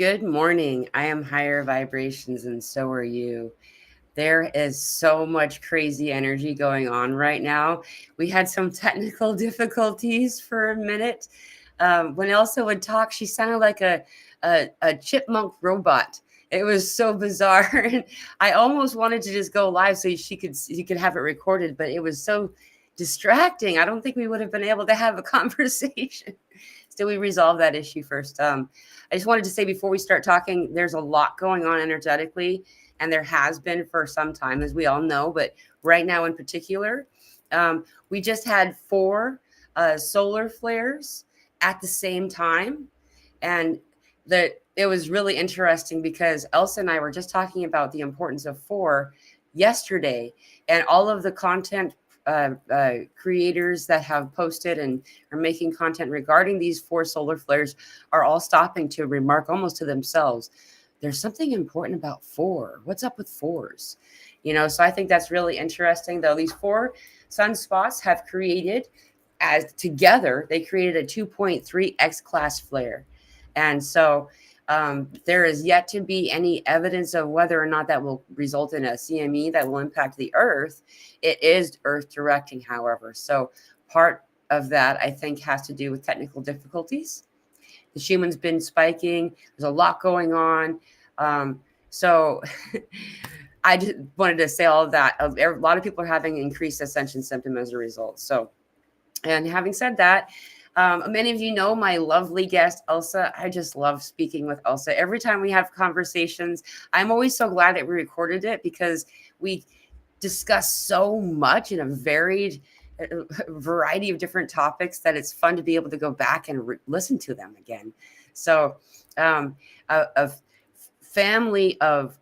Good morning. I am higher vibrations, and so are you. There is so much crazy energy going on right now. We had some technical difficulties for a minute. When Elsa would talk, she sounded like a chipmunk robot. It was so bizarre. And I almost wanted to just go live so you could have it recorded, but it was so distracting. I don't think we would have been able to have a conversation. Still, we resolve that issue first. I just wanted to say before we start talking, there's a lot going on energetically, and there has been for some time, as we all know. But right now, in particular, we just had four solar flares at the same time, and it was really interesting because Elsa and I were just talking about the importance of four yesterday, and all of the content creators that have posted and are making content regarding these four solar flares are all stopping to remark almost to themselves, there's something important about four. What's up with fours? So I think that's really interesting, though. These four sunspots have created, as together, they created a 2.3 X class flare. And so there is yet to be any evidence of whether or not that will result in a CME that will impact the Earth. It is Earth directing, however. So part of that, I think, has to do with technical difficulties. The Schumann's been spiking. There's a lot going on. So I just wanted to say all of that. A lot of people are having increased ascension symptom as a result. So, and having said that, many of you know my lovely guest, Elsa. I just love speaking with Elsa. Every time we have conversations, I'm always so glad that we recorded it because we discuss so much in a varied variety of different topics that it's fun to be able to go back and listen to them again. So a family of,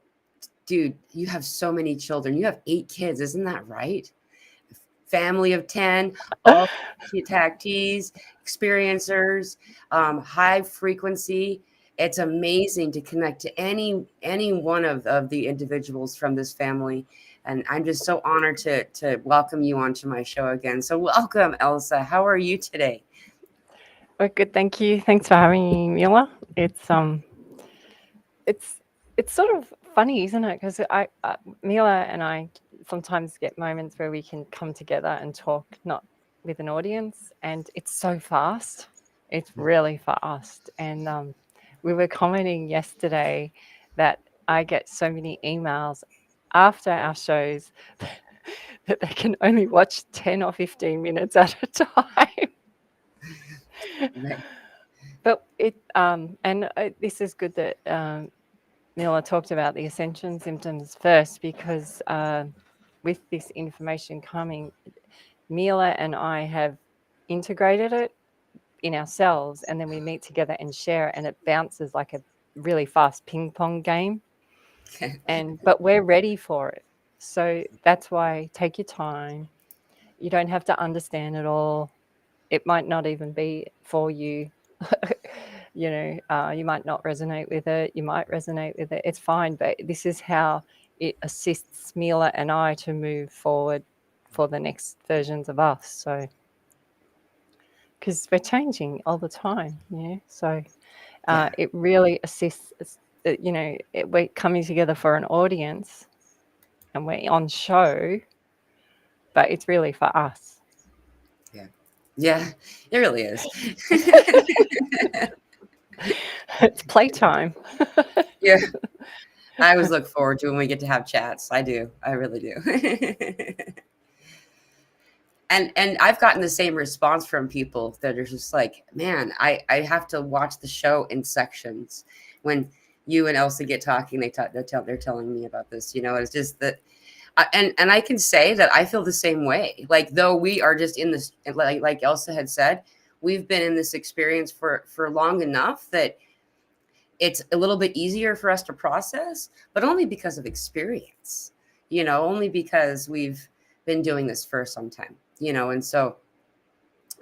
dude, you have so many children. You have 8 kids. Isn't that right? Family of 10, all tactees, experiencers, high frequency. It's amazing to connect to any one of the individuals from this family. And I'm just so honored to welcome you onto my show again. So welcome, Elsa. How are you today? Well, good, thank you. Thanks for having me, Mila. It's sort of funny, isn't it? Because Mila and I sometimes get moments where we can come together and talk, not with an audience, and it's so fast. It's really fast. And we were commenting yesterday that I get so many emails after our shows that they can only watch 10 or 15 minutes at a time. But this is good that Mila talked about the Ascension symptoms first, because with this information coming, Mila and I have integrated it in ourselves, and then we meet together and share, and it bounces like a really fast ping pong game. But we're ready for it. So that's why take your time. You don't have to understand it all. It might not even be for you. You might not resonate with it. You might resonate with it. It's fine. But this is how it assists Mila and I to move forward for the next versions of us. So, because we're changing all the time, So it really assists. We're coming together for an audience, and we're on show, but it's really for us. Yeah, it really is. It's playtime. Yeah. I always look forward to when we get to have chats. I do. I really do. And I've gotten the same response from people that are just like, man, I have to watch the show in sections. When you and Elsa get talking, they're telling me about this. It's just that, and I can say that I feel the same way. Like, though we are just in this, like Elsa had said, we've been in this experience for long enough that it's a little bit easier for us to process, but only because of experience, only because we've been doing this for some time, and so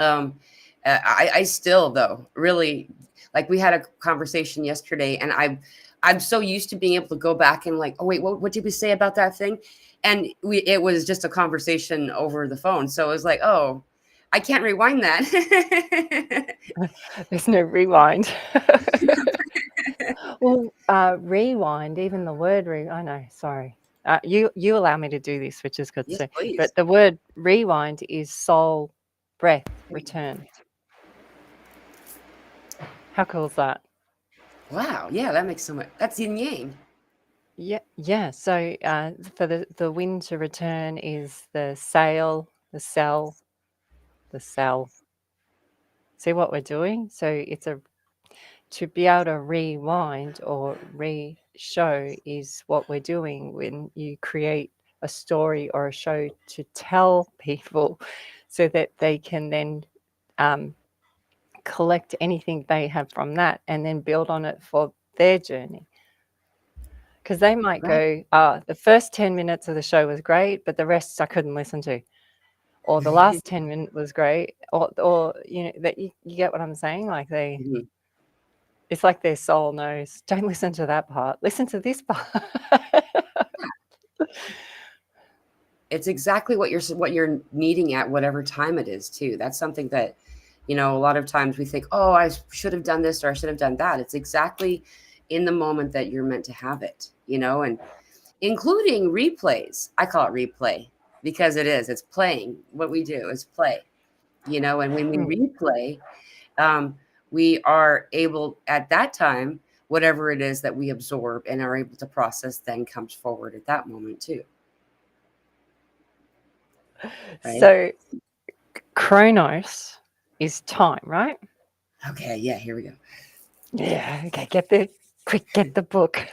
I still, though, really, like, we had a conversation yesterday, and I'm so used to being able to go back and like, oh wait, what did we say about that thing? And it was just a conversation over the phone, so it was like, oh, I can't rewind that. There's no rewind. Well, rewind, even the word I know, sorry. You allow me to do this, which is good. Yes, So, please. but the word rewind is soul, breath, return. How cool is that? Wow. Yeah, that makes so much. That's yin yang. Yeah, yeah. So for the wind to return is the sail, the cell, the cell. See what we're doing? So it's to be able to rewind or re-show is what we're doing when you create a story or a show to tell people so that they can then collect anything they have from that and then build on it for their journey. Because they might Right. go, the first 10 minutes of the show was great, but the rest I couldn't listen to. Or the last 10 minutes was great. Or you know, that you get what I'm saying? Like Mhm. it's like their soul knows, don't listen to that part, listen to this part. It's exactly what you're needing at whatever time it is too. That's something that, a lot of times we think, oh, I should have done this or I should have done that. It's exactly in the moment that you're meant to have it, and including replays. I call it replay because it's playing. What we do is play, and when we replay, um, we are able at that time, whatever it is that we absorb and are able to process then comes forward at that moment too. Right. So Chronos is time, right? Okay. Yeah. Here we go. Yeah. Okay. Get the book.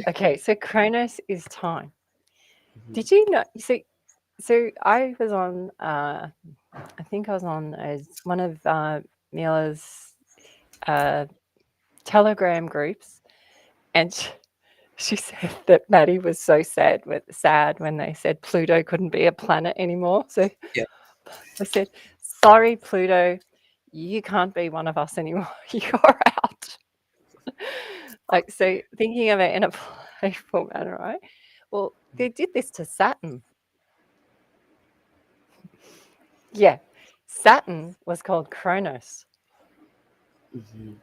Okay. So Chronos is time. Mhm. Did you know? So I was on. I think I was on as one of Mila's Telegram groups, and she said that Maddie was so sad when they said Pluto couldn't be a planet anymore. So Yeah. I said, "Sorry, Pluto, you can't be one of us anymore. You're out." Like, so thinking of it in a playful manner, right? Well, they did this to Saturn. Yeah, Saturn was called Chronos. Mhm.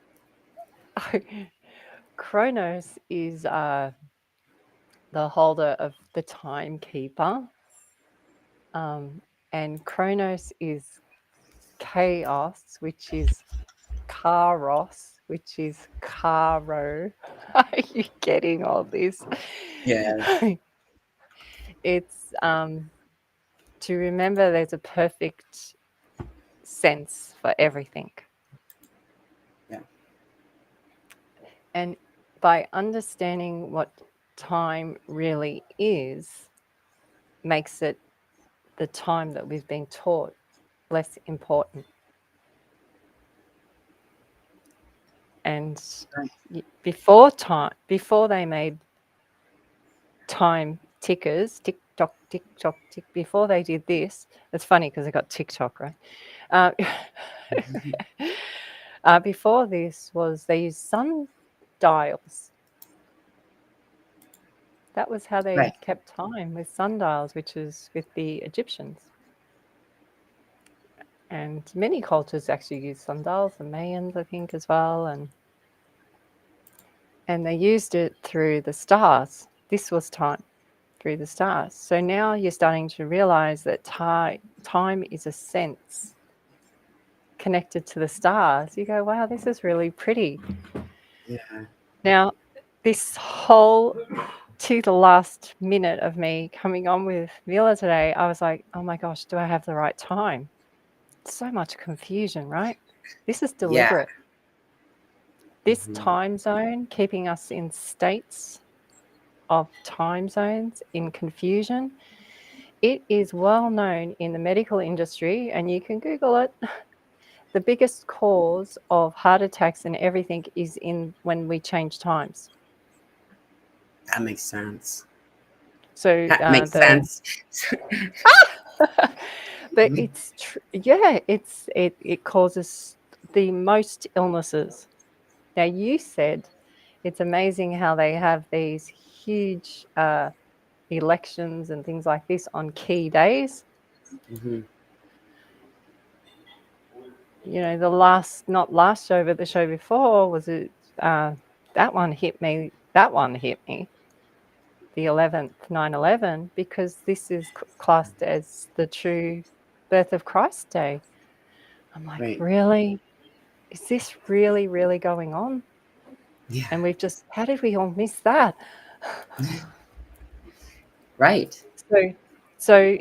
Chronos is the holder of the timekeeper, and Chronos is chaos, which is Karos, which is Caro. Are you getting all this? Yeah. It's to remember there's a perfect sense for everything. Yeah. And by understanding what time really is, makes it the time that we've been taught less important. And Right. before they made time tickers, tick tock, tick tock, tick. Before they did this, it's funny because they got TikTok, right? Uh, before this was they used sundials. That was how they Right. kept time, with sundials, which is with the Egyptians. And many cultures actually use sundials, the Mayans, I think, as well, and they used it through the stars. This was time through the stars. So now you're starting to realize that time is a sense connected to the stars. You go, wow, this is really pretty. Yeah. Now, this whole to the last minute of me coming on with Mila today, I was like, oh my gosh, do I have the right time? So much confusion, right? This is Yeah. deliberate. This Mhm. time zone keeping us in states of time zones in confusion. It is well known in the medical industry, and you can Google it. The biggest cause of heart attacks and everything is in when we change times. That makes sense. So That makes sense. but it causes the most illnesses. Now you said it's amazing how they have these huge elections and things like this on key days. Mhm. the not last show, but the show before was it. That one hit me. That one hit me. The 11th, 9/11, because this is classed as the true birth of Christ Day. I'm like, Right. really? Is this really, really going on? Yeah. And how did we all miss that? Right. So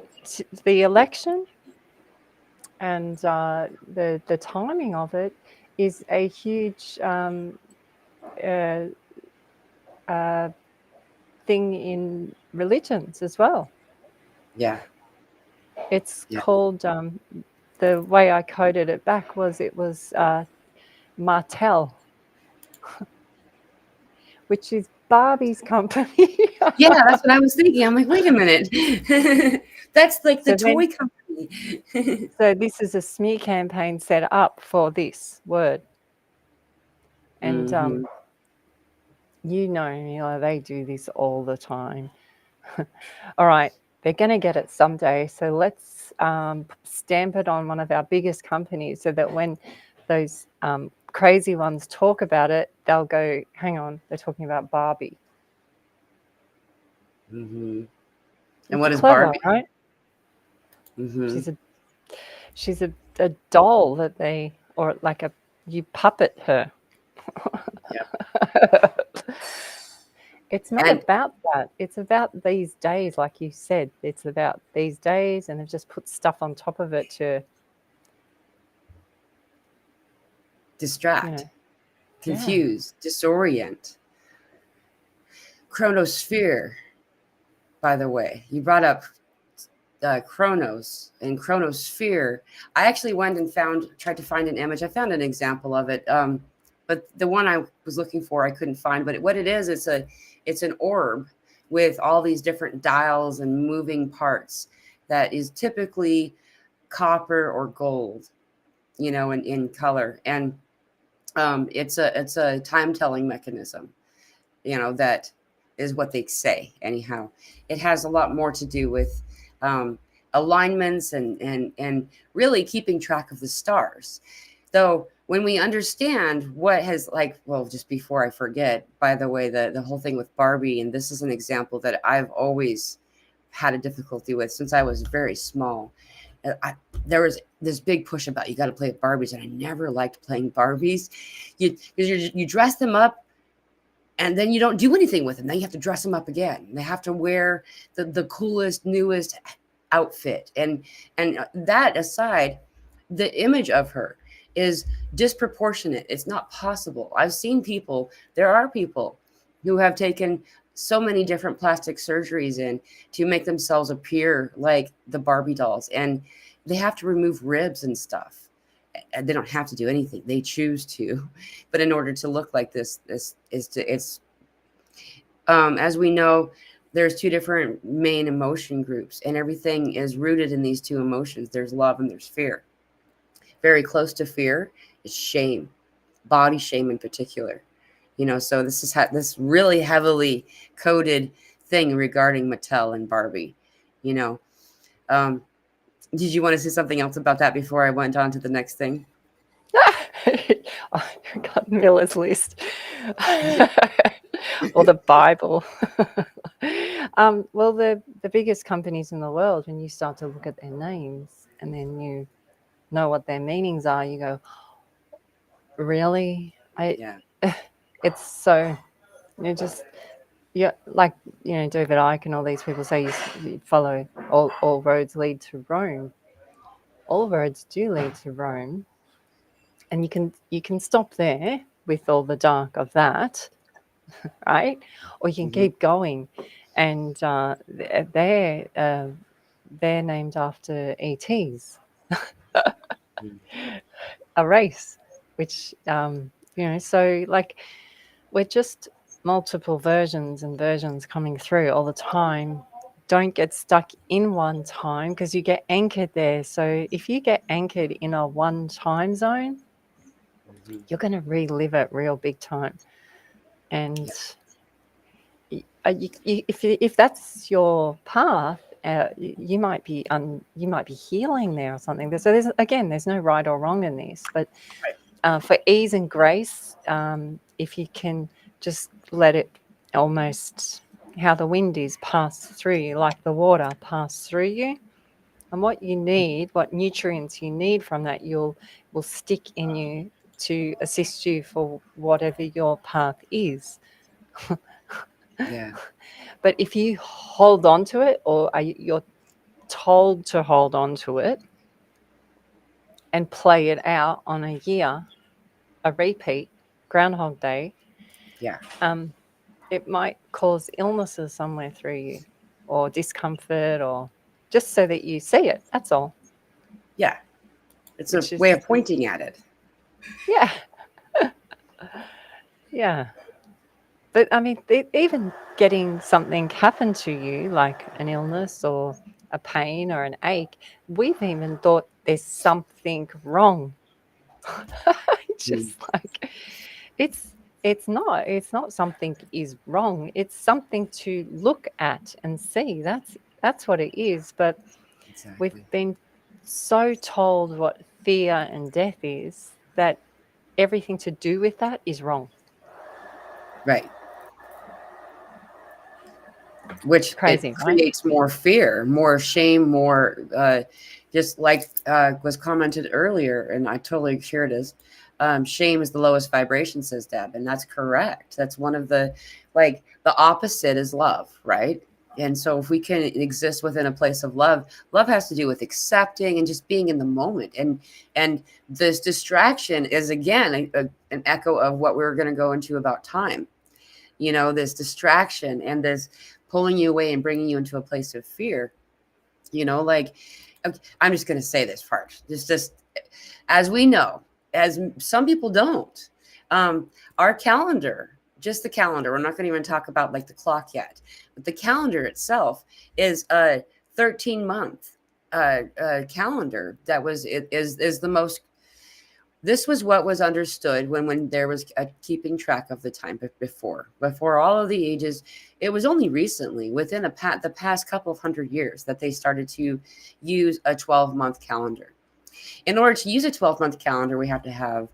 the election and the timing of it is a huge uh, thing in religions as well. Yeah. It's Yeah. called, the way I coded it back was Martell, which is Barbie's company. Yeah, that's what I was thinking. I'm like, wait a minute. That's like the so then, toy company. so this is a smear campaign set up for this word, and Hmm. they do this all the time. All right, they're going to get it someday. So let's stamp it on one of our biggest companies so that when those crazy ones talk about it, they'll go, hang on, they're talking about Barbie. Hmm. And It's what is clever, Barbie? right? Hmm. She's a doll that or like you puppet her. Yeah. It's not And about that. It's about these days, like you said. It's about these days, and they've just put stuff on top of it to, distract, yeah. confuse, disorient. Chronosphere, by the way, you brought up Chronos and Chronosphere. I actually went and tried to find an image. I found an example of it, but the one I was looking for I couldn't find. But what it is, it's an orb with all these different dials and moving parts that is typically copper or gold, in color, and it's a time telling mechanism, that is what they say. Anyhow, it has a lot more to do with um, alignments and really keeping track of the stars. Though when we understand what has, like, well, just before I forget, by the way, the whole thing with Barbie, and this is an example that I've always had a difficulty with since I was very small. There was this big push about you got to play with Barbies, and I never liked playing Barbies. You dress them up, and then you don't do anything with them. Then you have to dress them up again. They have to wear the coolest, newest outfit. And that aside, the image of her is disproportionate. It's not possible. There are people who have taken so many different plastic surgeries in to make themselves appear like the Barbie dolls. And they have to remove ribs and stuff. And they don't have to do anything. They choose to. But in order to look like it's as we know, there's two different main emotion groups, and everything is rooted in these two emotions. There's love and there's fear. Very close to fear is shame, body shame in particular. So this is this really heavily coded thing regarding Mattel and Barbie. You know, um, did you want to say something else about that before I went on to the next thing? I got Miller's List. Or the Bible. Well, the biggest companies in the world, when you start to look at their names and then you know what their meanings are, you go, really? Yeah. It's so, like, David Icke and all these people say you follow all roads lead to Rome. All roads do lead to Rome. And you can stop there with all the dark of that, right? Or you can Hmm. keep going, and they're named after ETs, a race, which so like we're just multiple versions and versions coming through all the time. Don't get stuck in one time because you get anchored there. So if you get anchored in a one time zone, Hmm. you're going to relive it real big time. And Yeah. if that's your path you might be healing there or something. So there's no right or wrong in this, but for ease and grace, if you can just let it almost, how the wind is, pass through you, like the water pass through you, and what you need, what nutrients you need from that, will stick in you to assist you for whatever your path is. Yeah. But if you hold on to it, or you're told to hold on to it and play it out on a year, a repeat, Groundhog Day, Yeah. it might cause illnesses somewhere through you, or discomfort, or just so that you see it. That's all. Yeah. It's a Which is, way of pointing at it. yeah. Yeah. But I mean, even getting something happen to you, like an illness or a pain or an ache, we've even thought there's something wrong. Just like it's not something is wrong. It's something to look at and see. That's what it is. But Exactly. we've been so told what fear and death is, that everything to do with that is wrong. Right. Which Crazy, it right? creates more fear, more shame, more just like was commented earlier, and I totally hear it as shame is the lowest vibration, says Deb, and that's correct. That's one of the, like, the opposite is love, right? And so if we can exist within a place of love, love has to do with accepting and just being in the moment. And this distraction is, again, an echo of what we were going to go into about time. You know, this distraction and this pulling you away and bringing you into a place of fear. You know, like, I'm just going to say this part. Just as we know, as some people don't, our calendar, just the calendar, we're not going to even talk about like the clock yet, but the calendar itself is a 13-month calendar that is the most. This was what was understood when there was a keeping track of the time before all of the ages. It was only recently, within the past couple of hundred years, that they started to use a 12-month calendar. In order to use a 12-month calendar, we have to have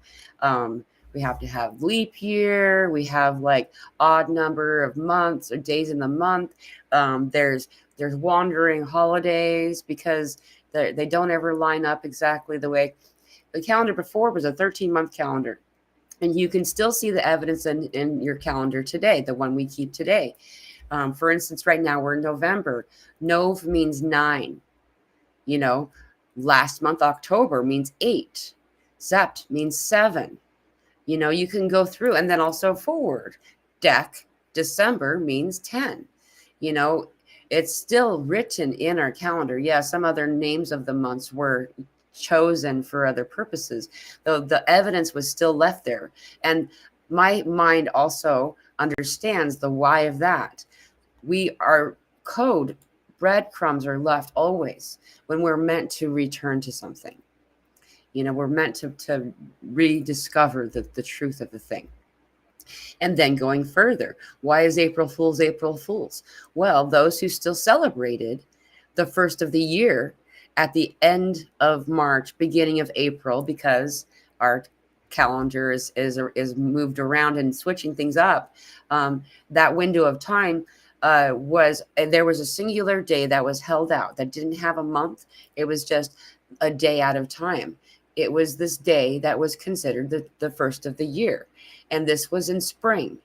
leap year. We have like odd number of months or days in the month. There's wandering holidays because they don't ever line up exactly the way. The calendar before was a 13-month calendar. And you can still see the evidence in your calendar today, the one we keep today. For instance, right now we're in November. Nov means 9. You know, last month, October, means 8. Sept means 7. You know, you can go through, and then also forward. December means 10. You know, it's still written in our calendar. Yeah, some other names of the months were chosen for other purposes, though the evidence was still left there. And my mind also understands the why of that. We are code breadcrumbs are left always when we're meant to return to something. You know, we're meant to rediscover the truth of the thing. And then going further, why is April Fool's? Well, those who still celebrated the first of the year at the end of March, beginning of April, because our calendar is moved around and switching things up. That window of time there was a singular day that was held out that didn't have a month. It was just a day out of time. It was this day that was considered the first of the year. And this was in spring.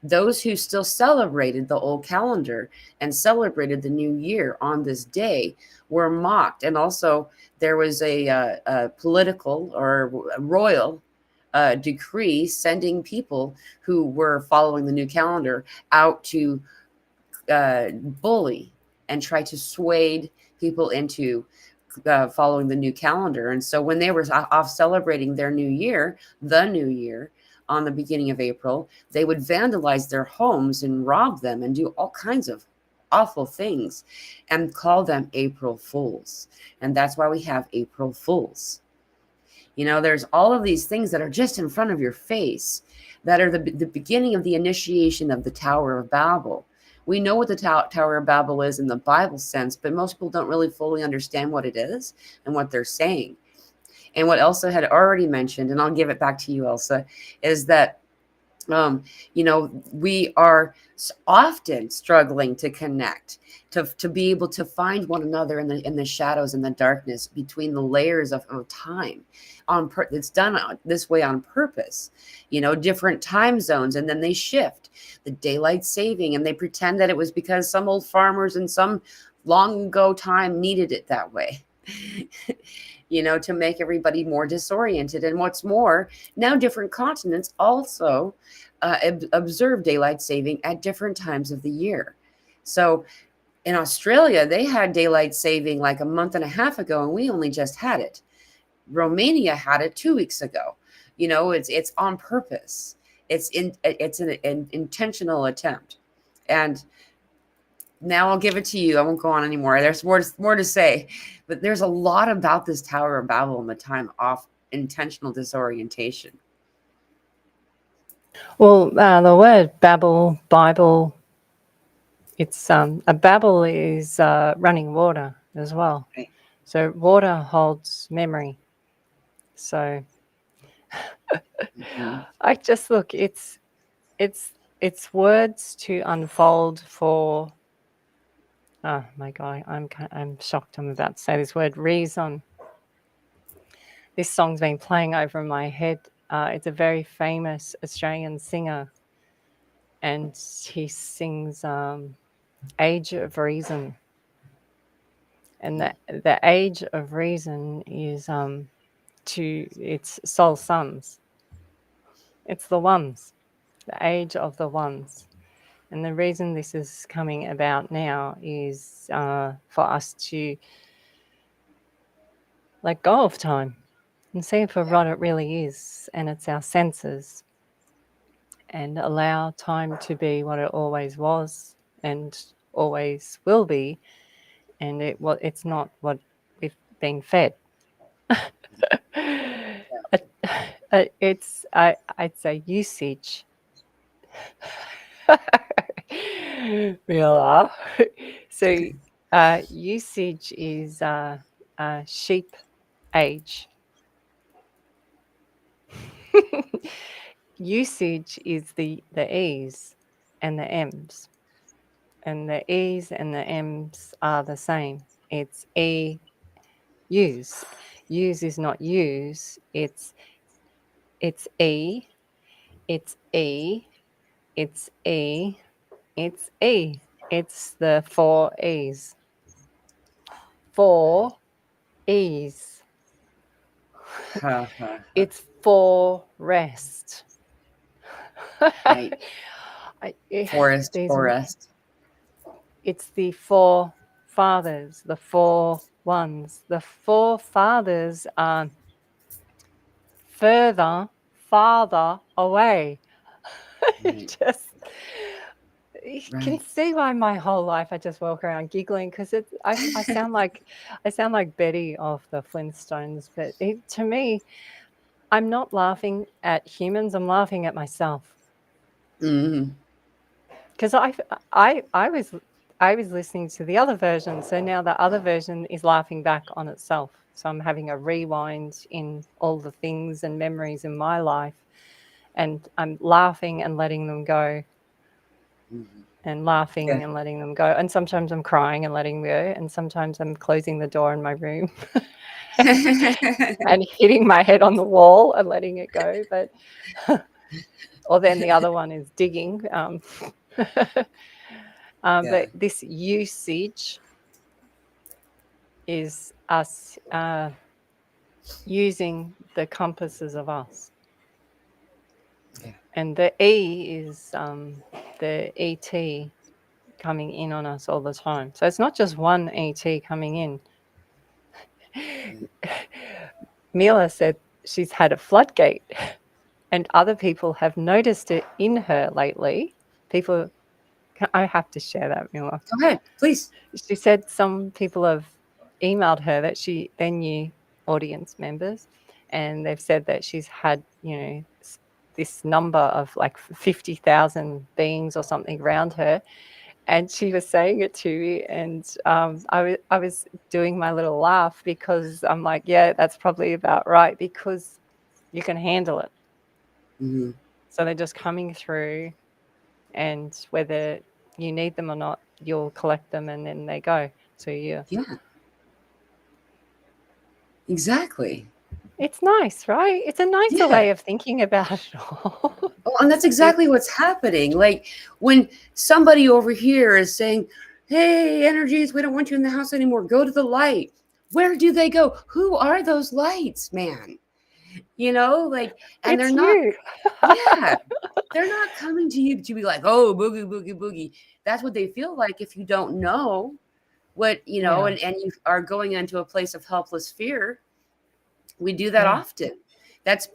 Those who still celebrated the old calendar and celebrated the new year on this day were mocked. And also there was a political or royal decree sending people who were following the new calendar out to bully and try to sway people into following the new calendar. And so when they were off celebrating their new year, the new year, on the beginning of April, they would vandalize their homes and rob them and do all kinds of awful things and call them April Fools. And that's why we have April Fools. You know, there's all of these things that are just in front of your face that are the beginning of the initiation of the Tower of Babel, We know what the Tower of Babel is in the Bible sense, but most people don't really fully understand what it is and what they're saying. And what Elsa had already mentioned, and I'll give it back to you, Elsa, is that we are often struggling to connect, to be able to find one another in the shadows and the darkness between the layers of time. It's done this way on purpose. Different time zones, and then they shift the daylight saving, and they pretend that it was because some old farmers in some long ago time needed it that way. To make everybody more disoriented. And what's more, now different continents also observe daylight saving at different times of the year. So in Australia, they had daylight saving like a month and a half ago, and we only just had it. Romania had it 2 weeks ago. It's on purpose. It's an intentional attempt. And now I'll give it to you. I won't go on anymore. There's more to say, but there's a lot about this Tower of Babel and the time off intentional disorientation. Well, the word babble, Bible, it's a babble is running water as well. Right. So water holds memory. So I just look. It's words to unfold for. Oh my God, I'm shocked. I'm about to say this word. Reason. This song's been playing over my head. It's a very famous Australian singer, and he sings Age of Reason. And the age of reason is it's soul sums. It's the ones, the age of the ones. And the reason this is coming about now is for us to let go of time and see for what it really is, and it's our senses, and allow time to be what it always was and always will be, and it's not what we've been fed. I'd say usage. Mila. So usage is sheep age. Usage is the E's and the M's. And the E's and the M's are the same. It's use. Use is not use. It's E. It's E. It's E. It's E. It's the 4 E's. 4 E's. It's for rest. Right. Forest. It's the 4 fathers, the 4 ones. The 4 fathers are farther away. Right. You can see why my whole life I just walk around giggling, because I sound like Betty of the Flintstones, but to me, I'm not laughing at humans. I'm laughing at myself. Because I was listening to the other version, so now the other version is laughing back on itself. So I'm having a rewind in all the things and memories in my life, and I'm laughing and letting them go. And laughing and letting them go. And sometimes I'm crying and letting them go. And sometimes I'm closing the door in my room and hitting my head on the wall and letting it go. But or then the other one is digging. But this usage is us using the compasses of us. Yeah. And the E is the ET coming in on us all the time. So it's not just one ET coming in. Mila said she's had a floodgate, and other people have noticed it in her lately. I have to share that, Mila. Go ahead, please. She said some people have emailed her that they're new audience members, and they've said that she's had, this number of like 50,000 beings or something around her, And she was saying it to me, and I was doing my little laugh because I'm like, yeah, that's probably about right, because you can handle it. Mm-hmm. So they're just coming through, and whether you need them or not, you'll collect them and then they go. So Yeah, exactly. it's nice, right? It's a nicer Yeah. way of thinking about it all. Oh, and that's exactly what's happening. Like when somebody over here is saying, "Hey, energies, we don't want you in the house anymore. Go to the light." Where do they go? Who are those lights, man? Like, and they're It's not, you. yeah, they're not coming to you to be like, "Oh, boogie, boogie, boogie." That's what they feel like if you don't know what, Yeah, and you are going into a place of helpless fear. We do that yeah, often.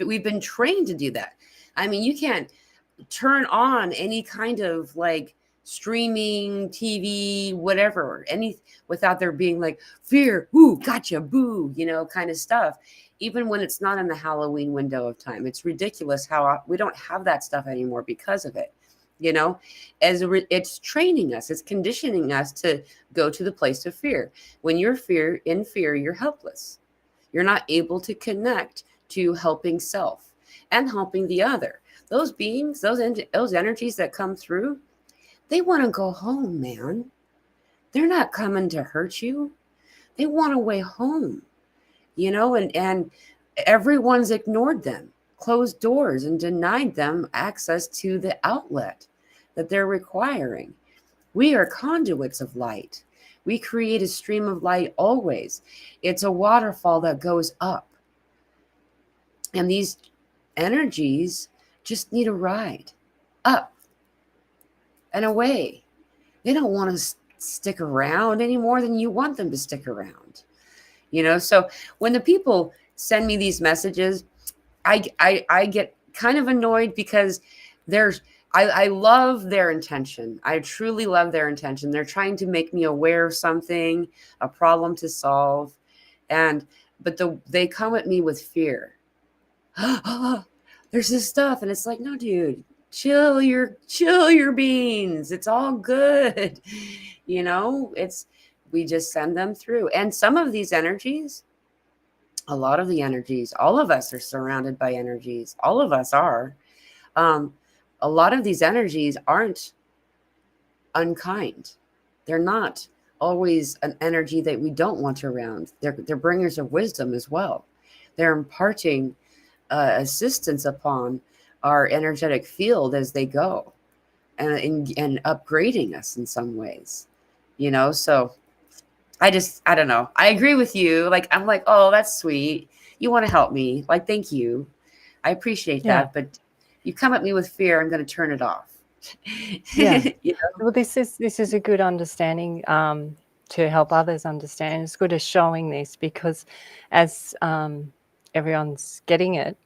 We've been trained to do that. I mean, you can't turn on any kind of like streaming TV, whatever, any without there being like fear, ooh, gotcha, boo, kind of stuff. Even when it's not in the Halloween window of time, it's ridiculous how we don't have that stuff anymore because of it. You know, it's training us, it's conditioning us to go to the place of fear. When you're in fear, you're helpless. You're not able to connect to helping self and helping the other. Those beings, those energies that come through, they want to go home, man. They're not coming to hurt you. They want a way home, and everyone's ignored them, closed doors, and denied them access to the outlet that they're requiring. We are conduits of light. We create a stream of light always. It's a waterfall that goes up. And these energies just need a ride up and away. They don't want to stick around any more than you want them to stick around. So when the people send me these messages, I get kind of annoyed because there's I love their intention. I truly love their intention. They're trying to make me aware of something, a problem to solve, but they come at me with fear. There's this stuff, and it's like, no, dude, chill your beans. It's all good. It's we just send them through. And some of these energies, a lot of the energies, all of us are surrounded by energies. All of us are. Um, a lot of these energies aren't unkind. They're not always an energy that we don't want around. They're bringers of wisdom as well. They're imparting assistance upon our energetic field as they go, and upgrading us in some ways. So I don't know. I agree with you. Like, I'm like, oh, that's sweet. You want to help me. Like, thank you. I appreciate yeah, that. But you come at me with fear, I'm going to turn it off. yeah. you Well, this is a good understanding, to help others understand. It's good as showing this, because as everyone's getting it,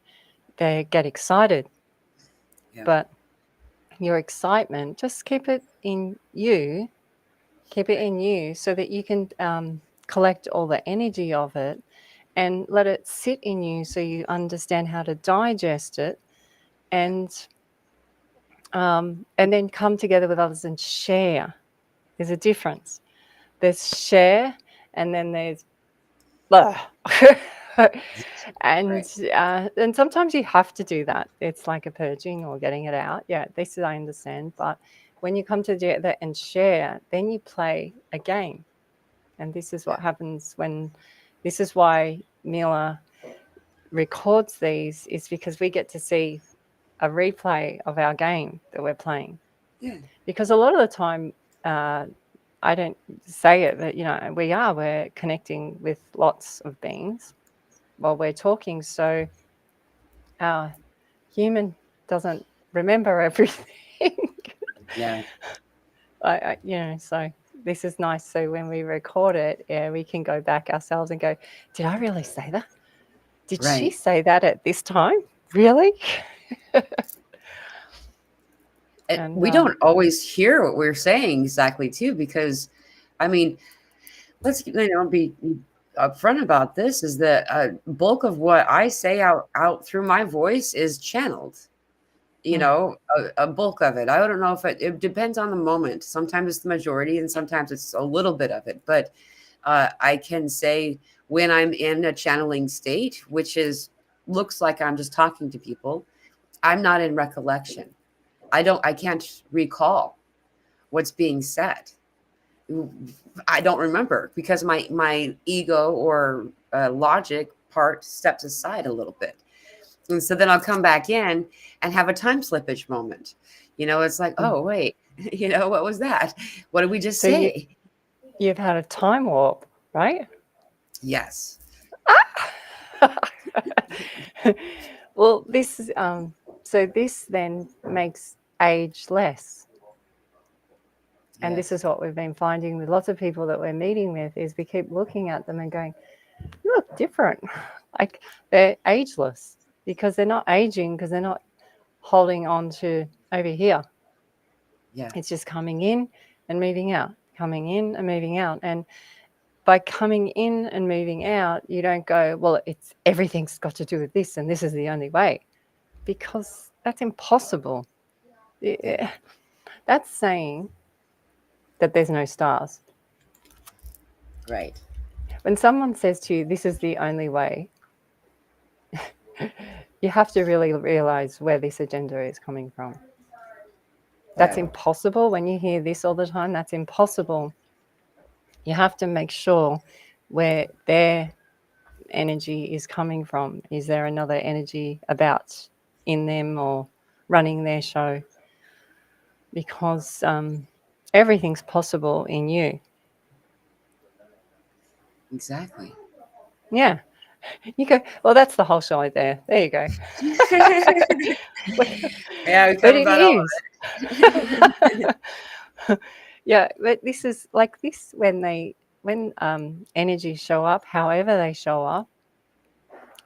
they get excited. Yeah. But your excitement, just keep it in you. Keep it Right. in you so that you can collect all the energy of it and let it sit in you, so you understand how to digest it, and then come together with others and share. There's a difference. There's share, and then there's blah. and Right. and sometimes you have to do that. It's like a purging or getting it out. Yeah, this is, I understand. But when you come together and share, then you play a game. And this is what happens this is why Mila records these, is because we get to see a replay of our game that we're playing. Yeah. Because a lot of the time, I don't say it, but we're connecting with lots of beings while we're talking. So our human doesn't remember everything. Yeah. So this is nice. So when we record it, we can go back ourselves and go, did I really say that? Did she Right. say that at this time? Really? And We don't always hear what we're saying exactly, too, because, I mean, let's be upfront about this. Is the bulk of what I say out through my voice is channeled. you know, a bulk of it. I don't know if it depends on the moment. Sometimes it's the majority and sometimes it's a little bit of it. But I can say when I'm in a channeling state, which is looks like I'm just talking to people, I'm not in recollection. I can't recall what's being said. I don't remember because my ego or logic part steps aside a little bit. And so then I'll come back in and have a time slippage moment. You know, it's like, oh, wait, you know, what was that? What did we just So say? you've had a time warp, right? Yes. Well, this is so this then makes age less. And this Yes. is what we've been finding with lots of people that we're meeting with is we keep looking at them and going, you look different. Like they're ageless because they're not aging because they're not holding on to over here. Yeah. It's just coming in and moving out, coming in and moving out. And by coming in and moving out, you don't go, well, it's everything's got to do with this and this is the only way, because that's impossible. Yeah. That's saying that there's no stars. Right. When someone says to you, this is the only way, you have to really realize where this agenda is coming from. That's Yeah. impossible. When you hear this all the time, that's impossible. You have to make sure where their energy is coming from. Is there another energy about in them or running their show? Because everything's possible in you. Exactly. Yeah. You go, well, that's the whole show there. There you go. Yeah, we But covered it about all is. of it. Yeah, but this is like this when energies show up, however they show up,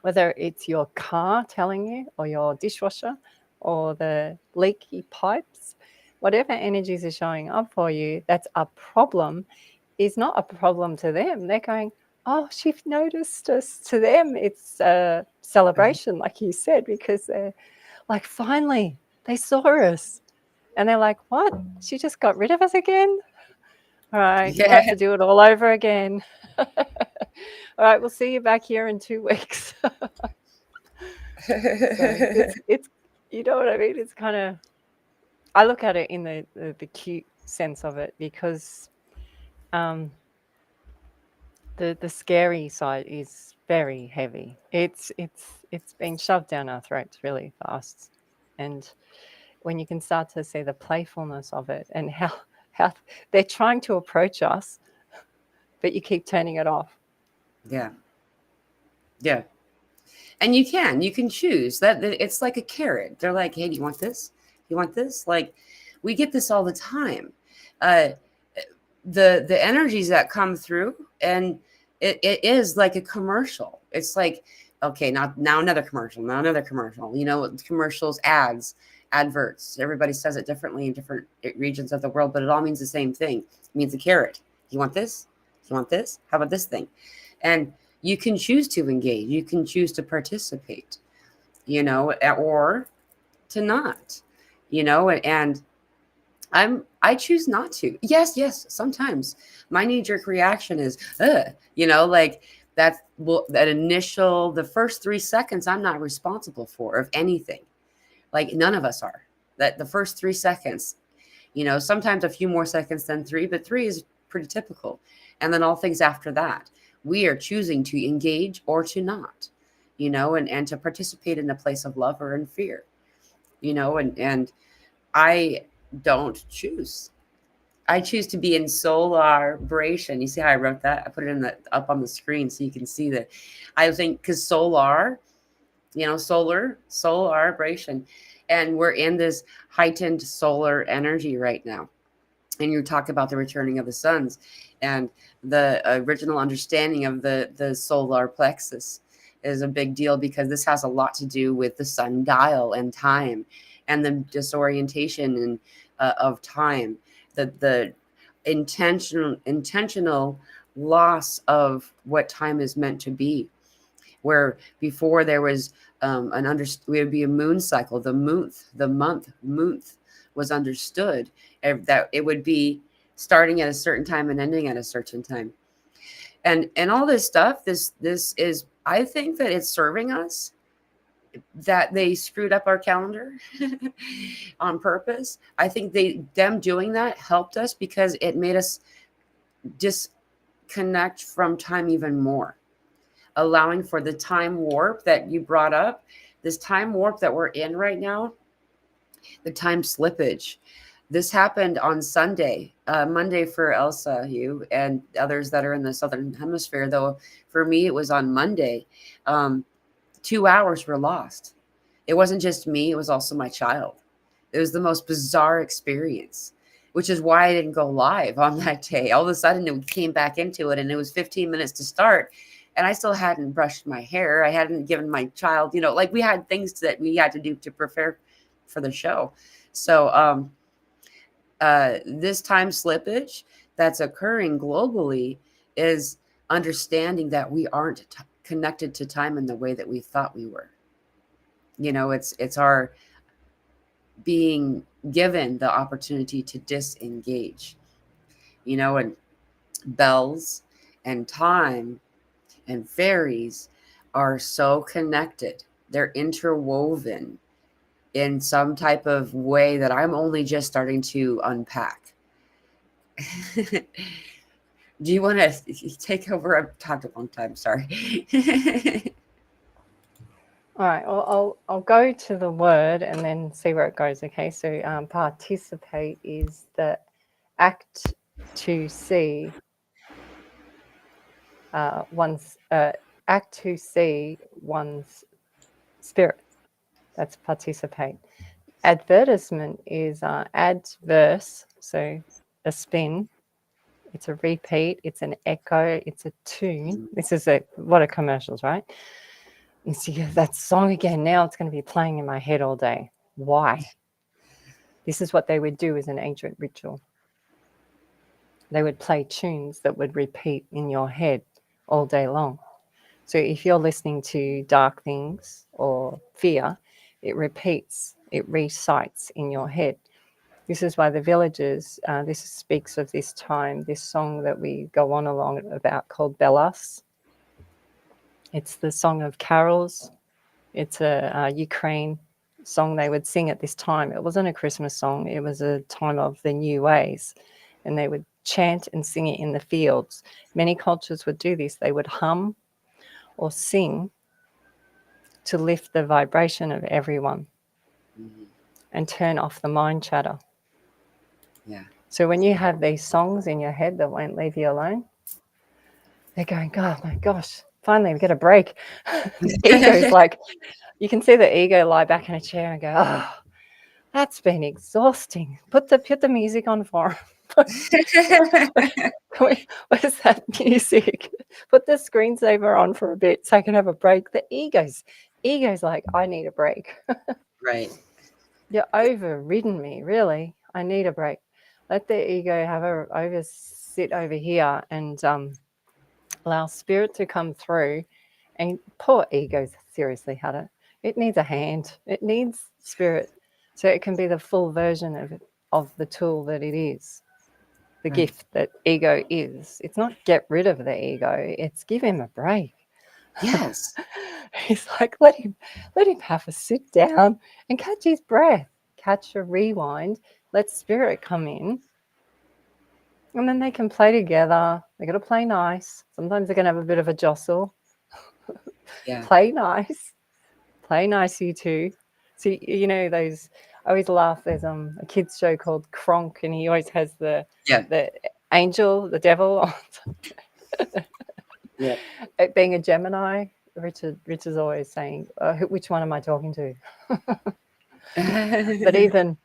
whether it's your car telling you or your dishwasher or the leaky pipes, whatever energies are showing up for you, that's a problem, is not a problem to them. They're going, oh, she noticed us. To them, it's a celebration, like you said, because they're like, finally, they saw us. And they're like, what? She just got rid of us again? All right, we'll have Yeah. to do it all over again. All right, we'll see you back here in 2 weeks. So it's you know what I mean? It's kind of, I look at it in the cute sense of it, because the scary side is very heavy. It's been shoved down our throats really fast, and when you can start to see the playfulness of it and how they're trying to approach us, but you keep turning it off. Yeah. Yeah. And you can choose that. It's like a carrot. They're like, hey, do you want this? You want this? Like, we get this all the time. Uh, the energies that come through, and it is like a commercial. It's like, okay, now another commercial, now another commercial. You know, commercials, ads, adverts. Everybody says it differently in different regions of the world, but it all means the same thing. It means a carrot. You want this? You want this? How about this thing? And you can choose to engage. You can choose to participate, you know, or to not, you know, and I choose not to. Yes, sometimes my knee-jerk reaction is, you know, like that initial, the first 3 seconds I'm not responsible for of anything. Like none of us are. That the first 3 seconds, you know, sometimes a few more seconds than three, but three is pretty typical. And then all things after that, we are choosing to engage or to not, you know, and to participate in a place of love or in fear, you know, and I don't choose. I choose to be in solar vibration. You see how I wrote that? I put it in the up on the screen so you can see that. I think because solar, you know, solar vibration, and we're in this heightened solar energy right now. And you talk about the returning of the suns and the original understanding of the solar plexus is a big deal because this has a lot to do with the sundial and time and the disorientation and of time, the intentional loss of what time is meant to be, where before there was we would be a moon cycle. The month was understood, that it would be starting at a certain time and ending at a certain time, and all this stuff. This is, I think that it's serving us, that they screwed up our calendar on purpose. I think them doing that helped us because it made us disconnect from time even more, allowing for the time warp that you brought up, this time warp that we're in right now, the time slippage. This happened on Sunday, Monday for Elsa, you, and others that are in the Southern Hemisphere. Though for me, it was on Monday. 2 hours were lost. It wasn't just me, it was also my child. It was the most bizarre experience, which is why I didn't go live on that day. All of a sudden, it came back into it, and it was 15 minutes to start. And I still hadn't brushed my hair. I hadn't given my child, like we had things that we had to do to prepare for the show. So this time slippage that's occurring globally is understanding that we aren't connected to time in the way that we thought we were. It's our being given the opportunity to disengage, and bells and time and fairies are so connected. They're interwoven in some type of way that I'm only just starting to unpack. Do you want to take over? I've talked a long time. Sorry. All right, well, I'll go to the word and then see where it goes. Okay, so participate is the act to see one's spirit. That's participate. Advertisement is adverse, so a spin. It's a repeat. It's an echo. It's a tune. This is what are commercials, right? And see that song again. Now it's going to be playing in my head all day. Why? This is what they would do as an ancient ritual. They would play tunes that would repeat in your head all day long. So if you're listening to dark things or fear, it repeats, it recites in your head. This is why the villagers, this speaks of this time, this song that we go on along about called Bellas. It's the song of carols. It's a Ukraine song they would sing at this time. It wasn't a Christmas song. It was a time of the new ways. And they would chant and sing it in the fields. Many cultures would do this. They would hum or sing to lift the vibration of everyone and turn off the mind chatter. Yeah. So when you have these songs in your head that won't leave you alone, they're going, oh my gosh, finally we get a break. The ego's like, you can see the ego lie back in a chair and go, oh, that's been exhausting. Put the music on for him. Where's that music? Put the screensaver on for a bit so I can have a break. The ego's like, I need a break. Right. You're overridden me, really. I need a break. Let the ego have sit over here and allow spirit to come through. And poor ego seriously had it. It needs a hand. It needs spirit so it can be the full version of the tool that it is. The Right. gift that ego is. It's not get rid of the ego. It's give him a break. Yes. He's like, let him have a sit down and catch his breath, catch a rewind, let spirit come in. And then they can play together. They got to play nice. Sometimes they're going to have a bit of a jostle. Yeah. Play nice, you two. So, those, I always laugh. There's a kids show called Kronk, and he always has the angel, the devil. Yeah. Being a Gemini, Richard's always saying, which one am I talking to? But even,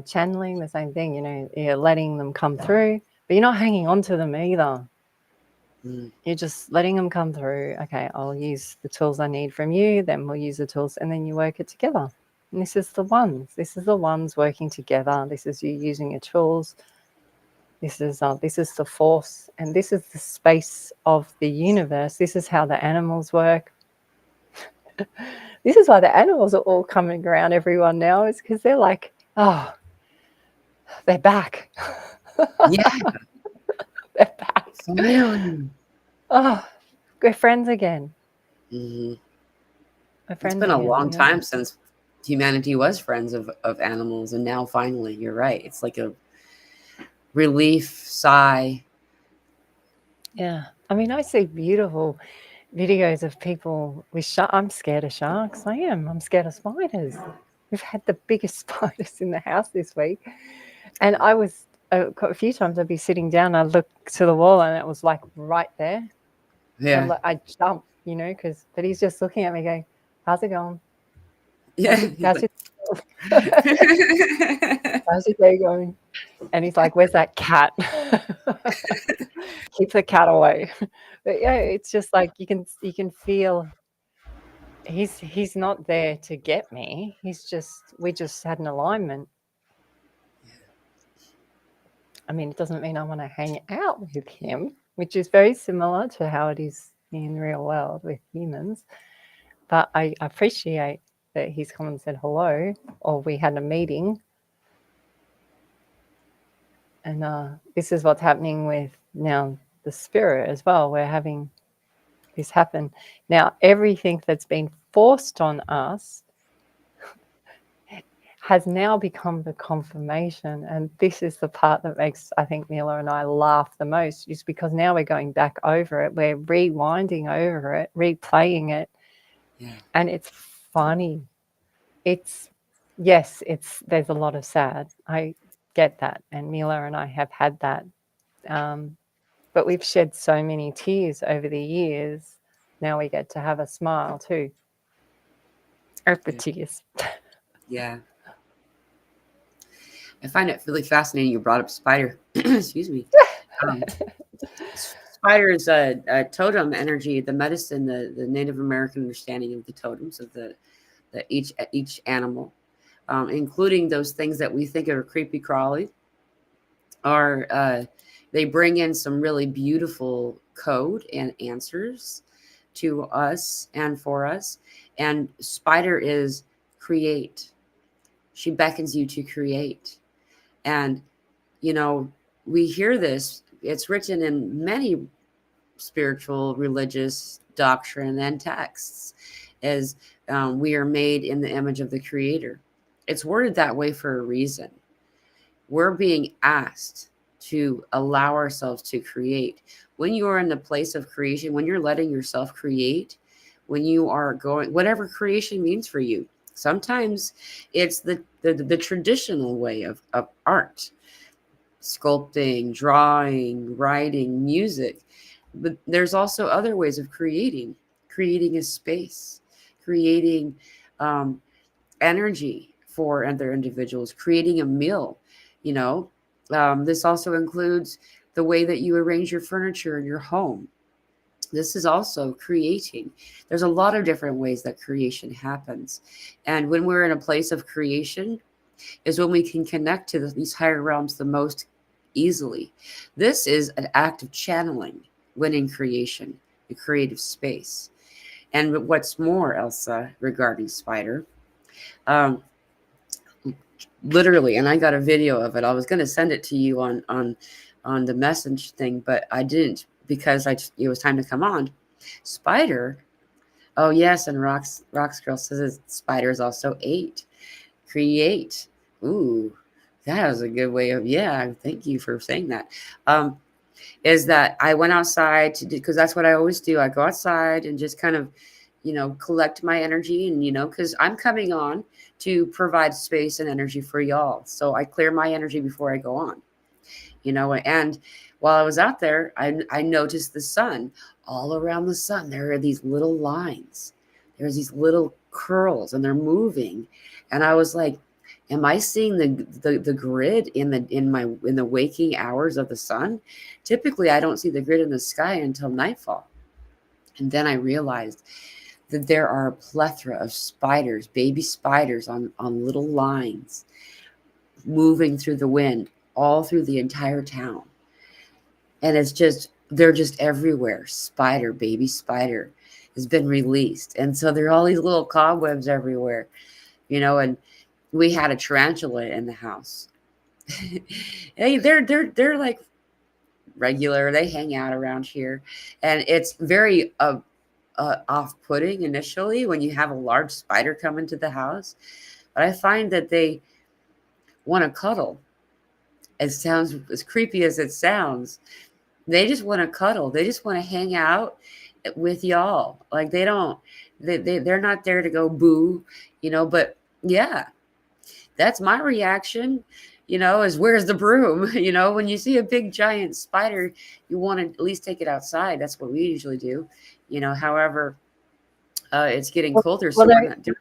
channeling, the same thing, you're letting them come through, but you're not hanging on to them either. You're just letting them come through. Okay, I'll use the tools I need from you, then we'll use the tools, and then you work it together. And this is the ones working together. This is you using your tools. This is the force, and this is the space of the universe. This is how the animals work. This is why the animals are all coming around everyone now, is because they're like, oh, they're back. Yeah, They're back. finally. Oh, we're friends again. Hmm. We're It's friends been a again. long Yeah. time since humanity was friends of animals, and now finally, you're right. It's like a relief sigh. Yeah. I mean, I see beautiful videos of people with sharks. I'm scared of sharks. I am. I'm scared of spiders. We've had the biggest spiders in the house this week. And I was, a few times I'd be sitting down, I'd look to the wall and it was like right there. Yeah, I'd jump, but he's just looking at me going, how's it going? yeah. How's, it, He's how's, like, it, how's your day going? And he's like, where's that cat? Keep the cat away. But yeah, it's just like you can feel he's not there to get me. We just had an alignment. I mean, it doesn't mean I want to hang out with him, which is very similar to how it is in the real world with humans. But I appreciate that he's come and said hello, or we had a meeting. And this is what's happening with now the spirit as well. We're having this happen. Now, everything that's been forced on us has now become the confirmation. And this is the part that makes, I think, Mila and I laugh the most, is because now we're going back over it. We're rewinding over it, replaying it. yeah, And it's funny. There's a lot of sad. I get that. And Mila and I have had that. But we've shed so many tears over the years. Now we get to have a smile too. Over tears. yeah. I find it really fascinating. You brought up spider. Excuse me. Um, Spider is a totem energy, the medicine, the Native American understanding of the totems of the each animal, including those things that we think are creepy crawly, are they bring in some really beautiful code and answers to us and for us. And Spider is create. She beckons you to create. And we hear this. It's written in many spiritual, religious doctrine and texts, as we are made in the image of the Creator. It's worded that way for a reason. We're being asked to allow ourselves to create. When you are in the place of creation, when you're letting yourself create, when you are going, whatever creation means for you, sometimes it's the traditional way of art, sculpting, drawing, writing, music. But there's also other ways of creating a space, creating um, energy for other individuals, creating a meal. You know, this also includes the way that you arrange your furniture in your home. This is also creating. There's a lot of different ways that creation happens. And when we're in a place of creation, is when we can connect to these higher realms the most easily. This is an act of channeling when in creation, the creative space. And what's more, Elsa, regarding Spider, um, literally, and I got a video of it. I was going to send it to you on the message thing, but I didn't because it was time to come on. Spider. Oh yes, and Rocks Girl says Spider is also 8. Create. Ooh, that was a good way of, yeah, thank you for saying that. Is that I went outside to do, because that's what I always do. I go outside and just kind of, collect my energy, and, because I'm coming on to provide space and energy for y'all. So I clear my energy before I go on, and while I was out there, I noticed the sun. All around the sun, there are these little lines. There's these little curls, and they're moving. And I was like, am I seeing the grid in the waking hours of the sun? Typically, I don't see the grid in the sky until nightfall. And then I realized that there are a plethora of spiders, baby spiders on little lines, moving through the wind all through the entire town. And they're just everywhere. Spider, baby spider has been released. And so there are all these little cobwebs everywhere, and we had a tarantula in the house. They're like regular. They hang out around here, and it's very off-putting initially when you have a large spider come into the house. But I find that they want to cuddle. It sounds as creepy as it sounds. They just want to cuddle. They just want to hang out with y'all. Like they're not there to go boo, but yeah, that's my reaction, is where's the broom? When you see a big giant spider, you want to at least take it outside. That's what we usually do. However, it's getting colder, so we're not doing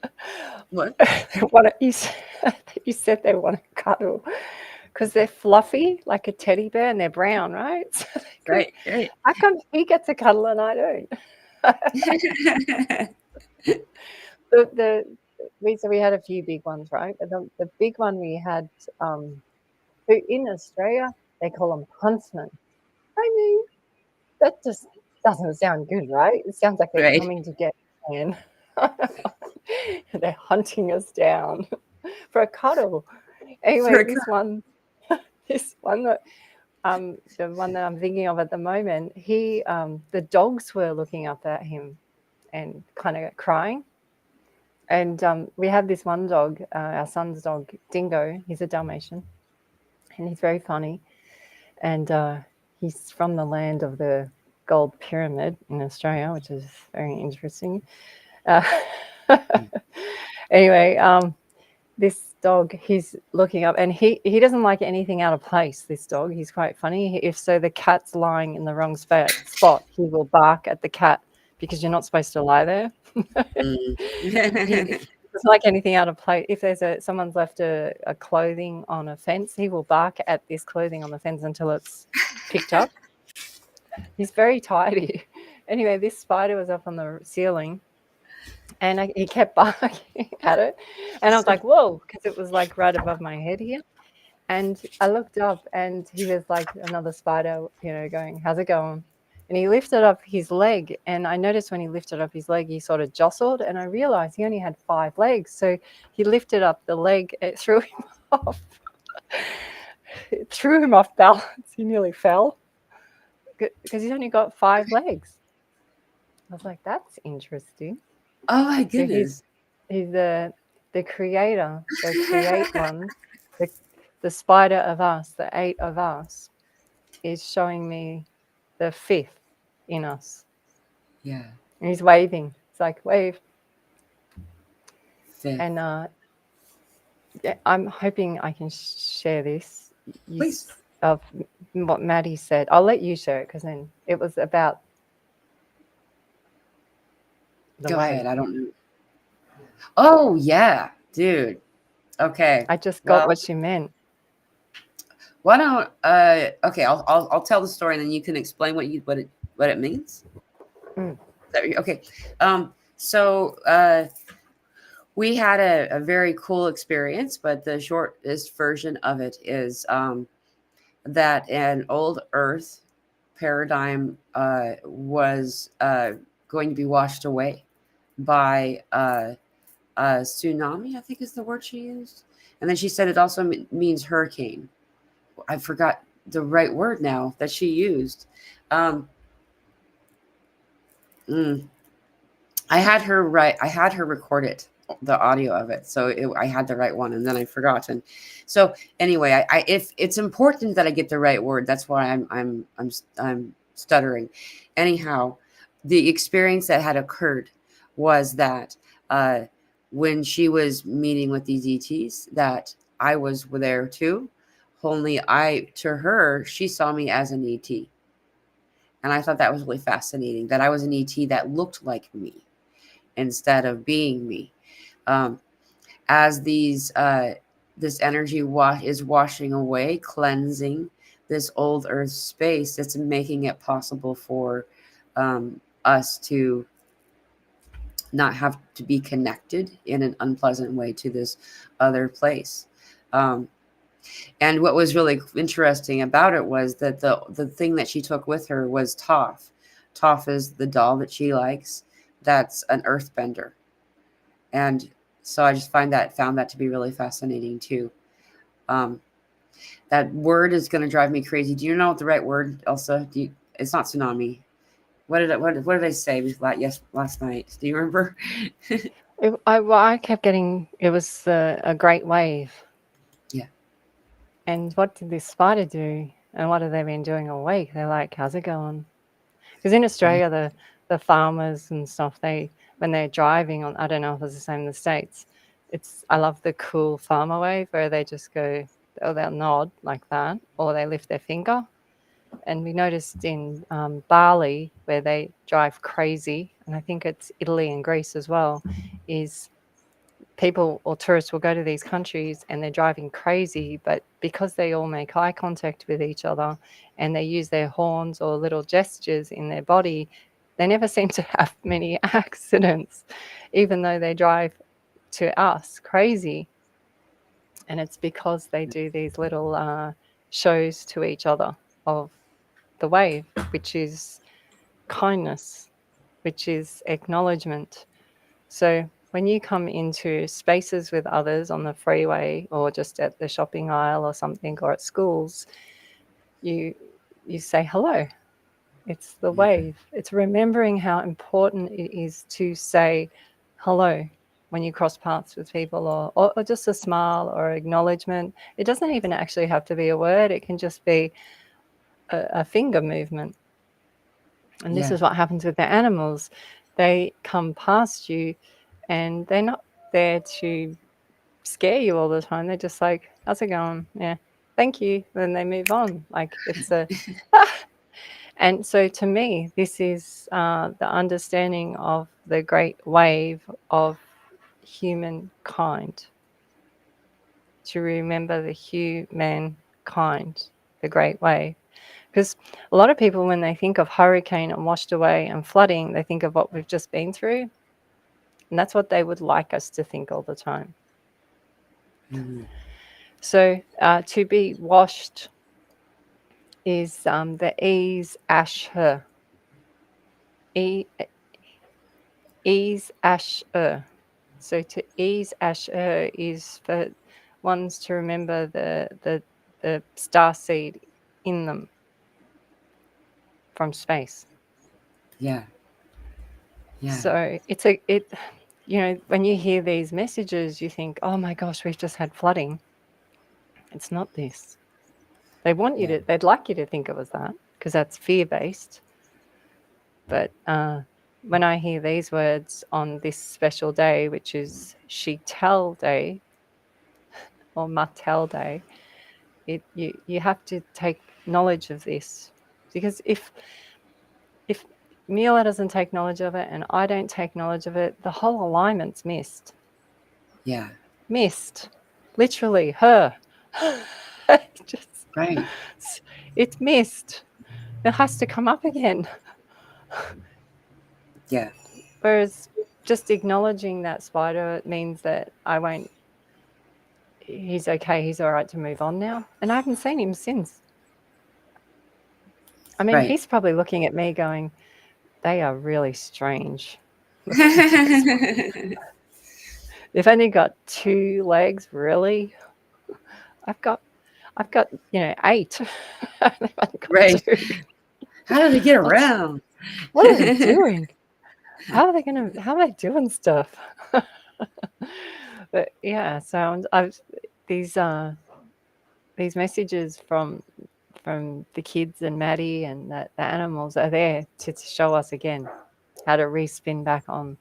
it. What? You said they want to cuddle because they're fluffy like a teddy bear and they're brown, right? So right. How come he gets a cuddle and I don't? We had a few big ones, right? But the big one we had, who in Australia they call them huntsmen. I mean, that just doesn't sound good, right? It sounds like they're coming to get man. They're hunting us down for a cuddle. Anyway, this one that the one that I'm thinking of at the moment, the dogs were looking up at him and kind of crying. And we have this one dog, our son's dog, Dingo. He's a Dalmatian, and he's very funny. And he's from the land of the gold pyramid in Australia, which is very interesting. Anyway, this dog, he's looking up, and he doesn't like anything out of place, this dog. He's quite funny. If the cat's lying in the wrong spot, he will bark at the cat because you're not supposed to lie there. He doesn't like anything out of place. If there's someone's left a clothing on a fence, he will bark at this clothing on the fence until it's picked up. He's very tidy. Anyway, this spider was up on the ceiling, and he kept barking at it. And I was like, whoa, because it was like right above my head here. And I looked up, and he was like another spider, going, how's it going? And he lifted up his leg, and I noticed when he lifted up his leg, he sort of jostled, and I realized he only had 5 legs. So he lifted up the leg, it threw him off. It threw him off balance. He nearly fell because he's only got 5 legs. I was like, that's interesting. Oh my goodness. So he's the creator, the create one, the spider of us, the 8 of us, is showing me the 5th in us. Yeah. And he's waving. It's like, wave. 5th. And I'm hoping I can share this. Please. Of what Maddie said. I'll let you share it because then it was about the Go wave. ahead. I don't know. Oh, yeah, dude. Okay. I just got what she meant. Why don't okay, I'll tell the story and then you can explain what it means. Okay. So we had a very cool experience, but the shortest version of it is that an old Earth paradigm was going to be washed away by tsunami, I think is the word she used. And then she said it also means hurricane. I forgot the right word now that she used. I had her record it, the audio of it, so I had the right one, and then I forgot. And so anyway, if it's important that I get the right word, that's why I'm stuttering. Anyhow, the experience that had occurred was that when she was meeting with these ETs, that I was there too. Only to her, she saw me as an ET. And I thought that was really fascinating, that I was an ET that looked like me instead of being me. As this energy is washing away, cleansing this old Earth space, it's making it possible for us to not have to be connected in an unpleasant way to this other place. And what was really interesting about it was that the thing that she took with her was Toph. Toph is the doll that she likes. That's an earthbender. And so I just found that to be really fascinating too. Um, that word is going to drive me crazy. Do you know what the right word, Elsa? It's not tsunami. What did I say last night? Do you remember? I kept getting it was a great wave. Yeah. And what did this spider do? And what have they been doing all week? They're like, how's it going? Because in Yeah. Australia, the farmers and stuff, when they're driving on, I don't know if it's the same in the States, I love the cool farmer wave where they just go, or they'll nod like that, or they lift their finger. And we noticed in Bali, where they drive crazy, and I think it's Italy and Greece as well, is people or tourists will go to these countries and they're driving crazy, but because they all make eye contact with each other and they use their horns or little gestures in their body, they never seem to have many accidents, even though they drive to us crazy. And it's because they do these little shows to each other of the wave, which is kindness, which is acknowledgement. So when you come into spaces with others on the freeway or just at the shopping aisle or something or at schools, you say hello. It's the Yeah. wave. It's remembering how important it is to say hello when you cross paths with people, or just a smile or acknowledgement. It doesn't even actually have to be a word. It can just be a finger movement. And this Yeah. is what happens with the animals. They come past you and they're not there to scare you all the time. They're just like, how's it going? Yeah, thank you. Then they move on. Like it's a. And so to me, this is the understanding of the great wave of humankind. To remember the humankind, the great wave. Because a lot of people, when they think of hurricane and washed away and flooding, they think of what we've just been through. And that's what they would like us to think all the time. Mm-hmm. So to be washed is the ease ash her. Ease ash her. So to ease ash her is for ones to remember the star seed in them from space. Yeah. Yeah. So when you hear these messages, you think, oh my gosh, we've just had flooding. It's not this. Yeah. They'd like you to think it was that because that's fear-based. But when I hear these words on this special day, which is She-Tell Day or Martell Day, you have to take knowledge of this, because if Mila doesn't take knowledge of it and I don't take knowledge of it, the whole alignment's missed. Yeah. Missed. Literally, her. Just, Right. it's missed. It has to come up again. Yeah. Whereas just acknowledging that spider, it means that I won't, he's okay, he's all right to move on now. And I haven't seen him since. I mean, Right. he's probably looking at me going, they are really strange. Looking at this one. They've only got 2 legs, really. I've got 8. They've only got Right. 2. How did they get around? What are they doing? How are they doing stuff? But yeah, so these messages from the kids and Maddie and the animals are there to show us again how to respin back on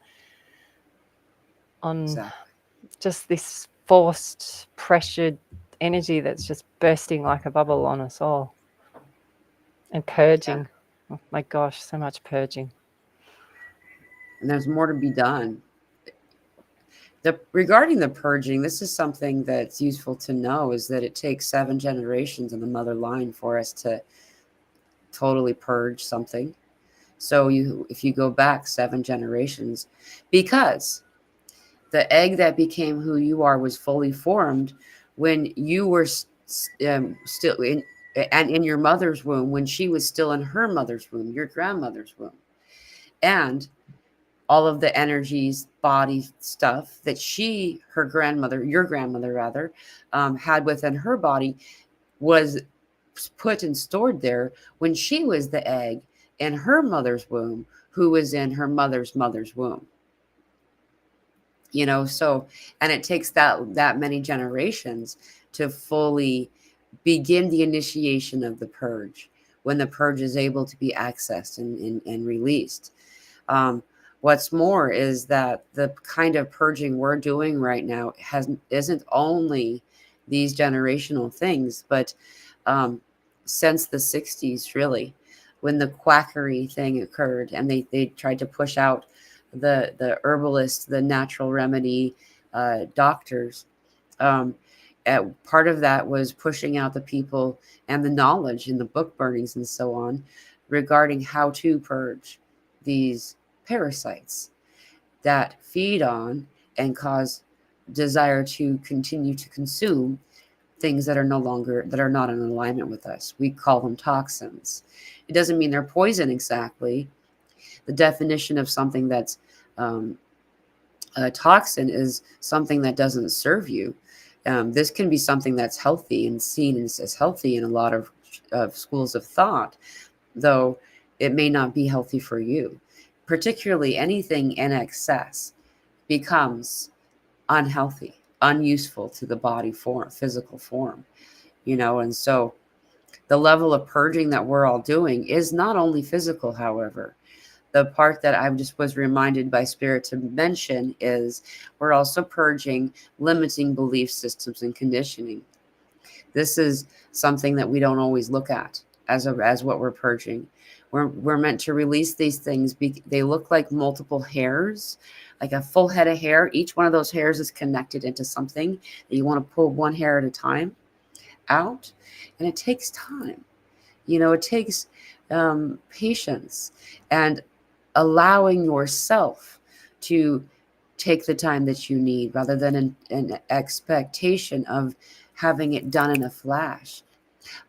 Exactly. just this forced, pressured energy that's just bursting like a bubble on us all. And Yeah. purging. Oh my gosh, so much purging. And there's more to be done. Regarding the purging, this is something that's useful to know, is that it takes 7 generations in the mother line for us to totally purge something. So if you go back 7 generations, because the egg that became who you are was fully formed when you were still in your mother's womb, when she was still in her mother's womb, your grandmother's womb. And all of the energies, body stuff that her grandmother, your grandmother rather, had within her body was put and stored there when she was the egg in her mother's womb, who was in her mother's womb. So, and it takes that many generations to fully begin the initiation of the purge, when the purge is able to be accessed and released. um, what's more is that the kind of purging we're doing right now isn't only these generational things, but um, since the 60s, really, when the quackery thing occurred and they tried to push out the herbalists, the natural remedy doctors. Um, Part of that was pushing out the people and the knowledge in the book burnings and so on regarding how to purge these parasites that feed on and cause desire to continue to consume things that are not in alignment with us. We call them toxins. It doesn't mean they're poison exactly. The definition of something that's um, a toxin is something that doesn't serve you. This can be something that's healthy and seen as healthy in a lot of schools of thought, though it may not be healthy for you. Particularly anything in excess becomes unhealthy, unuseful to the body form, physical form, and so the level of purging that we're all doing is not only physical, however. The part that I just was reminded by Spirit to mention is we're also purging limiting belief systems and conditioning. This is something that we don't always look at as what we're purging. We're meant to release these things. They look like multiple hairs, like a full head of hair. Each one of those hairs is connected into something that you want to pull one hair at a time out, and it takes time. It takes patience and allowing yourself to take the time that you need rather than an expectation of having it done in a flash.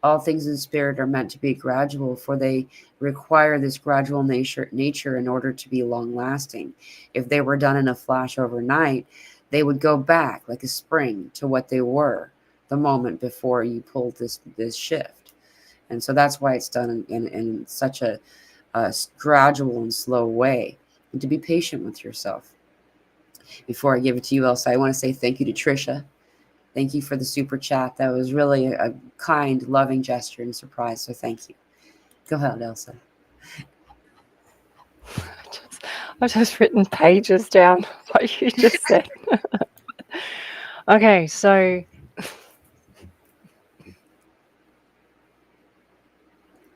All things in spirit are meant to be gradual, for they require this gradual nature in order to be long lasting. If they were done in a flash overnight, they would go back like a spring to what they were the moment before you pulled this shift. And so that's why it's done in such a gradual and slow way, and to be patient with yourself. Before I give it to you, Elsa, I want to say thank you to Trisha. Thank you for the super chat. That was really a kind, loving gesture and surprise. So thank you. Go ahead, Elsa. I've just written pages down what you just said. Okay, so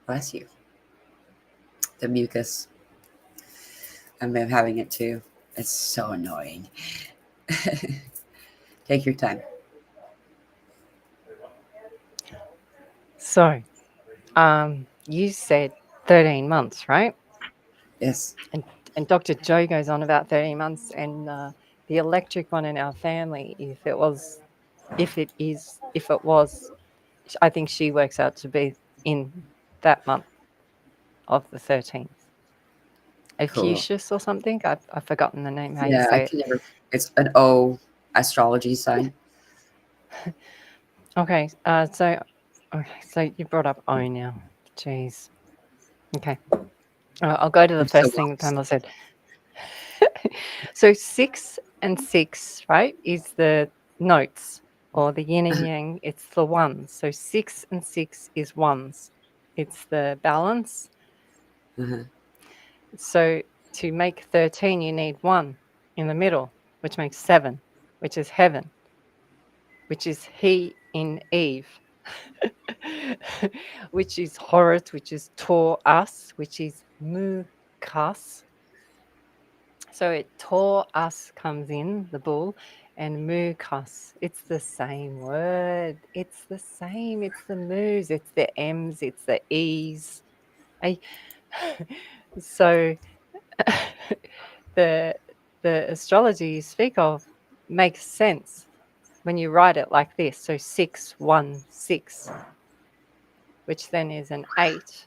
Bless you. The mucus. I'm having it too. It's so annoying. Take your time. So, you said 13 months, right? Yes. And Dr. Joe goes on about 13 months, and the electric one in our family, if it was, I think she works out to be in that month of the 13th. Cool. Ophiuchus or something. I've forgotten the name, how you Yeah, I say it. can never. It's an O astrology sign. Okay, so you brought up O now. Jeez. Okay. I'll go to the I'm so first thing that lost. Pamela said. So 6 and 6, right, is the notes or the yin and yang. It's the ones. So 6 and 6 is ones. It's the balance. Uh-huh. So to make 13, you need 1 in the middle, which makes 7, which is heaven, which is he in Eve, which is Horus, which is Tor us, which is Mu Kas. So it Tor us comes in, the bull, and Mu Kas. It's the same word. It's the same. It's the Mu's, it's the M's, it's the E's. So the astrology you speak of makes sense when you write it like this. So 616, which then is an 8.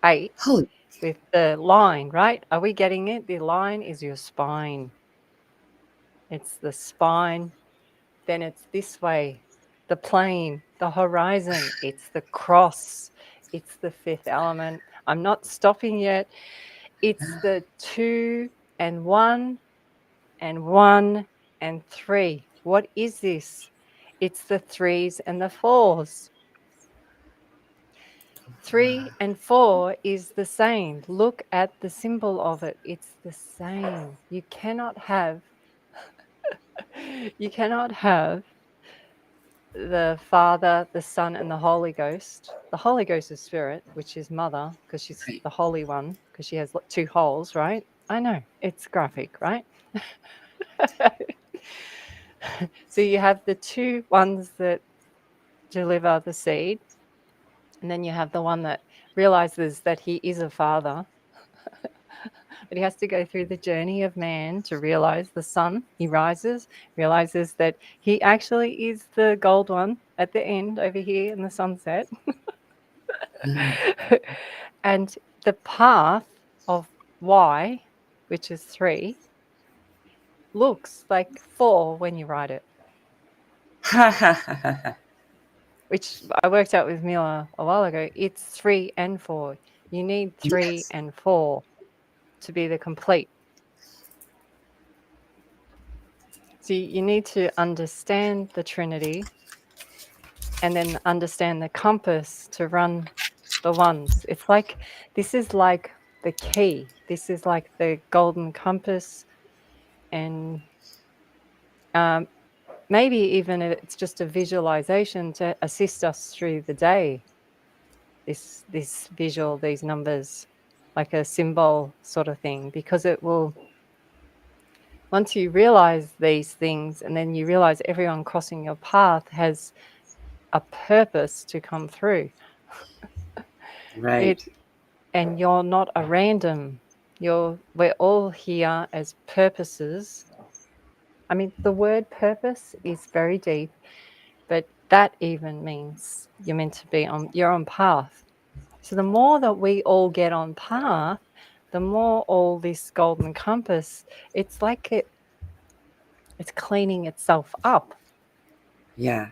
8. Holy with the line, right? Are we getting it? The line is your spine. It's the spine. Then it's this way, the plane, the horizon. It's the cross. It's the fifth element. I'm not stopping yet. It's the 2 and 1 and 1 and 3. What is this? It's the 3s and the 4s. 3 and 4 is the same. Look at the symbol of it. It's the same. You cannot have the Father, the Son, and the Holy Ghost. The Holy Ghost is spirit, which is mother, because she's Right. the Holy One, because she has 2 holes, right? I know, it's graphic, right? So you have the 2 ones that deliver the seed, and then you have the one that realizes that he is a father, but he has to go through the journey of man to realize the sun. He rises, realizes that he actually is the gold one at the end over here in the sunset. And the path of Y, which is 3, looks like 4 when you write it, which I worked out with Mila a while ago. It's 3 and 4. You need 3 Yes. and 4 to be the complete. So you need to understand the Trinity and then understand the compass to run the ones. It's like, this is like the key. This is like the golden compass, and maybe even it's just a visualization to assist us through the day. This visual, these numbers, like a symbol sort of thing, because it will, once you realize these things, and then you realize everyone crossing your path has a purpose to come through. Right. And you're not a random. We're all here as purposes. I mean, the word purpose is very deep, but that even means you're meant to be you're on path. So the more that we all get on path, the more all this golden compass, it's like it's cleaning itself up. Yeah.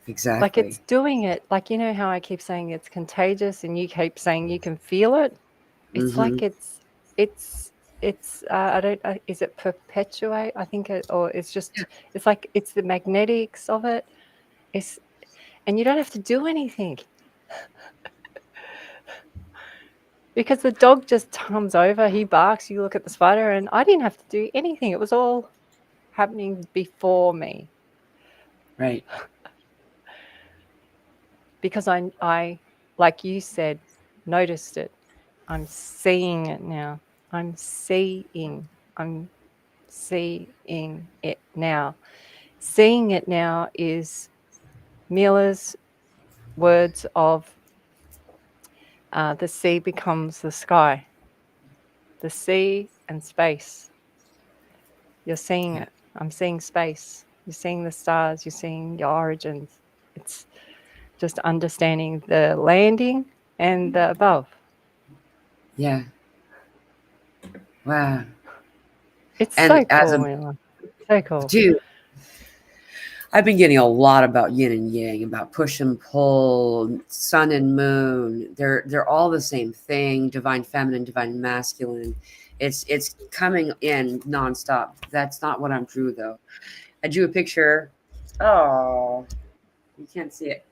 Like it's Exactly. doing it. Like, you know how I keep saying it's contagious and you keep saying you can feel it? It's like it's I don't is it perpetuate? I think or it's just, it's like it's the magnetics of it. It's, and you don't have to do anything, because the dog just comes over, he barks, you look at the spider, and I didn't have to do anything. It was all happening before me, Right. because I like you said, noticed it. I'm seeing it now. I'm seeing it now. Seeing it now is Mila's words of the sea becomes the sky. The sea and space. You're seeing Yeah. it. I'm seeing space. You're seeing the stars. You're seeing your origins. It's just understanding the landing and the above. Yeah. Wow. It's And so as cool, a Mila. So cool. dude, I've been getting a lot about yin and yang, about push and pull, sun and moon. They're all the same thing. Divine feminine, divine masculine. It's coming in nonstop. That's not what I'm drew though. I drew a picture. Oh, you can't see it.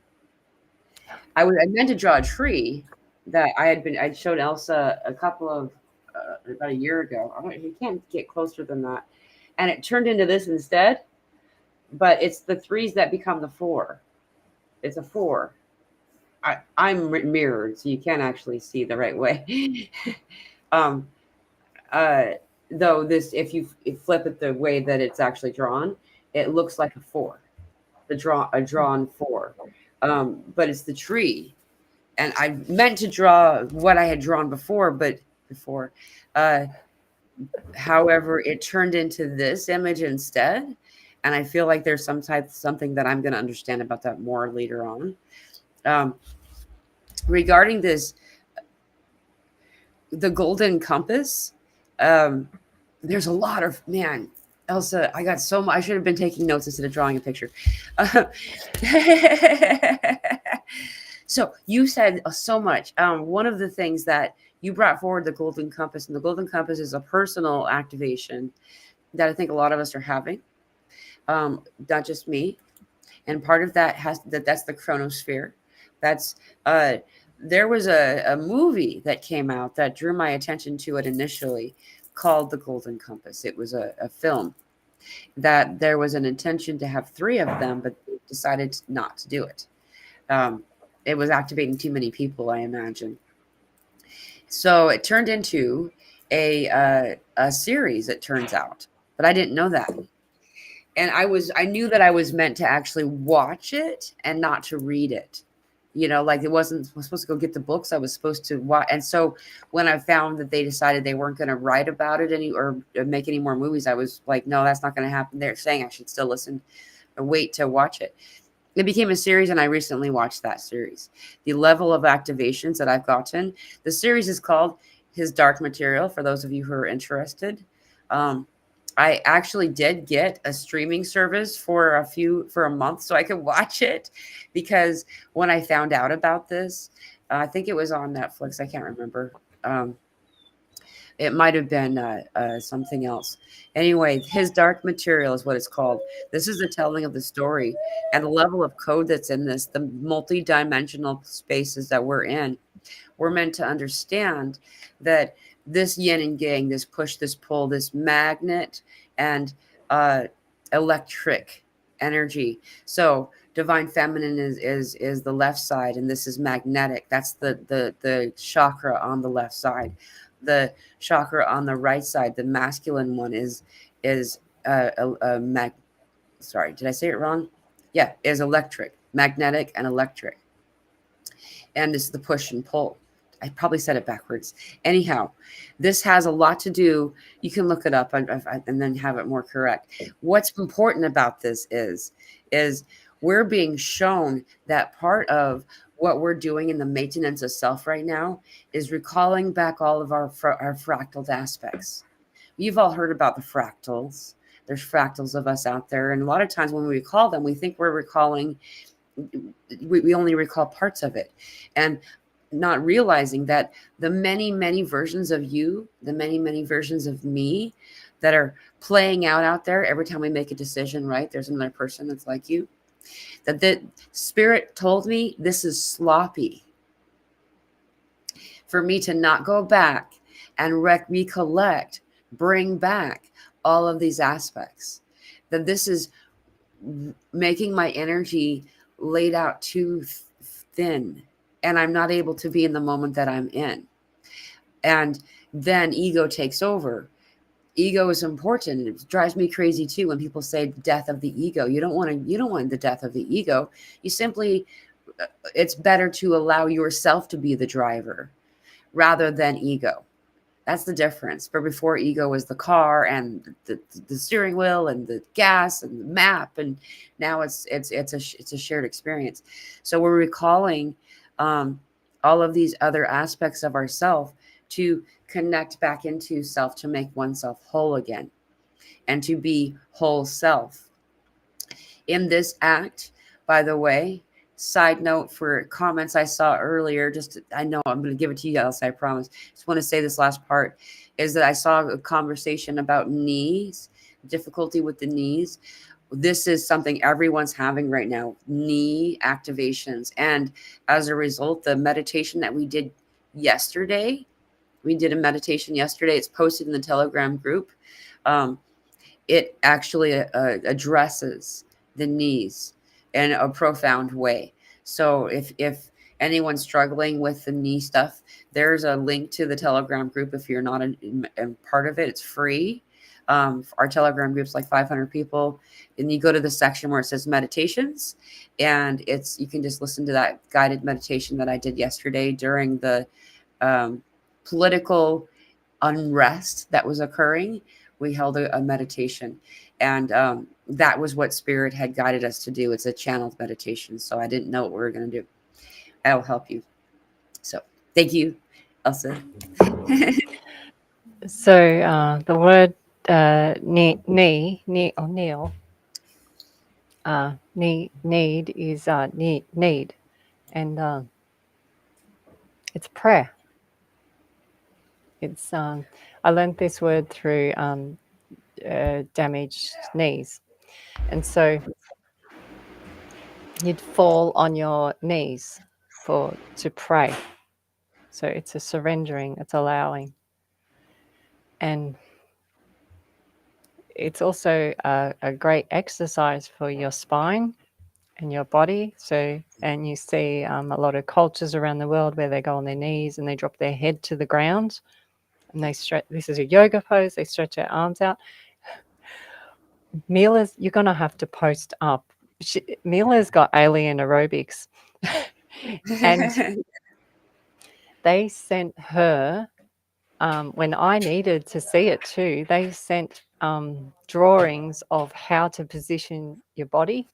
I meant to draw a tree that I'd showed Elsa a couple of about a year ago. You can't get closer than that, and it turned into this instead. But it's the threes that become the four. It's a four. I'm mirrored, so you can't actually see the right way. um, uh, though this, if you flip it the way that it's actually drawn, it looks like a four, a drawn four. But it's the tree, and I meant to draw what I had drawn before, but before, uh, however, it turned into this image instead. And I feel like there's something that I'm going to understand about that more later on. Um, regarding this, the golden compass. Um, there's a lot of, man, Elsa, I got so much. I should have been taking notes instead of drawing a picture. Uh, so you said so much. One of the things that you brought forward, the golden compass, and the golden compass is a personal activation that I think a lot of us are having, not just me. And part of that that's the chronosphere. That's uh, there was a movie that came out that drew my attention to it initially, called The Golden Compass. It was a film that there was an intention to have three of them, but they decided not to do it. Um, it was activating too many people, I imagine. So it turned into a series. It turns out, but I didn't know that. And I knew that I was meant to actually watch it and not to read it. Like it wasn't I was supposed to go get the books. I was supposed to watch. And so when I found that they decided they weren't going to write about it or make any more movies, I was like, no, that's not going to happen. They're saying I should still listen or wait to watch it. It became a series, and I recently watched that series. The level of activations that I've gotten. The series is called His Dark Material, for those of you who are interested. Um, I actually did get a streaming service for a month so I could watch it, because when I found out about this, I think it was on Netflix. I can't remember. It might have been something else. Anyway, His Dark Material is what it's called. This is the telling of the story and the level of code that's in this, the multi-dimensional spaces that we're in. We're meant to understand that this yin and yang, this push, this pull, this magnet and uh, electric energy. So divine feminine is the left side, and this is magnetic. That's the chakra on the left side. The chakra on the right side, the masculine one, is a mag. Sorry, did I say it wrong? Yeah, is electric, magnetic, and electric, and it's the push and pull. I probably said it backwards. Anyhow, this has a lot to do. You can look it up and then have it more correct. What's important about this is we're being shown that part of what we're doing in the maintenance of self right now is recalling back all of our fractal aspects. You've all heard about the fractals. There's fractals of us out there, and a lot of times when we recall them, we think we're recalling. We only recall parts of it, and not realizing that the many versions of you, the many versions of me that are playing out there every time we make a decision, right? There's another person that's like you. That the spirit told me this is sloppy for me to not go back and recollect, bring back all of these aspects. That this is making my energy laid out too thin, and I'm not able to be in the moment that I'm in. And then ego takes over. Ego is important. It drives me crazy too when people say death of the ego. You don't want the death of the ego. You simply, it's better to allow yourself to be the driver rather than ego. That's the difference. But before, ego was the car and the steering wheel and the gas and the map, and now it's a shared experience. So we're recalling all of these other aspects of ourself to connect back into self, to make oneself whole again, and to be whole self. In this act, by the way, side note for comments I saw earlier, I know I'm going to give it to you guys, I promise. Just want to say this last part is that I saw a conversation about knees, difficulty with the knees. This is something everyone's having right now, knee activations. And as a result, the meditation that we did yesterday, we did a meditation yesterday. It's posted in the Telegram group. It actually addresses the knees in a profound way. So if anyone's struggling with the knee stuff, there's a link to the Telegram group. If you're not a part of it, it's free. Our Telegram group's like 500 people, and you go to the section where it says meditations, and you can just listen to that guided meditation that I did yesterday during the political unrest that was occurring. We held a meditation, and that was what spirit had guided us to do. It's a channeled meditation, so I didn't know what we were going to do. I'll help you. So thank you, Elsa. So the word knee or kneel, need is need, and it's prayer. It's I learned this word through damaged knees, and so you'd fall on your knees to pray. So it's a surrendering, it's allowing, and it's also a great exercise for your spine and your body. So, and you see a lot of cultures around the world where they go on their knees and they drop their head to the ground and they stretch. This is a yoga pose. They stretch their arms out. Mila's, you're going to have to post up. Mila's got alien aerobics. And they sent her, when I needed to see it too, they sent drawings of how to position your body.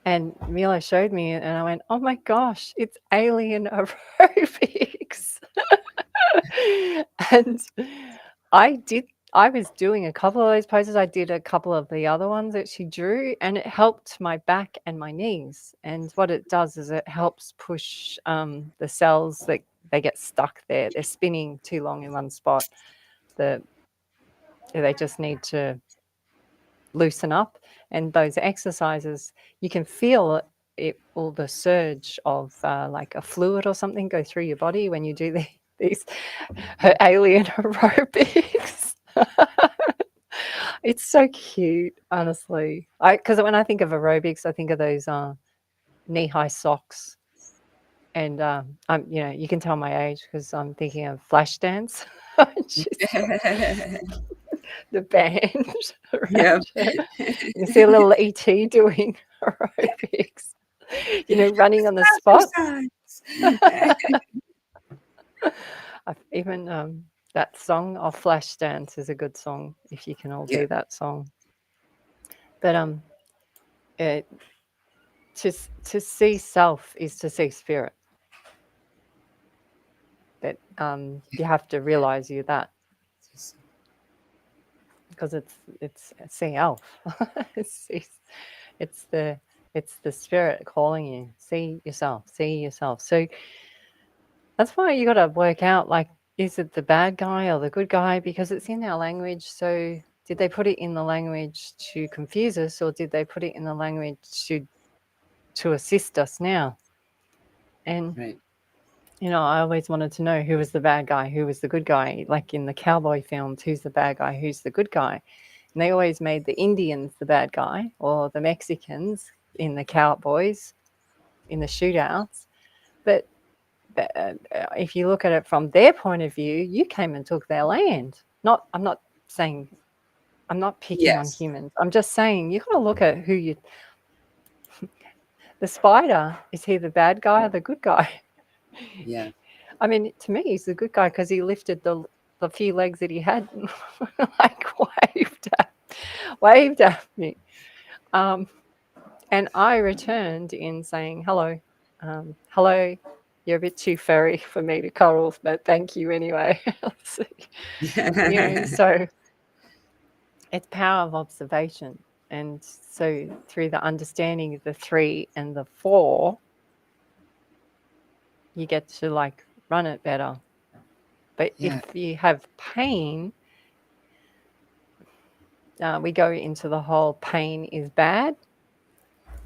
And Mila showed me it, and I went, oh my gosh, it's alien aerobics. And I was doing a couple of those poses. I did a couple of the other ones that she drew, and it helped my back and my knees. And what it does is it helps push the cells that they get stuck there. They're spinning too long in one spot. They just need to loosen up. And those exercises, you can feel it, all the surge of like a fluid or something go through your body when you do these her alien aerobics. It's so cute, honestly. Because when I think of aerobics, I think of those knee-high socks, and you can tell my age because I'm thinking of Flashdance. The band Yep. around her. You see a little ET doing aerobics, running on the spot. Even that song of Flashdance is a good song if you can all do that song. But to see self is to see spirit. That you have to realize you that, because it's self. it's the spirit calling you. See yourself. So that's why you got to work out, like, is it the bad guy or the good guy? Because it's in our language. So did they put it in the language to confuse us, or did they put it in the language to assist us now? And right. I always wanted to know who was the bad guy, who was the good guy. Like in the cowboy films, who's the bad guy, who's the good guy? And they always made the Indians the bad guy, or the Mexicans in the cowboys, in the shootouts. But if you look at it from their point of view, you came and took their land. I'm not picking on humans. I'm just saying you got to look at who you. The spider, is he the bad guy or the good guy? Yeah. I mean, to me, he's the good guy because he lifted the few legs that he had, like waved at me. And I returned in saying, hello. Hello, you're a bit too furry for me to cuddle, but thank you anyway. So it's power of observation. And so through the understanding of the 3 and the 4, you get to like run it better. But if you have pain, we go into the whole pain is bad.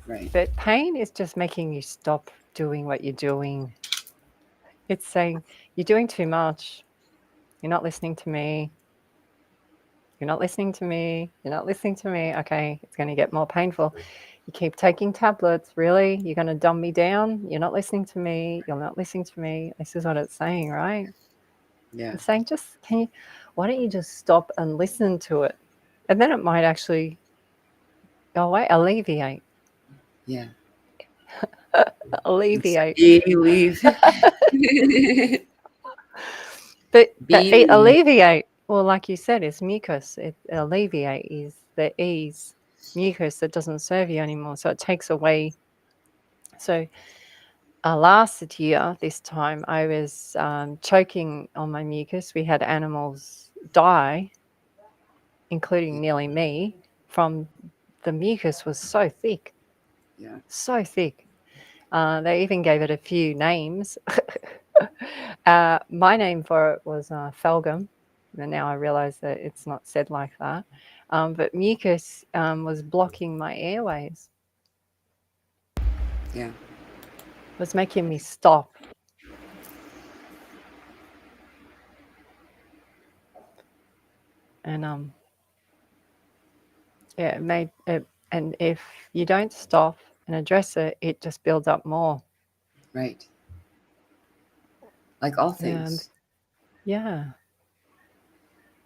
Right. But pain is just making you stop doing what you're doing. It's saying, you're doing too much. You're not listening to me. You're not listening to me. You're not listening to me. Okay, it's going to get more painful. You keep taking tablets. Really? You're going to dumb me down? You're not listening to me. You're not listening to me. This is what it's saying, right? Yeah. It's saying, why don't you just stop and listen to it? And then it might actually go away, alleviate. Yeah. Alleviate. Leave. But alleviate, well, like you said, it's mucus. Alleviate is the mucus that doesn't serve you anymore. So it takes away. So last year, this time, I was choking on my mucus. We had animals die, including nearly me, from the mucus was so thick, Yeah. so thick. They even gave it a few names. My name for it was Felgum, and now I realize that it's not said like that. But mucus was blocking my airways, Yeah. was making me stop. And yeah, it made it. And if you don't stop and address it, it just builds up more. Right. Like all And things. yeah.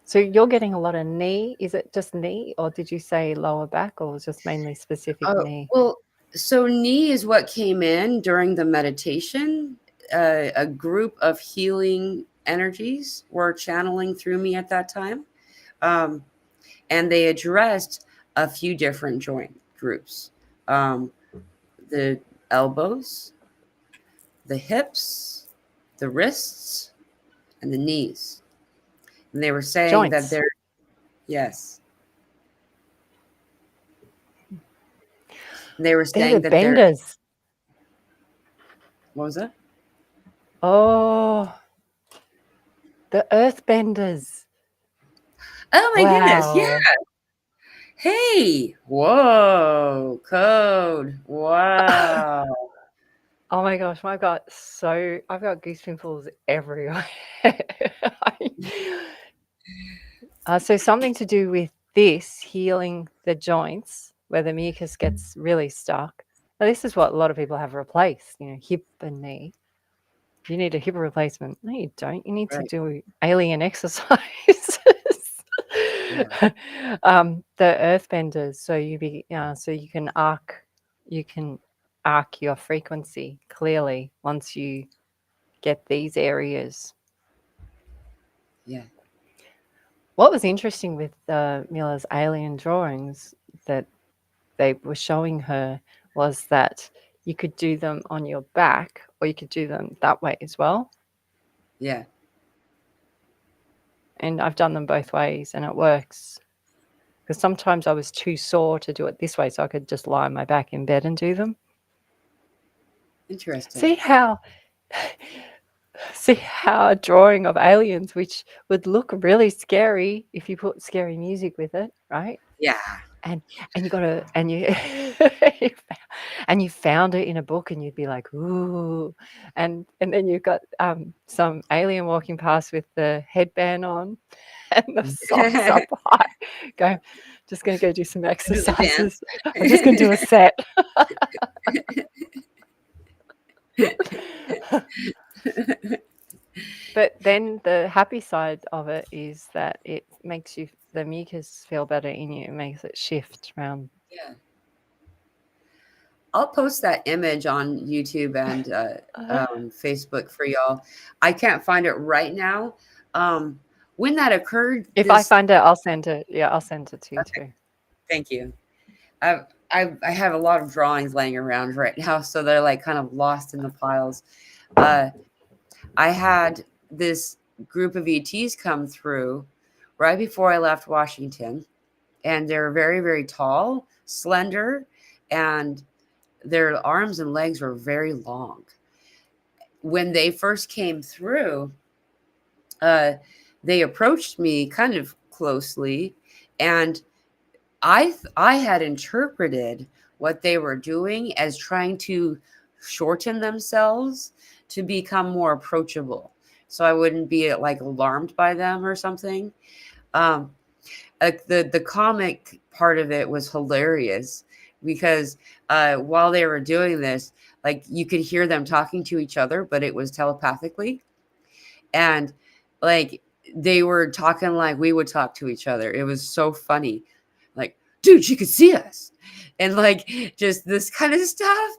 So you're getting a lot of knee. Is it just knee, or did you say lower back, or was just mainly specific knee? Well, so knee is what came in during the meditation. A group of healing energies were channeling through me at that time. Um, and they addressed a few different joint groups, the elbows, the hips, the wrists, and the knees. And they were saying that Joints. they're, yes, and they were They're saying the that they're, benders. what was that? Oh, the earth benders. Oh my goodness. Yeah. Wow. Hey. Whoa. Code. Wow. Oh my gosh, I've got goose pimples everywhere. So something to do with this healing the joints where the mucus gets really stuck. Now, this is what a lot of people have replaced, hip and knee. You need a hip replacement. No, you don't. You need to Right. do alien exercises. Yeah. The earthbenders, so you can arc your frequency clearly once you get these areas. Yeah. What was interesting with Miller's alien drawings that they were showing her was that you could do them on your back or you could do them that way as well. Yeah. And I've done them both ways and it works. Because sometimes I was too sore to do it this way, so I could just lie on my back in bed and do them. Interesting. See how a drawing of aliens, which would look really scary if you put scary music with it, right? Yeah. And you got to and you and you found it in a book and you'd be like, ooh, and then you've got some alien walking past with the headband on and the socks up high, go, just going to go do some Do the exercises. I'm just going to do a dance. set. But then the happy side of it is that it makes the mucus feel better in you. It makes it shift around. Yeah. I'll post that image on YouTube and Facebook for y'all. I can't find it right now. When that occurred, If I find it, I'll send it. Yeah, I'll send it to you too. thank you. I have a lot of drawings laying around right now, so they're like kind of lost in the piles. I had this group of ETs come through right before I left Washington, and they're very, very tall, slender, and their arms and legs were very long. When they first came through, they approached me kind of closely, and I had interpreted what they were doing as trying to shorten themselves to become more approachable, so I wouldn't be like alarmed by them or something. Um, the comic part of it was hilarious because while they were doing this, like you could hear them talking to each other, but it was telepathically, and like they were talking like we would talk to each other. It was so funny, like, dude, she could see us, and like just this kind of stuff,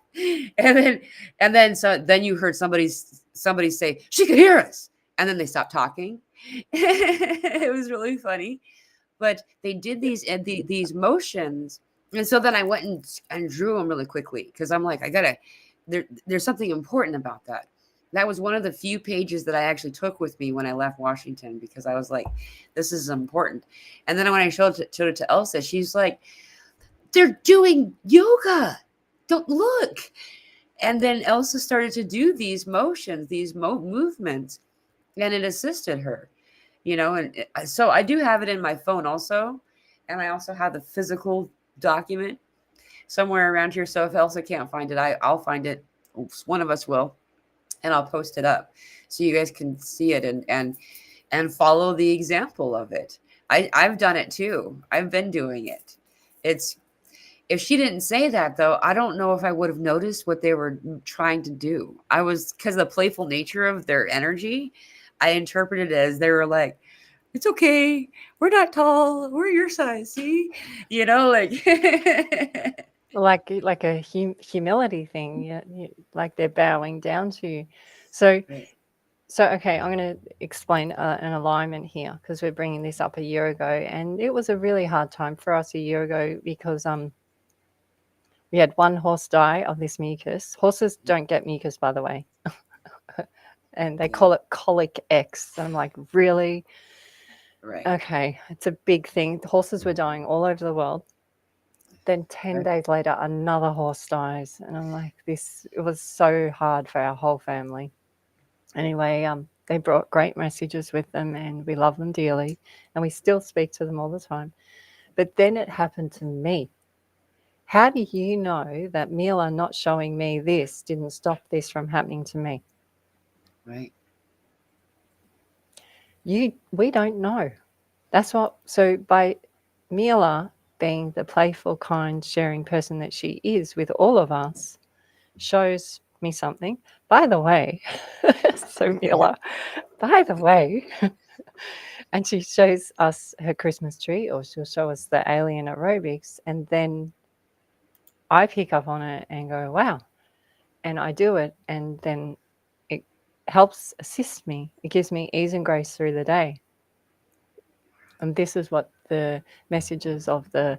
and then you heard somebody say she could hear us, and then they stopped talking. It was really funny, but they did these motions, and so then I went and drew them really quickly because I'm like, I gotta there's something important about that. That was one of the few pages that I actually took with me when I left Washington, because I was like, this is important. And then when I showed it to Elsa, she's like, they're doing yoga. Don't look. And then Elsa started to do these motions, these movements, and it assisted her, And so I do have it in my phone also. And I also have the physical document somewhere around here. So if Elsa can't find it, I'll find it. One of us will, and I'll post it up so you guys can see it and follow the example of it. I've done it too. I've been doing it. It's If she didn't say that though, I don't know if I would have noticed what they were trying to do. Because of the playful nature of their energy, I interpreted it as they were like, it's okay. We're not tall. We're your size. See, like like a humility thing. Yeah, like they're bowing down to you. So right. okay, I'm going to explain an alignment here, because we're bringing this up a year ago, and it was a really hard time for us a year ago because we had one horse die of this mucus. Horses don't get mucus, by the way, and they call it colic X. And I'm like, really? Right. Okay, it's a big thing. The horses were dying all over the world. Then 10 days later, another horse dies, and I'm like, it was so hard for our whole family. Anyway, they brought great messages with them, and we love them dearly, and we still speak to them all the time. But then it happened to me. How do you know that Mila not showing me this didn't stop this from happening to me? Right. We don't know. So by Mila being the playful, kind, sharing person that she is with all of us, shows me something. By the way, so Mila, by the way, and she shows us her Christmas tree, or she'll show us the alien aerobics, and then I pick up on it and go, wow, and I do it, and then it helps assist me. It gives me ease and grace through the day. And this is what the messages of the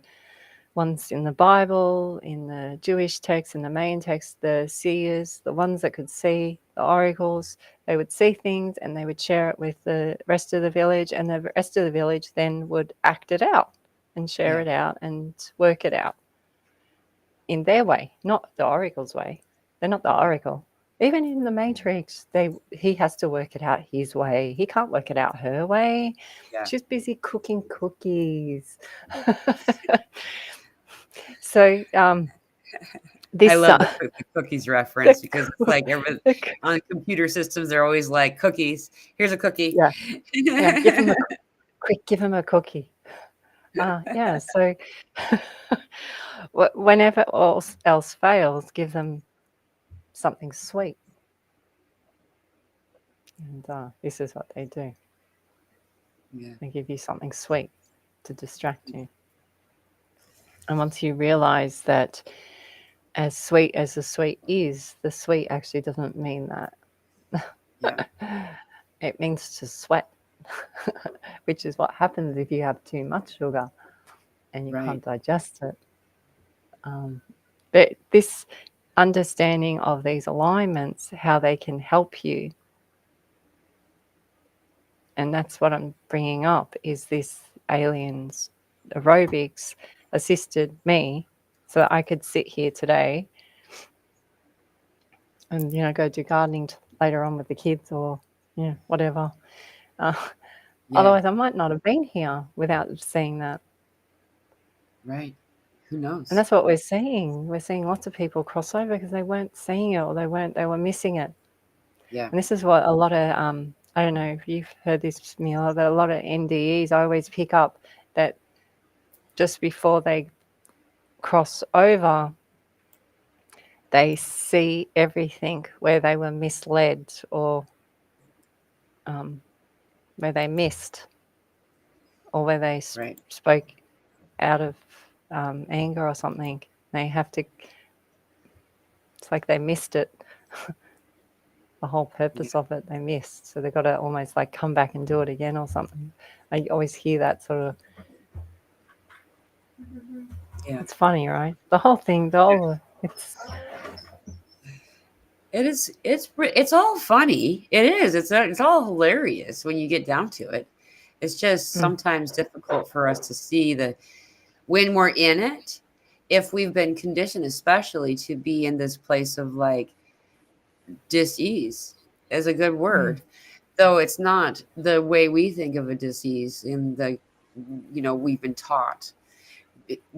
ones in the Bible, in the Jewish text, in the main text, the seers, the ones that could see, the oracles, they would see things and they would share it with the rest of the village, and the rest of the village then would act it out and share it out and work it out in their way, not the oracle's way. They're not the oracle. Even in the Matrix, he has to work it out his way. He can't work it out her way. Yeah. She's busy cooking cookies. So this I love the cookies reference, because it's like on computer systems, they're always like, cookies. Here's a cookie. Yeah. Give him a cookie. Yeah. So whenever else fails, give them something sweet. And this is what they do. Yeah. They give you something sweet to distract you. And once you realize that as sweet as the sweet is, the sweet actually doesn't mean that. Yeah. It means to sweat, which is what happens if you have too much sugar and you can't digest it. But this understanding of these alignments, how they can help you, and that's what I'm bringing up, is this aliens aerobics assisted me so that I could sit here today and go do gardening later on with the kids, or whatever. Otherwise I might not have been here without seeing that. Right. Who knows? And that's what we're seeing. We're seeing lots of people cross over because they weren't seeing it, or they were missing it. Yeah. And this is what a lot of I don't know if you've heard this, Mila, but a lot of NDEs, I always pick up that just before they cross over, they see everything where they were misled, or where they missed, or where they spoke out of anger or something. They have to, it's like they missed it. The whole purpose of it, they missed. So they've got to almost like come back and do it again or something. I always hear that sort of. Yeah. It's funny, right? The whole thing, it's It is. It's all funny. It is. It's all hilarious when you get down to it. It's just Mm, sometimes difficult for us to see the when we're in it, if we've been conditioned, especially to be in this place of like dis-ease is a good mm, word, though it's not the way we think of a dis-ease in the, we've been taught.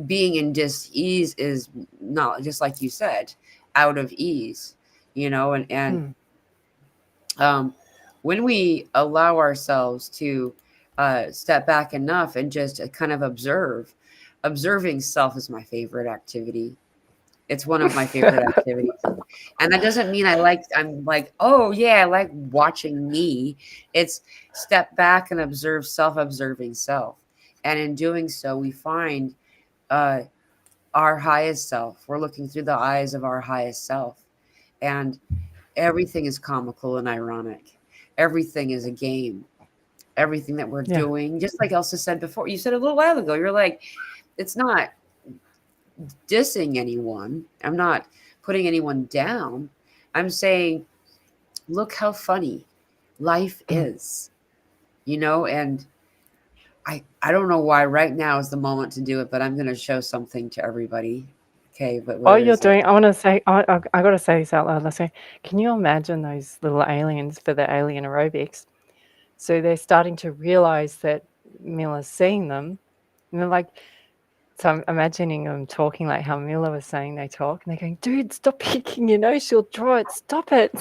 Being in dis-ease is not, just like you said, out of ease, and mm, um, when we allow ourselves to step back enough and just kind of observing self is my favorite activity. It's one of my favorite activities. And that doesn't mean I'm like, oh yeah, I like watching me. It's step back and observing self. And in doing so, we find uh, our highest self. We're looking through the eyes of our highest self. And everything is comical and ironic. Everything is a game. Everything that we're yeah. doing, just like Elsa said before, you said a little while ago, you're like, it's not dissing anyone. I'm not putting anyone down. I'm saying, look how funny life Mm. is, and I don't know why right now is the moment to do it, but I'm going to show something to everybody. Okay, but While where you're is it? doing, I want to say, I got to say this out loud. Let's say, can you imagine those little aliens for the alien aerobics? So they're starting to realize that Miller's seeing them, and they're like, so I'm imagining them talking like how Miller was saying they talk, and they're going, dude, stop picking your nose, she'll draw it, stop it,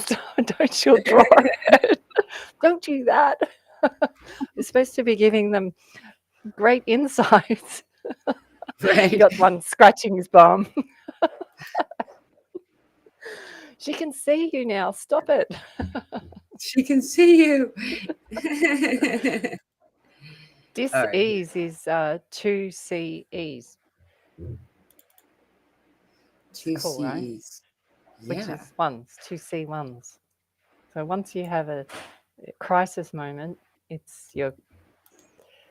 don't she'll draw it, don't do that. You're supposed to be giving them great insights. You Right? got one scratching his bum. She can see you now, stop it. She can see you. All right, here. Dis-ease is 2 CEs. It's Two cool, right? CEs. Which Yeah. is ones, 2C1s. So once you have a crisis moment, it's your.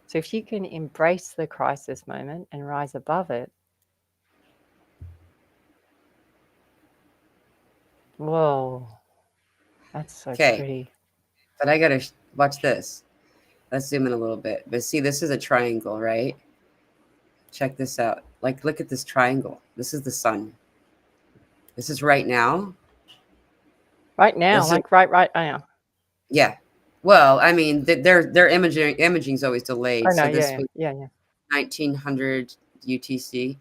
So if you can embrace the crisis moment and rise above it, whoa, that's so Okay, pretty. but I gotta watch this. Let's zoom in a little bit. But see, this is a triangle, right? Check this out. Like, look at this triangle. This is the sun. This is right now. Right now, This is like right now. yeah. Well, I mean, their imaging is always delayed. Oh no, So this yeah, was yeah, yeah. 1900 UTC.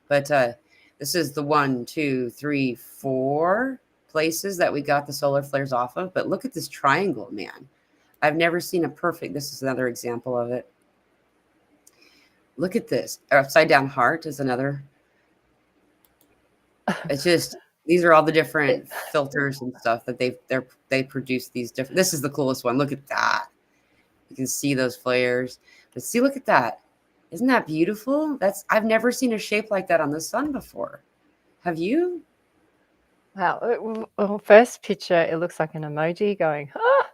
But this is the 1, 2, 3, 4 places that we got the solar flares off of. But look at this triangle, man. I've never seen a perfect. This is another example of it. Look at this. Upside down heart is another. It's just these are all the different filters and stuff that they produce these different. This is the coolest one. Look at that. You can see those flares. But see, look at that. Isn't that beautiful? I've never seen a shape like that on the sun before. Have you? Wow. Well, first picture, it looks like an emoji going, ah.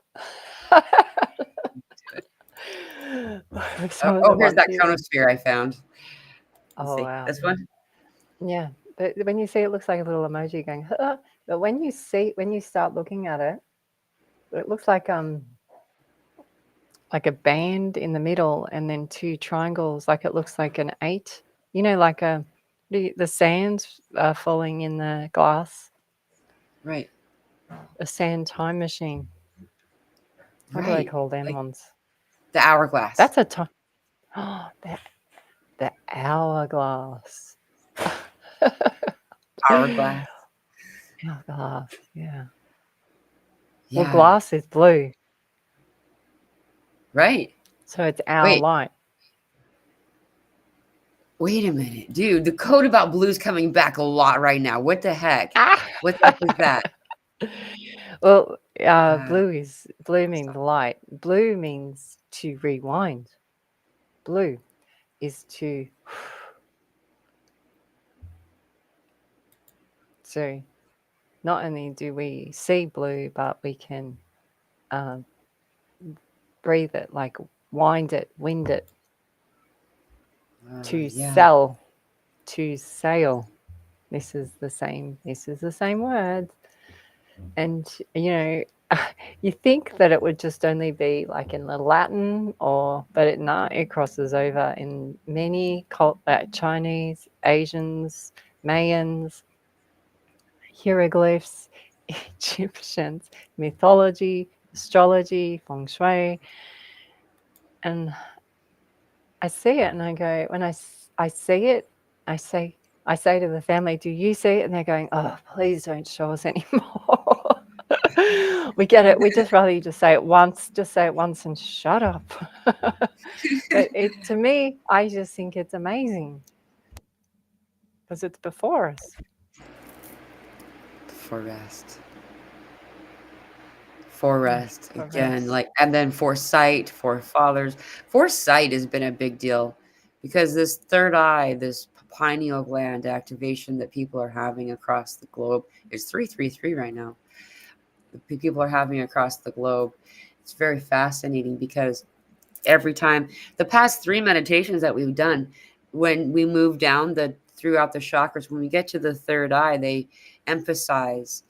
Some of Oh, the here's ones that you. chronosphere I found. Let's Oh see wow. this one. Yeah, but when you see it looks like a little emoji going, huh, but when you start looking at it, it looks like a band in the middle and then two triangles, like it looks like an 8. Like the sands falling in the glass, Right, a sand time machine. What do they right. call them Like ones? the hourglass. That's a time. Oh, the hourglass. Hourglass. Hourglass. Yeah. Well, Yeah. glass is blue, Right. so it's our Wait. light. Wait a minute, dude. The code about blue's coming back a lot right now. What the heck? Ah! What the heck is that? Well, Uh, blue means light. Blue means to rewind. Blue is to. So not only do we see blue, but we can uh, breathe it, like wind it, wind it, to yeah. sell, to sail. This is the same word. And, you think that it would just only be like in the Latin, but no, it crosses over in many Chinese, Asians, Mayans, hieroglyphs, Egyptians, mythology, astrology, feng shui. And I see it and I go, when I see it, I say, I say to the family, do you see it? And they're going, oh, please don't show us anymore. We get it. We just rather you just say it once and shut up. But to me, I just think it's amazing because it's before us. For rest. For rest For again, rest. like, and then foresight for fathers. Foresight has been a big deal because this third eye, this pineal gland activation that people are having across the globe is 333 right now. People are having across the globe. It's very fascinating because every time the past 3 meditations that we've done, when we move down throughout the chakras, when we get to the third eye, they emphasize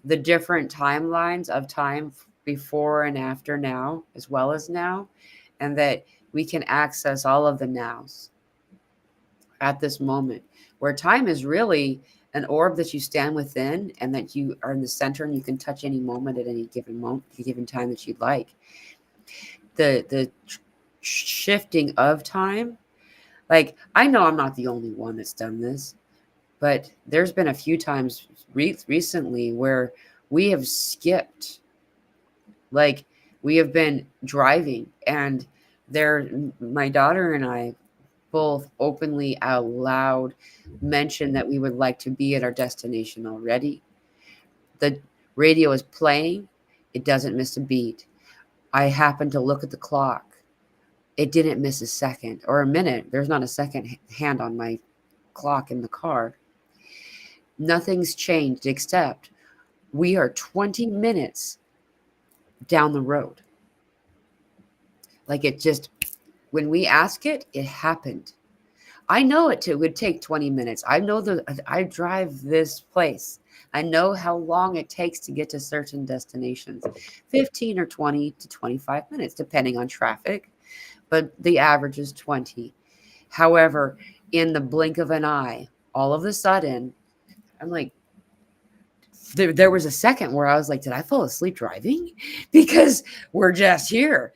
the different timelines of time before and after now, as well as now, and that we can access all of the nows at this moment, where time is really an orb that you stand within and that you are in the center and you can touch any moment at any given moment, any given time that you'd like. The shifting of time, like, I know I'm not the only one that's done this, but there's been a few times recently where we have skipped, like, we have been driving and there, my daughter and I both openly out loud mentioned that we would like to be at our destination already. The radio is playing, it doesn't miss a beat. I happen to look at the clock, it didn't miss a second or a minute. There's not a second hand on my clock in the car. Nothing's changed except we are 20 minutes down the road. Like, it just, when we ask it, it happened. I know it would take 20 minutes. I know I drive this place. I know how long it takes to get to certain destinations. 15 or 20 to 25 minutes, depending on traffic, but the average is 20. However, in the blink of an eye, all of a sudden, I'm like, there was a second where I was like, did I fall asleep driving? Because we're just here.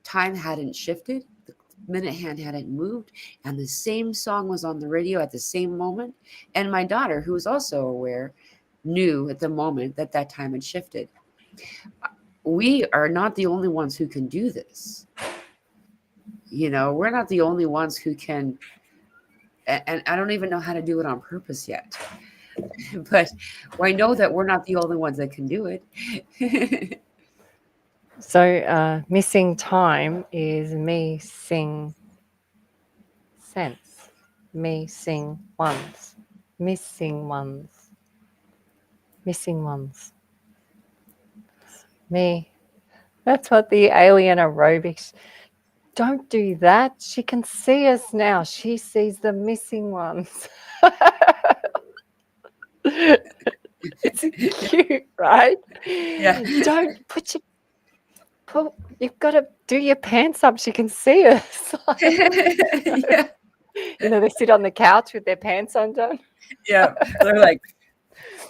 Time hadn't shifted. The minute hand hadn't moved. And the same song was on the radio at the same moment. And my daughter, who was also aware, knew at the moment that that time had shifted. We are not the only ones who can do this. We're not the only ones who can. And I don't even know how to do it on purpose yet. But I know that we're not the only ones that can do it. So missing time is missing sense, missing ones, missing ones, missing ones. Me. That's what the alien aerobics. Don't do that. She can see us now. She sees the missing ones. It's cute, right? Yeah. Don't you've got to do your pants up. She can see us. Yeah. They sit on the couch with their pants undone. Yeah. They're like,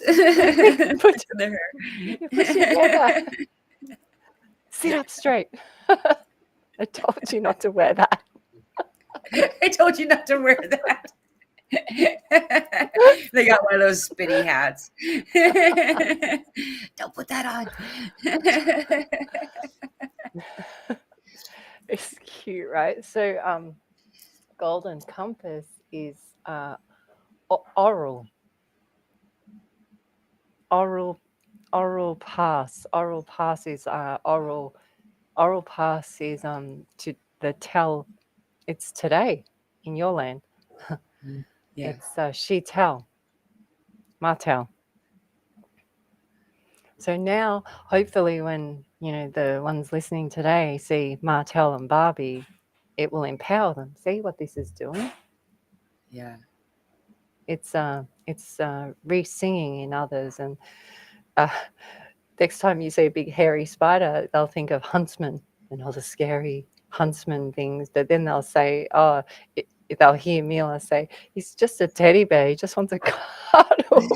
Put their hair. you push together. Sit up straight. I told you not to wear that. I told you not to wear that. They got one of those spinny hats. Don't put that on. It's cute, right? So golden compass is oral pass. Oral pass is oral pass is to the tell. It's today in your land. Yeah. It's she tell, Martell. So now, hopefully, when the ones listening today see Martell and Barbie, it will empower them. See what this is doing? Yeah. It's re-singing in others, and next time you see a big hairy spider, they'll think of huntsman and all the scary huntsman things. But then they'll say, oh, they'll hear Mila say, he's just a teddy bear. He just wants a cuddle.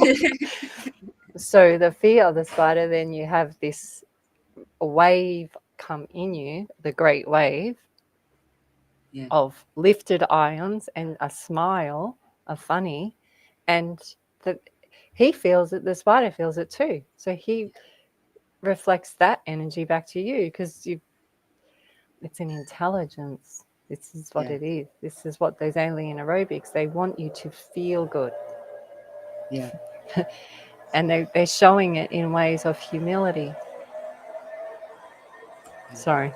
So the fear of the spider, then you have this wave come in you, the great wave Yeah. of lifted ions and a smile, a funny, and that he feels it, the spider feels it too. So he reflects that energy back to you because it's an intelligence. This is what Yeah. it is. This is what those alien aerobics, they want you to feel good. Yeah. And they're showing it in ways of humility. Sorry.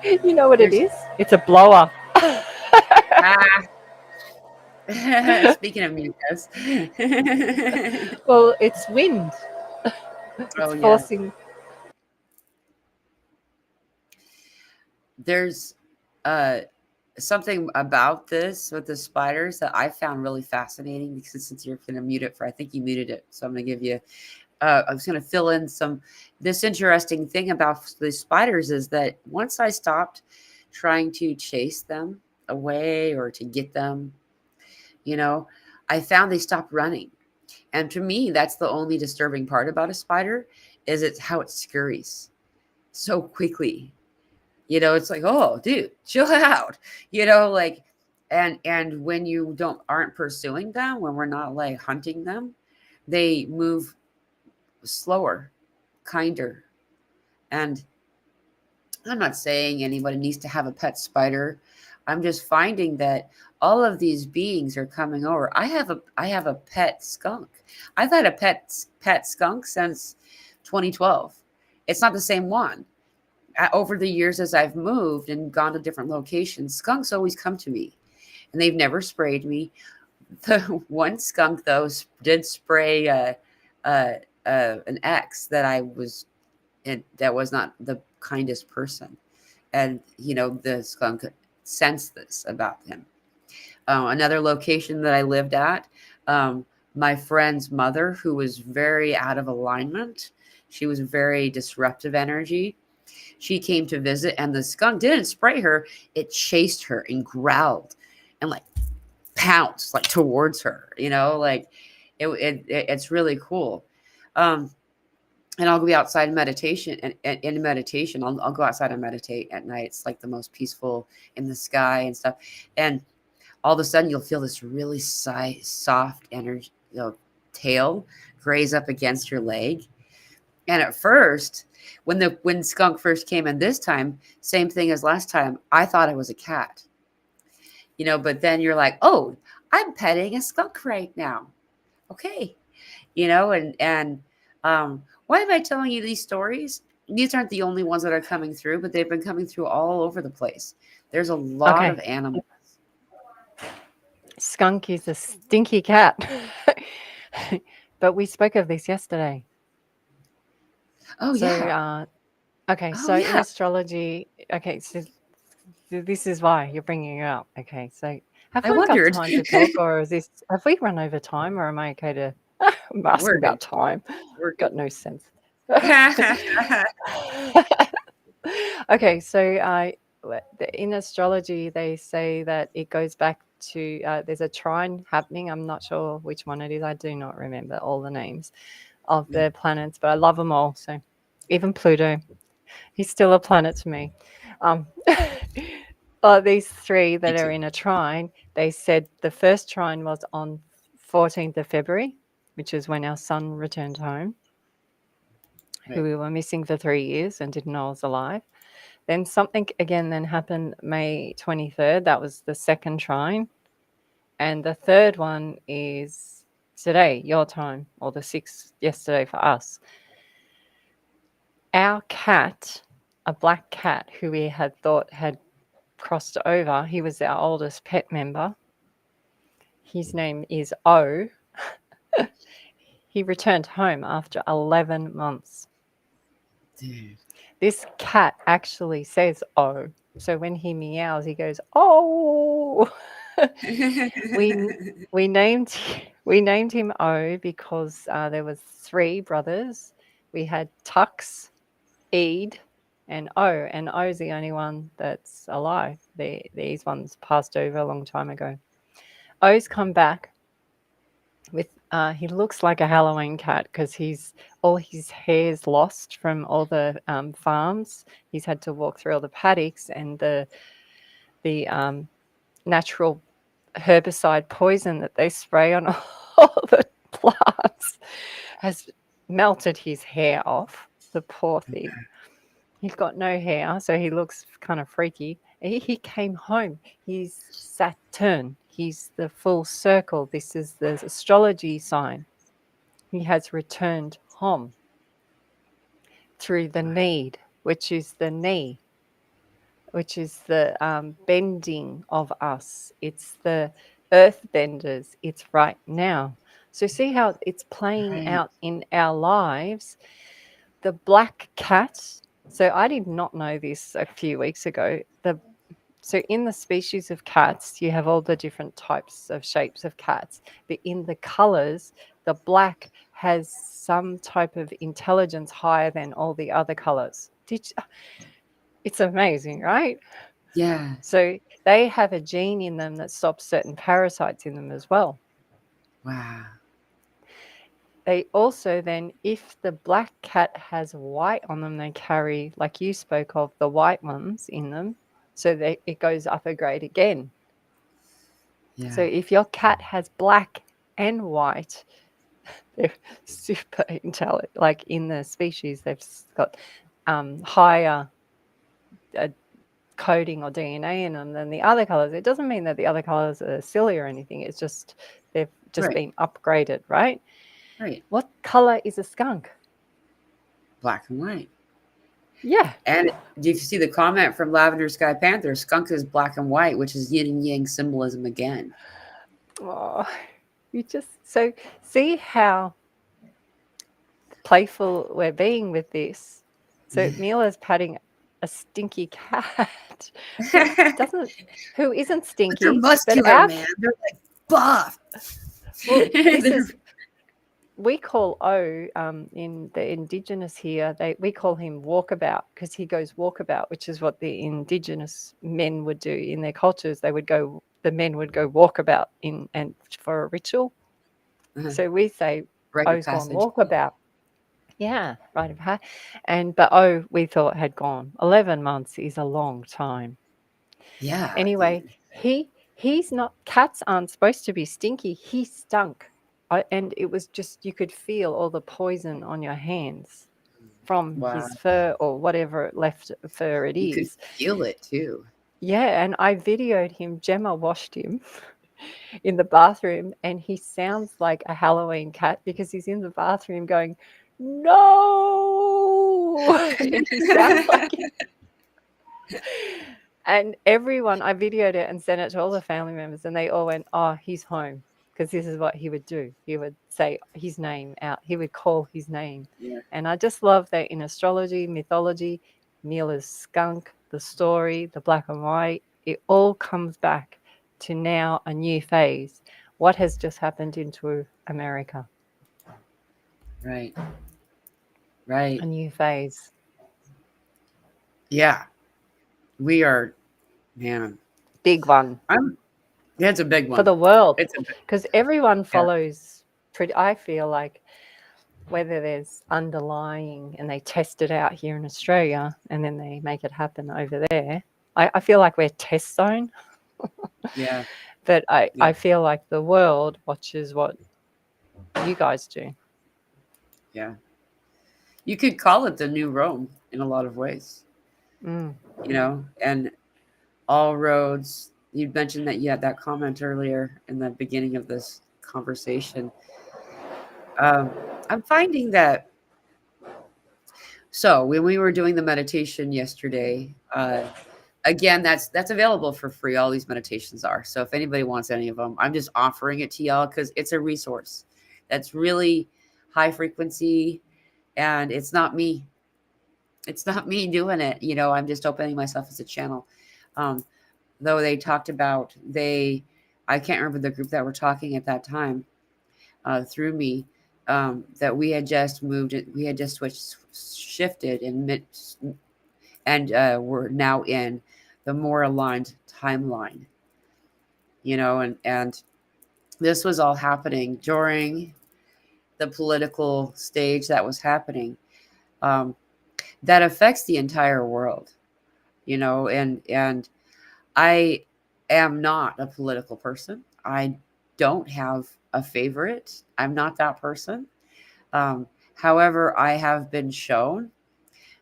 You know what it There's is? It's a blower. ah. Speaking of mucus. Well, it's wind. Oh It's yeah. forcing. There's uh something about this with the spiders that I found really fascinating because since you're gonna mute it for I think you muted it. So I'm gonna give you I was gonna fill in some this interesting thing about the spiders is that once I stopped trying to chase them away or to get them, you know, I found they stopped running. And to me, that's the only disturbing part about a spider is it's how it scurries so quickly. You know, it's like, oh, dude, chill out. You know, like, and when you don't aren't pursuing them, when we're not like hunting them, they move slower, kinder. And I'm not saying anybody needs to have a pet spider. I'm just finding that all of these beings are coming over. I have a pet skunk. I've had a pet skunk since 2012. It's not the same one. Over the years as I've moved and gone to different locations, skunks always come to me, and they've never sprayed me. The one skunk though did spray uh, an ex that I was and that was not the kindest person. And the skunk sensed this about him. Another location that I lived at, um, my friend's mother, who was very out of alignment, she was very disruptive energy. She came to visit, and the skunk didn't spray her; it chased her and growled, and like pounced like towards her. Like it's really cool. Um, and I'll be outside in meditation and in meditation, I'll go outside and meditate at night. It's like the most peaceful in the sky and stuff. And all of a sudden you'll feel this really soft energy, tail graze up against your leg. And at first, when skunk first came in this time, same thing as last time, I thought it was a cat. But then you're like, oh, I'm petting a skunk right now. Okay. And why am I telling you these stories? These aren't the only ones that are coming through, but they've been coming through all over the place. There's a lot of Okay. animals. Skunk is a stinky cat. But we spoke of this yesterday. Oh So, yeah. okay, Oh so in yeah. astrology, okay, so this is why you're bringing it up. Okay, so have I we got wondered. time to talk, or have we run over time, or am I okay to ask We're good. about time? We're Got no sense. good. Okay, so in astrology, they say that it goes back to there's a trine happening. I'm not sure which one it is. I do not remember all the names of Yeah, the planets, but I love them all. So even Pluto, he's still a planet to me. Um, these three me that are too. in a trine, they said the first trine was on 14th of February, which is when our sun returned home, who Right. we were missing for 3 years and didn't know was alive. Then something again then happened May 23rd. That was the second trine. And the third one is today, your time, or the 6th yesterday for us. Our cat, a black cat who we had thought had crossed over, he was our oldest pet member. His name is O. He returned home after 11 months. Dude. This cat actually says "oh." So when he meows, he goes "oh." we we named we named him O because there was 3 brothers. We had Tux, Eid, and O, and O's the only one that's alive. These ones passed over a long time ago. O's come back with he looks like a Halloween cat because he's all his hair's lost from all the farms. He's had to walk through all the paddocks, and the natural herbicide poison that they spray on all the plants has melted his hair off. The poor thing. He's got no hair, so he looks kind of freaky. He came home. He's Saturn. He's the full circle. This is the astrology sign. He has returned home through the need, which is the knee, which is the bending of us. It's the earth benders. It's right now. So see how it's playing Right. out in our lives. The black cat. So I did not know this a few weeks ago. So in the species of cats, you have all the different types of shapes of cats, but in the colors, the black has some type of intelligence higher than all the other colors. It's amazing, right? Yeah. So they have a gene in them that stops certain parasites in them as well. Wow. They also then, if the black cat has white on them, they carry, like you spoke of, the white ones in them. So it goes up a grade again. Yeah. So if your cat has black and white, they're super intelligent. Like in the species, they've got higher coding or DNA in them than the other colors. It doesn't mean that the other colors are silly or anything. It's just they've just Right. been upgraded, right? Right. What color is a skunk? Black and white. Yeah. And do you see the comment from Lavender Sky Panther? Skunk is black and white, which is yin and yang symbolism again. Oh, you just so see how playful we're being with this. So Mila's patting a stinky cat who isn't But they're stinky, but muscular, our man. They're like buff. well, this They're- is we call O in the indigenous here. We call him walkabout because he goes walkabout, which is what the indigenous men would do in their cultures. The men would go walkabout and for a ritual. So we say Rite of O's gone passage. walkabout. Yeah, right. But O we thought had gone. 11 months is a long time. Yeah. Anyway, he's not. Cats aren't supposed to be stinky. He stunk, and it was just you could feel all the poison on your hands from Wow. his fur or whatever left fur it You could is. feel it too. Yeah, and I videoed him. Gemma washed him in the bathroom, and he sounds like a Halloween cat because he's in the bathroom going, "No," and he sounds like. And everyone, I videoed it and sent it to all the family members, and they all went, "Oh, he's home," because this is what he would do. He would say his name out. He would call his name. Yeah. And I just love that in astrology, mythology, Mila's skunk, the story, the black and white, it all comes back to now a new phase. What has just happened into America? Right. Right. A new phase. Yeah. We are, man. Big one. It's a big one. For the world. It's Because everyone follows, I feel like, whether there's underlying and they test it out here in Australia and then they make it happen over there. I feel like we're test zone. Yeah. But I feel like the world watches what you guys do. Yeah. You could call it the new Rome in a lot of ways. Mm. And all roads. You mentioned that you had that comment earlier in the beginning of this conversation. I'm finding that. So when we were doing the meditation yesterday, again, that's available for free. All these meditations are. So if anybody wants any of them, I'm just offering it to y'all because it's a resource that's really high frequency, and it's not me. It's not me doing it. I'm just opening myself as a channel. Though they talked about they I can't remember the group that were talking at that time, through me, that we had just moved it, we had just switched, shifted and we're now in the more aligned timeline, and this was all happening during the political stage that was happening, um, that affects the entire world, and I am not a political person. I don't have a favorite. I'm not that person. However, I have been shown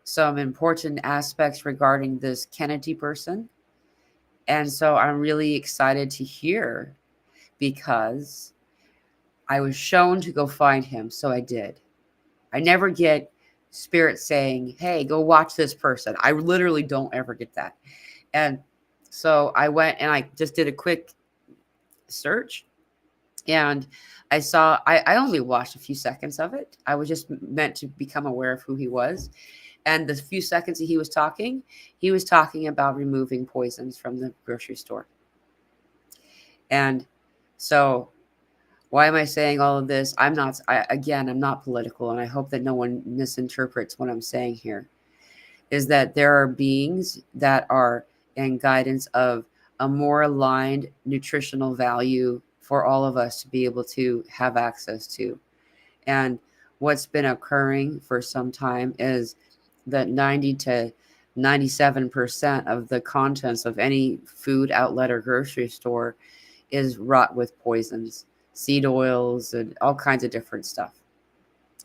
some important aspects regarding this Kennedy person. And so I'm really excited to hear, because I was shown to go find him. So I did. I never get spirit saying, hey, go watch this person. I literally don't ever get that. And so I went and I just did a quick search, and I only watched a few seconds of it. I was just meant to become aware of who he was. And the few seconds that he was talking about removing poisons from the grocery store. And so, why am I saying all of this? I'm not political, and I hope that no one misinterprets what I'm saying here. Is that there are beings that are in guidance of a more aligned nutritional value for all of us to be able to have access to. And what's been occurring for some time is that 90 to 97% of the contents of any food outlet or grocery store is wrought with poisons, seed oils, and all kinds of different stuff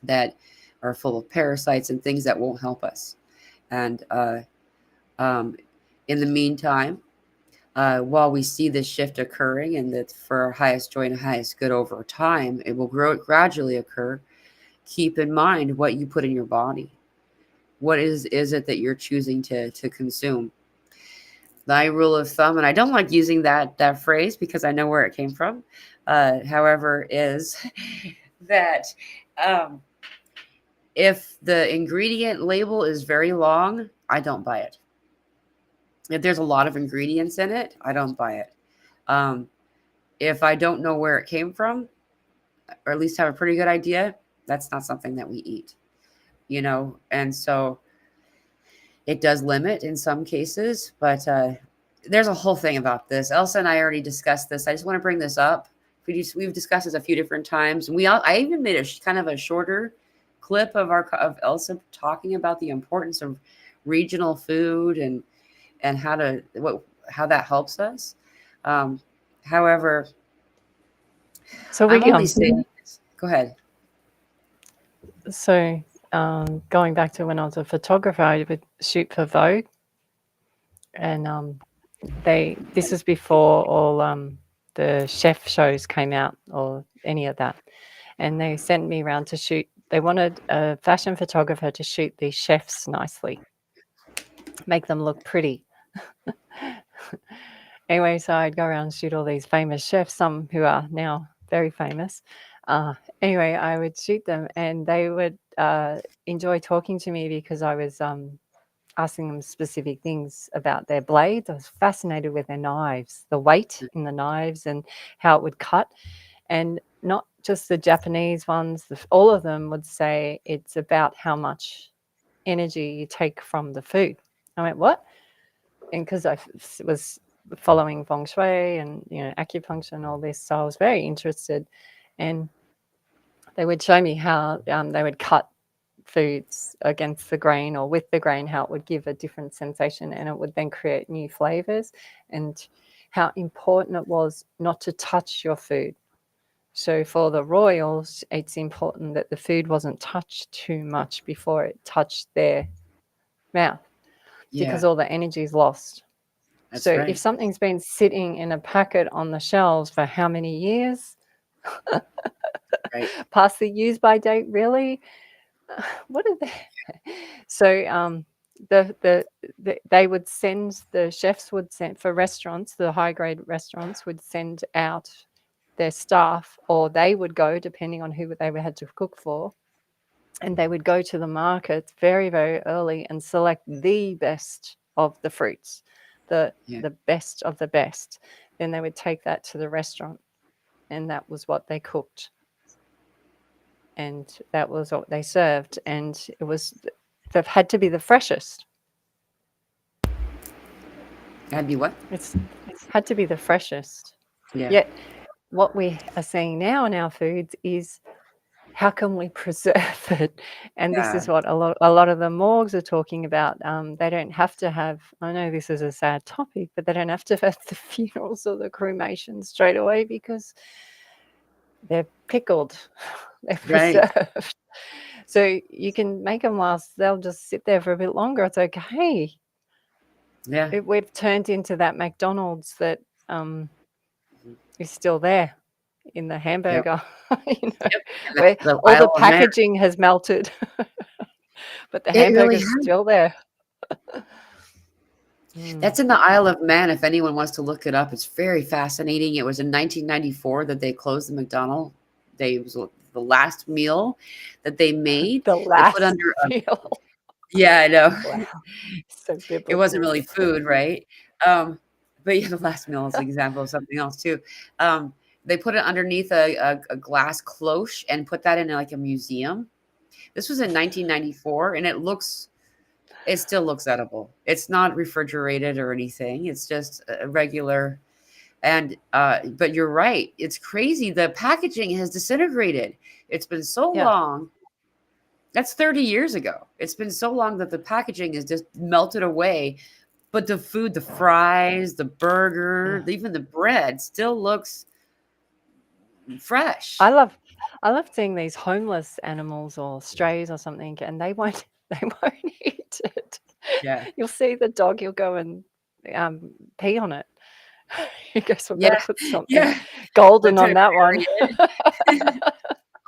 that are full of parasites and things that won't help us. And um, in the meantime, while we see this shift occurring, and that for our highest joy and highest good over time, it will gradually occur. Keep in mind what you put in your body. What is it that you're choosing to consume? Thy rule of thumb, and I don't like using that phrase because I know where it came from. However, is that um, if the ingredient label is very long, I don't buy it. If there's a lot of ingredients in it, I don't buy it. Um, if I don't know where it came from, or at least have a pretty good idea, that's not something that we eat. And so it does limit in some cases, but there's a whole thing about this. Elsa and I already discussed this. I just want to bring this up. We've discussed this a few different times, and I even made a kind of a shorter clip of Elsa talking about the importance of regional food and how that helps us. Um, However, So I'm we only saying this. Go ahead. so going back to when I was a photographer, I would shoot for Vogue, and this was before all the chef shows came out or any of that, and they sent me around to shoot. They wanted a fashion photographer to shoot these chefs nicely, make them look pretty. Anyway, so I'd go around and shoot all these famous chefs, some who are now very famous. Anyway, I would shoot them, and they would enjoy talking to me because I was asking them specific things about their blades. I was fascinated with their knives, the weight in the knives and how it would cut. And not just the Japanese ones, all of them would say it's about how much energy you take from the food. I went, what? And because I was following feng shui and acupuncture and all this, so I was very interested. And they would show me how they would cut foods against the grain or with the grain, how it would give a different sensation, and it would then create new flavors, and how important it was not to touch your food. So for the royals, it's important that the food wasn't touched too much before it touched their mouth, Yeah, because all the energy is lost. that's So if right. something's been sitting in a packet on the shelves for how many years, Right. past the use by date, really? What are they? So they would send, the chefs would send for restaurants, the high grade restaurants would send out their staff, or they would go, depending on who they had to cook for, and they would go to the markets very, very early and select the best of the fruits, the Yeah. the best of the best, then they would take that to the restaurant, and that was what they cooked, and that was what they served, and they've had to be the freshest. That'd be what? It's had to be the freshest. Yeah. Yet what we are seeing now in our foods is, how can we preserve it? And this is Yeah. what a lot of the morgues are talking about. They don't have to have, I know this is a sad topic, but they don't have to have the funerals or the cremations straight away because they're pickled, they're Right. preserved. So you can make them last, they'll just sit there for a bit longer. It's okay. Yeah. We've turned into that McDonald's that is still there in the Yep. hamburger, Yep. And where the all the Isle of Man. packaging has melted, but the It really hamburger's has. still there. That's in the Isle of Man. If anyone wants to look it up, it's very fascinating. It was in 1994 that they closed the McDonald. It was the last meal that they made. The They put last under meal. yeah, I know. Wow, so It wasn't biblical. really food, right? But yeah, the last meal is an example of something else too. They put it underneath a glass cloche and put that in like a museum. This was in 1994, and it still looks edible. It's not refrigerated or anything. It's just a regular. And but you're right. It's crazy. The packaging has disintegrated. It's been so Yeah. long. That's 30 years ago. It's been so long that the packaging is just melted away. But the food, the fries, the burger, Yeah. even the bread still looks fresh. I love seeing these homeless animals or strays or something, and they won't eat it. Yeah. You'll see the dog, you'll go and pee on it. He goes, "I Yeah. better put something Yeah. golden To on that one." bury it.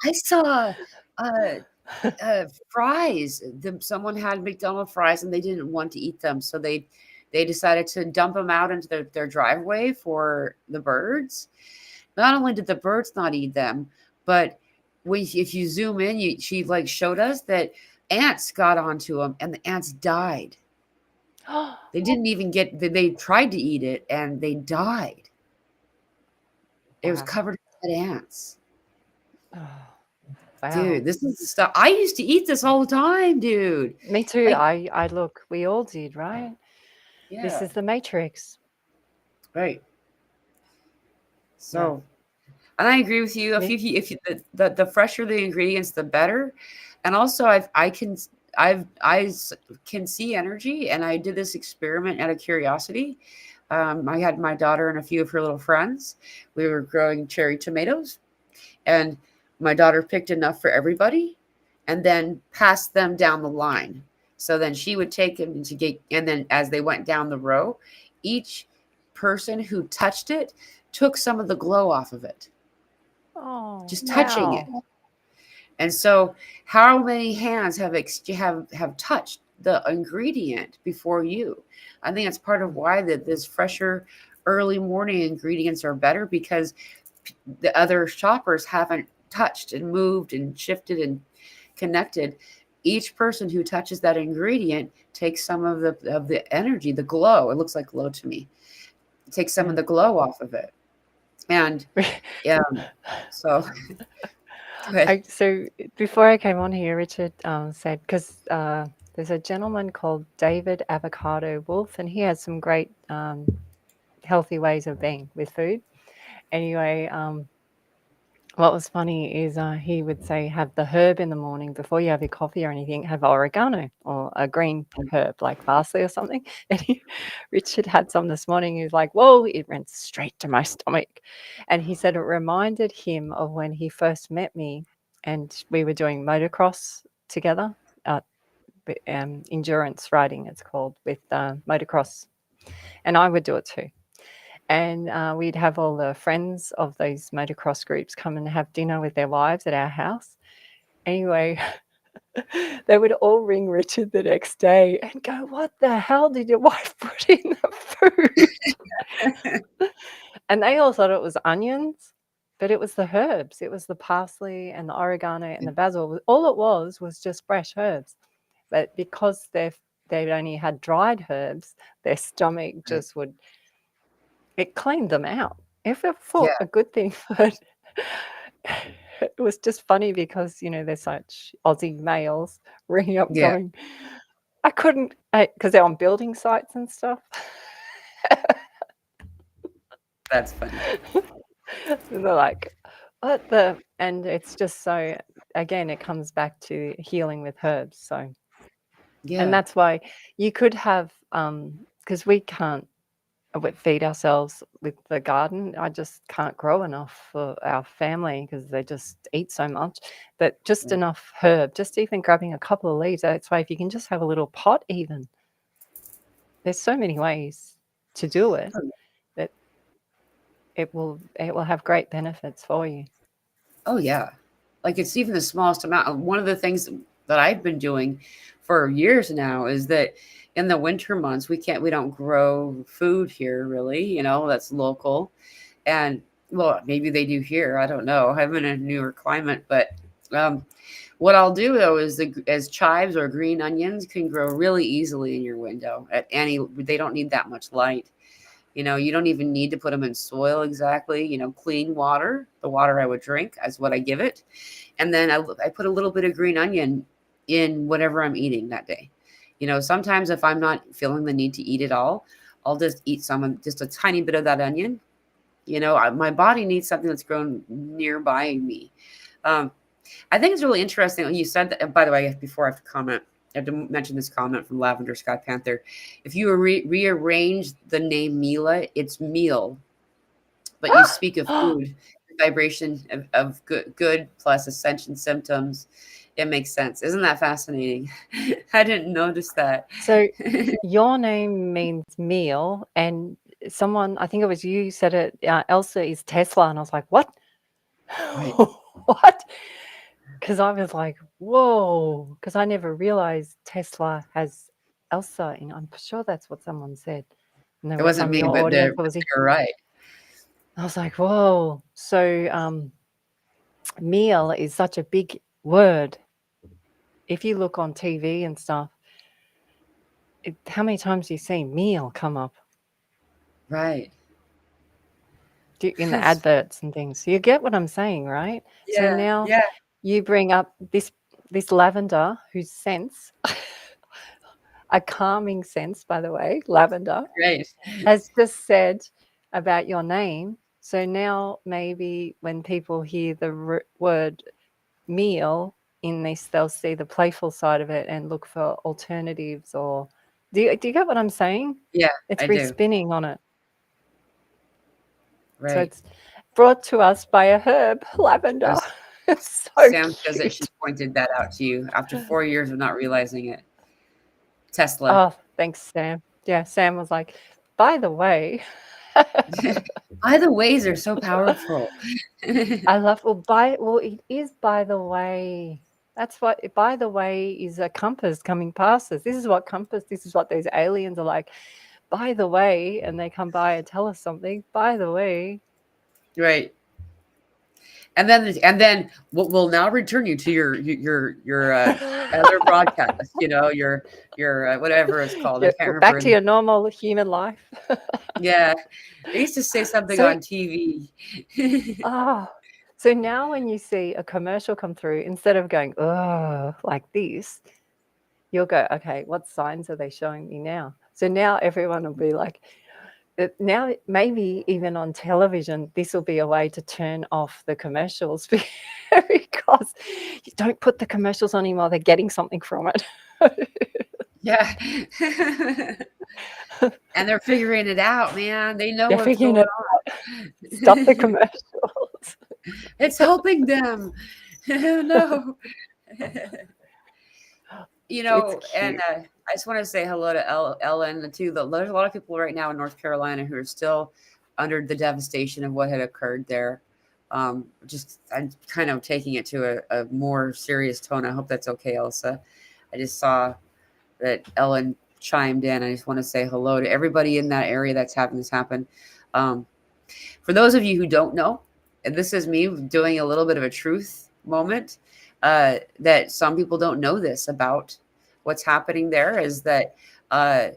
I saw fries. Someone had McDonald's fries and they didn't want to eat them, so they decided to dump them out into their driveway for the birds. Not only did the birds not eat them, but if you zoom in, she like showed us that ants got onto them and the ants died. They didn't even get. They tried to eat it and they died. It was Wow. covered in dead ants. Oh, wow. Dude, this is the stuff I used to eat this all the time, dude. Me too. Like, I look, we all did, right? This yeah, is the Matrix. right. Yeah. So, and I agree with you. If you the fresher the ingredients, the better. And also, can see energy, and I did this experiment out of curiosity. I had my daughter and a few of her little friends. We were growing cherry tomatoes, and my daughter picked enough for everybody, and then passed them down the line. So then she would take them to get, and then as they went down the row, each person who touched it took some of the glow off of it, Oh, just touching it. wow. And so, how many hands have touched the ingredient before you? I think that's part of why this fresher early morning ingredients are better, because the other shoppers haven't touched and moved and shifted and connected. Each person who touches that ingredient takes some of the energy, the glow. It looks like glow to me. It takes some of the glow off of it. And yeah, so go ahead. So before I came on here, Richard said, because there's a gentleman called David Avocado Wolf, and he has some great healthy ways of being with food. Anyway, what was funny is he would say, have the herb in the morning before you have your coffee or anything, have oregano or a green herb like parsley or something. And Richard had some this morning. He was like, whoa, it went straight to my stomach. And he said it reminded him of when he first met me and we were doing motocross together, endurance riding, it's called, with motocross. And I would do it too. And we'd have all the friends of those motocross groups come and have dinner with their wives at our house. Anyway, they would all ring Richard the next day and go, what the hell did your wife put in the food? And they all thought it was onions, but it was the herbs. It was the parsley and the oregano and the basil. All it was just fresh herbs. But because they'd only had dried herbs, their stomach just would it cleaned them out. If I Yeah, thought a good thing, but it was just funny because they're such Aussie males ringing up yeah, going, I couldn't, because they're on building sites and stuff. that's funny. And they're like, what the? And it's just so, again, it comes back to healing with herbs. So, and Yeah, that's why you could have, because we can't feed ourselves with the garden. I just can't grow enough for our family because they just eat so much. But just right. enough herb, just even grabbing a couple of leaves. That's why if you can just have a little pot, even there's so many ways to do it that it will have great benefits for you. Oh yeah, like it's even the smallest amount. One of the things that I've been doing for years now is that in the winter months we don't grow food here really. That's local, and well maybe they do here. I don't know. I'm in a newer climate, but um, what I'll do though is as chives or green onions can grow really easily in your window at any. They don't need that much light. You don't even need to put them in soil exactly. Clean water, the water I would drink is what I give it. And then I put a little bit of green onion in whatever I'm eating that day. Sometimes if I'm not feeling the need to eat it all, I'll just eat just a tiny bit of that onion. My body needs something that's grown nearby me. Um, I think it's really interesting when you said that. By the way, before I have to comment, I have to mention this comment from Lavender Sky Panther. If you rearrange the name Mila, it's meal, but you speak of food, vibration of good plus ascension symptoms. It makes sense. Isn't that fascinating? I didn't notice that. So your name means meal, and someone, I think it was you, said it. Elsa is Tesla, and I was like, what? Right. What? Because I was like, whoa, because I never realized Tesla has Elsa in. I'm sure that's what someone said. And they It were wasn't from me, your but audience. It was you're right. I was like, whoa. So meal is such a big word. If you look on TV and stuff, how many times do you see meal come up Right. in the adverts and things? So you get what I'm saying, right? So Yeah. now Yeah. you bring up this lavender whose scents, a calming sense, by the way, lavender, Right. has just said about your name. So now maybe when people hear the word meal in this, they'll see the playful side of it and look for alternatives. Or do you get what I'm saying? Yeah, It's I do. respinning on it. So Right. it's brought to us by a herb, lavender. As It's so Sam says that she cute. pointed that out to you after 4 years of not realizing it. Tesla. Oh, thanks, Sam. Yeah, Sam was like, by the way, By the ways are so powerful. I love, well, it is by the way. That's what, by the way, is a compass coming past us. This is what those aliens are like. By the way, and they come by and tell us something. By the way, Right. And then we'll now return you to your other broadcast, your whatever it's called. I yeah, can't remember. back to your normal human life. Yeah. They used to say something So, on TV. ah, so now when you see a commercial come through, instead of going, oh, like this, you'll go, okay, what signs are they showing me now? So now everyone will be like, now maybe even on television, this will be a way to turn off the commercials because you don't put the commercials on anymore. They're getting something from it. Yeah. And they're figuring it out, man. They know They're what's figuring going it out. Stop the on. commercials. It's helping them. No. It's And cute. I just want to say hello to Ellen too. There's a lot of people right now in North Carolina who are still under the devastation of what had occurred there. Just I'm kind of taking it to a more serious tone. I hope that's okay, Elsa. I just saw that Ellen chimed in. I just want to say hello to everybody in that area that's having this happen. Um, for those of you who don't know, this is me doing a little bit of a truth moment. That some people don't know this about what's happening there is that uh,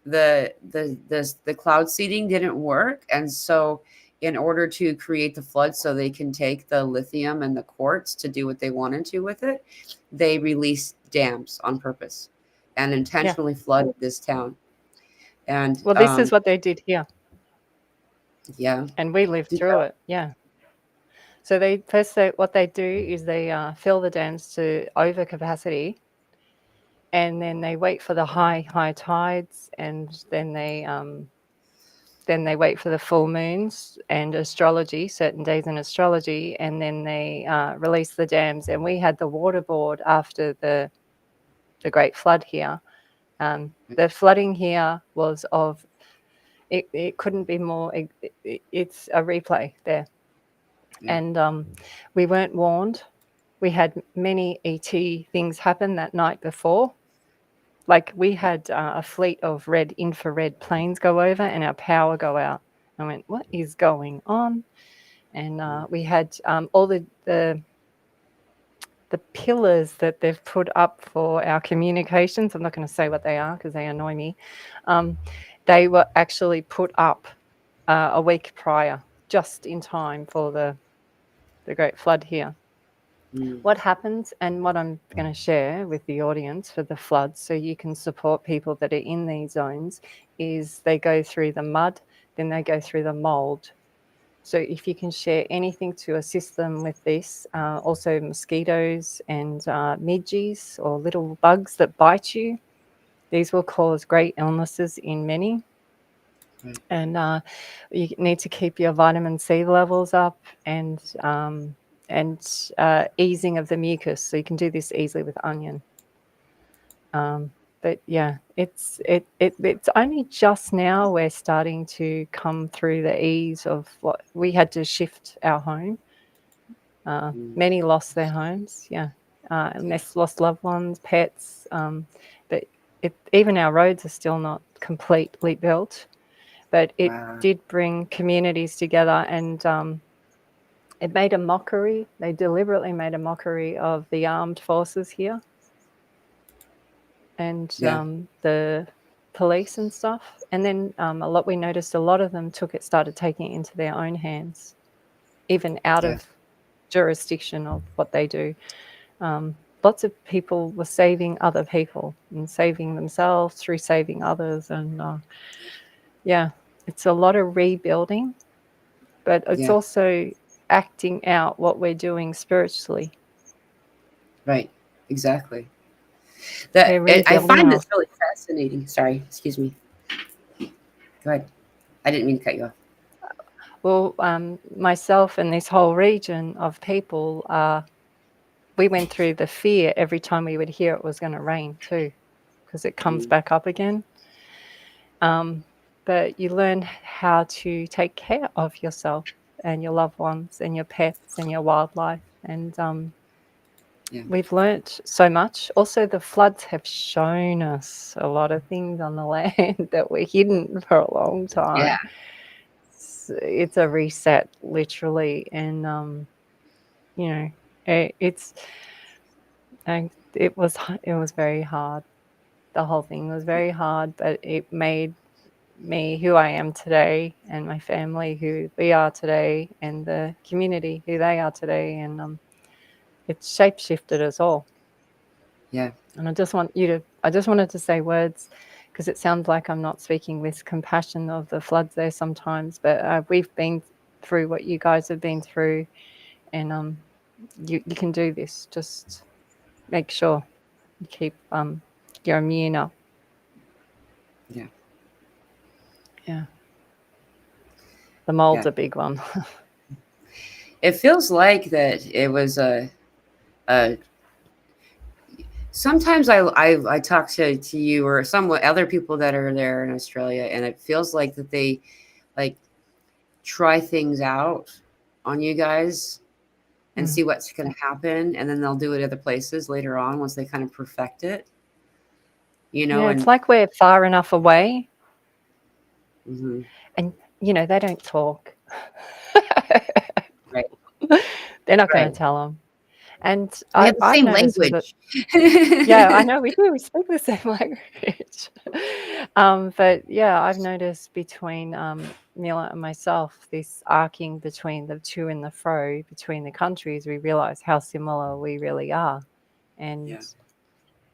the cloud seeding didn't work, and so in order to create the flood so they can take the lithium and the quartz to do what they wanted to with it, they released dams on purpose and Yeah. intentionally flooded this town. And Well, this is what they did here, yeah, and we lived did through it. Yeah. So what they do is they fill the dams to over capacity, and then they wait for the high tides, and then they wait for the full moons and astrology, certain days in astrology, and then they release the dams. And we had the water board after the Great Flood here. The flooding here was of it couldn't be more. It's a replay there, and we weren't warned. We had many ET things happen that night before. Like we had a fleet of red infrared planes go over and our power go out. I went, what is going on? And we had all the pillars that they've put up for our communications. I'm not going to say what they are because they annoy me. They were actually put up a week prior, just in time for the Great Flood here. What happens, and what I'm going to share with the audience for the floods, so you can support people that are in these zones, is they go through the mud, then they go through the mold. So if you can share anything to assist them with this, also mosquitoes and midges or little bugs that bite you, these will cause great illnesses in many. And you need to keep your vitamin C levels up, and easing of the mucus. So you can do this easily with onion. But yeah, it's only just now we're starting to come through the ease of what we had to shift our home. Many lost their homes. Yeah, lost loved ones, pets. But even our roads are still not completely built. But it did bring communities together, and it made a mockery. They deliberately made a mockery of the armed forces here and the police and stuff. And then we noticed a lot of them started taking it into their own hands, even out of jurisdiction of what they do. Lots of people were saving other people and saving themselves through saving others. And it's a lot of rebuilding, but it's also acting out what we're doing spiritually. Right, exactly. I find this really fascinating. Sorry, excuse me. Go ahead. I didn't mean to cut you off. Well, myself and this whole region of people, we went through the fear every time we would hear it was going to rain too, because it comes back up again. But you learn how to take care of yourself and your loved ones and your pets and your wildlife. And we've learnt so much. Also, the floods have shown us a lot of things on the land that were hidden for a long time. Yeah. It's a reset, literally. And, it was very hard. The whole thing was very hard, but it made me who I am today, and my family who we are today, and the community who they are today. And it shape-shifted us all. Yeah. And I just wanted to say words, because it sounds like I'm not speaking with compassion of the floods there sometimes, but we've been through what you guys have been through, and you can do this. Just make sure you keep your immune up. Yeah. Yeah. The mold's a big one. It feels like that it was sometimes I talk to you or some other people that are there in Australia, and it feels like that they like try things out on you guys and see what's going to happen, and then they'll do it other places later on once they kind of perfect it. Yeah, it's like we're far enough away, and they don't talk. Right. They're not going to tell them. And we have the same language. Yeah, I know we do. We speak the same language. But yeah, I've noticed between Mila and myself, this arcing between the to and the fro between the countries, we realize how similar we really are. And Yeah.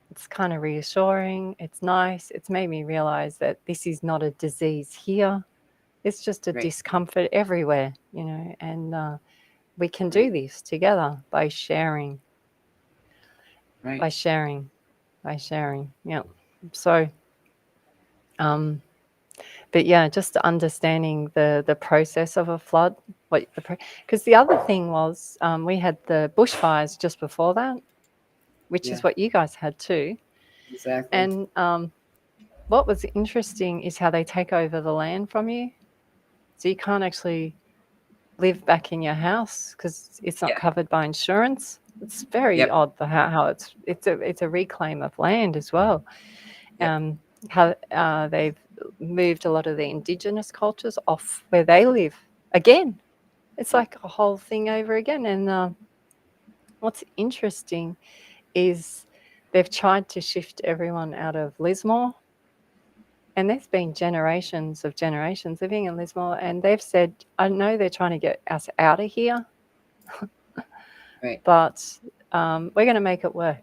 it's kind of reassuring. It's nice. It's made me realize that this is not a disease here. It's just a Right. discomfort everywhere, and we can Right. do this together by sharing, Right. by sharing, by sharing. Yeah. So, um, but yeah, just understanding the process of a flood. Because the other thing was we had the bushfires just before that, which Yeah. is what you guys had too. Exactly. And what was interesting is how they take over the land from you, so you can't actually live back in your house because it's not Yeah. covered by insurance. It's very Yep. odd for how it's a reclaim of land as well. Yep. How they've moved a lot of the indigenous cultures off where they live again. It's Yep. like a whole thing over again. And what's interesting is they've tried to shift everyone out of Lismore. And there's been generations of generations living in Lismore, and they've said, I know they're trying to get us out of here, Right. but we're going to make it work.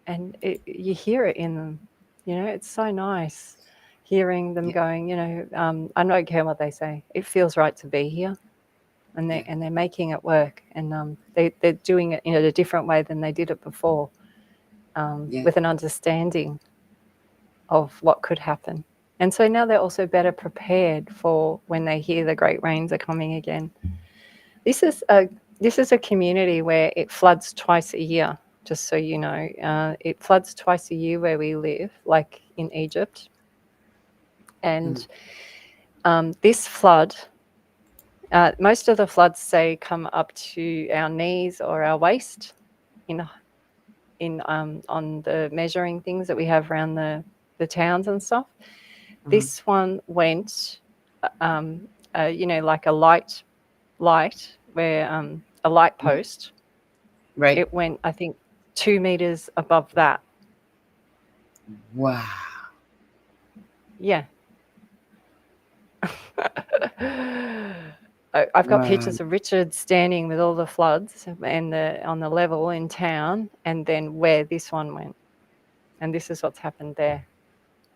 And you hear it in them. It's so nice hearing them Yeah. going, I don't care what they say. It feels right to be here. And Yeah. they're making it work. And they're doing it in a different way than they did it before, Yeah. with an understanding of what could happen. And so now they're also better prepared for when they hear the great rains are coming again. This is a community where it floods twice a year. Just so you know, it floods twice a year where we live, like in Egypt. Mm. And this flood, most of the floods say come up to our knees or our waist in on the measuring things that we have around the towns and stuff. Mhm. This one went, like a light where a light Mhm. post. Right. It went, I think, 2 meters above that. Wow. Yeah. I've got Wow. pictures of Richard standing with all the floods and on the level in town, and then where this one went. And this is what's happened there.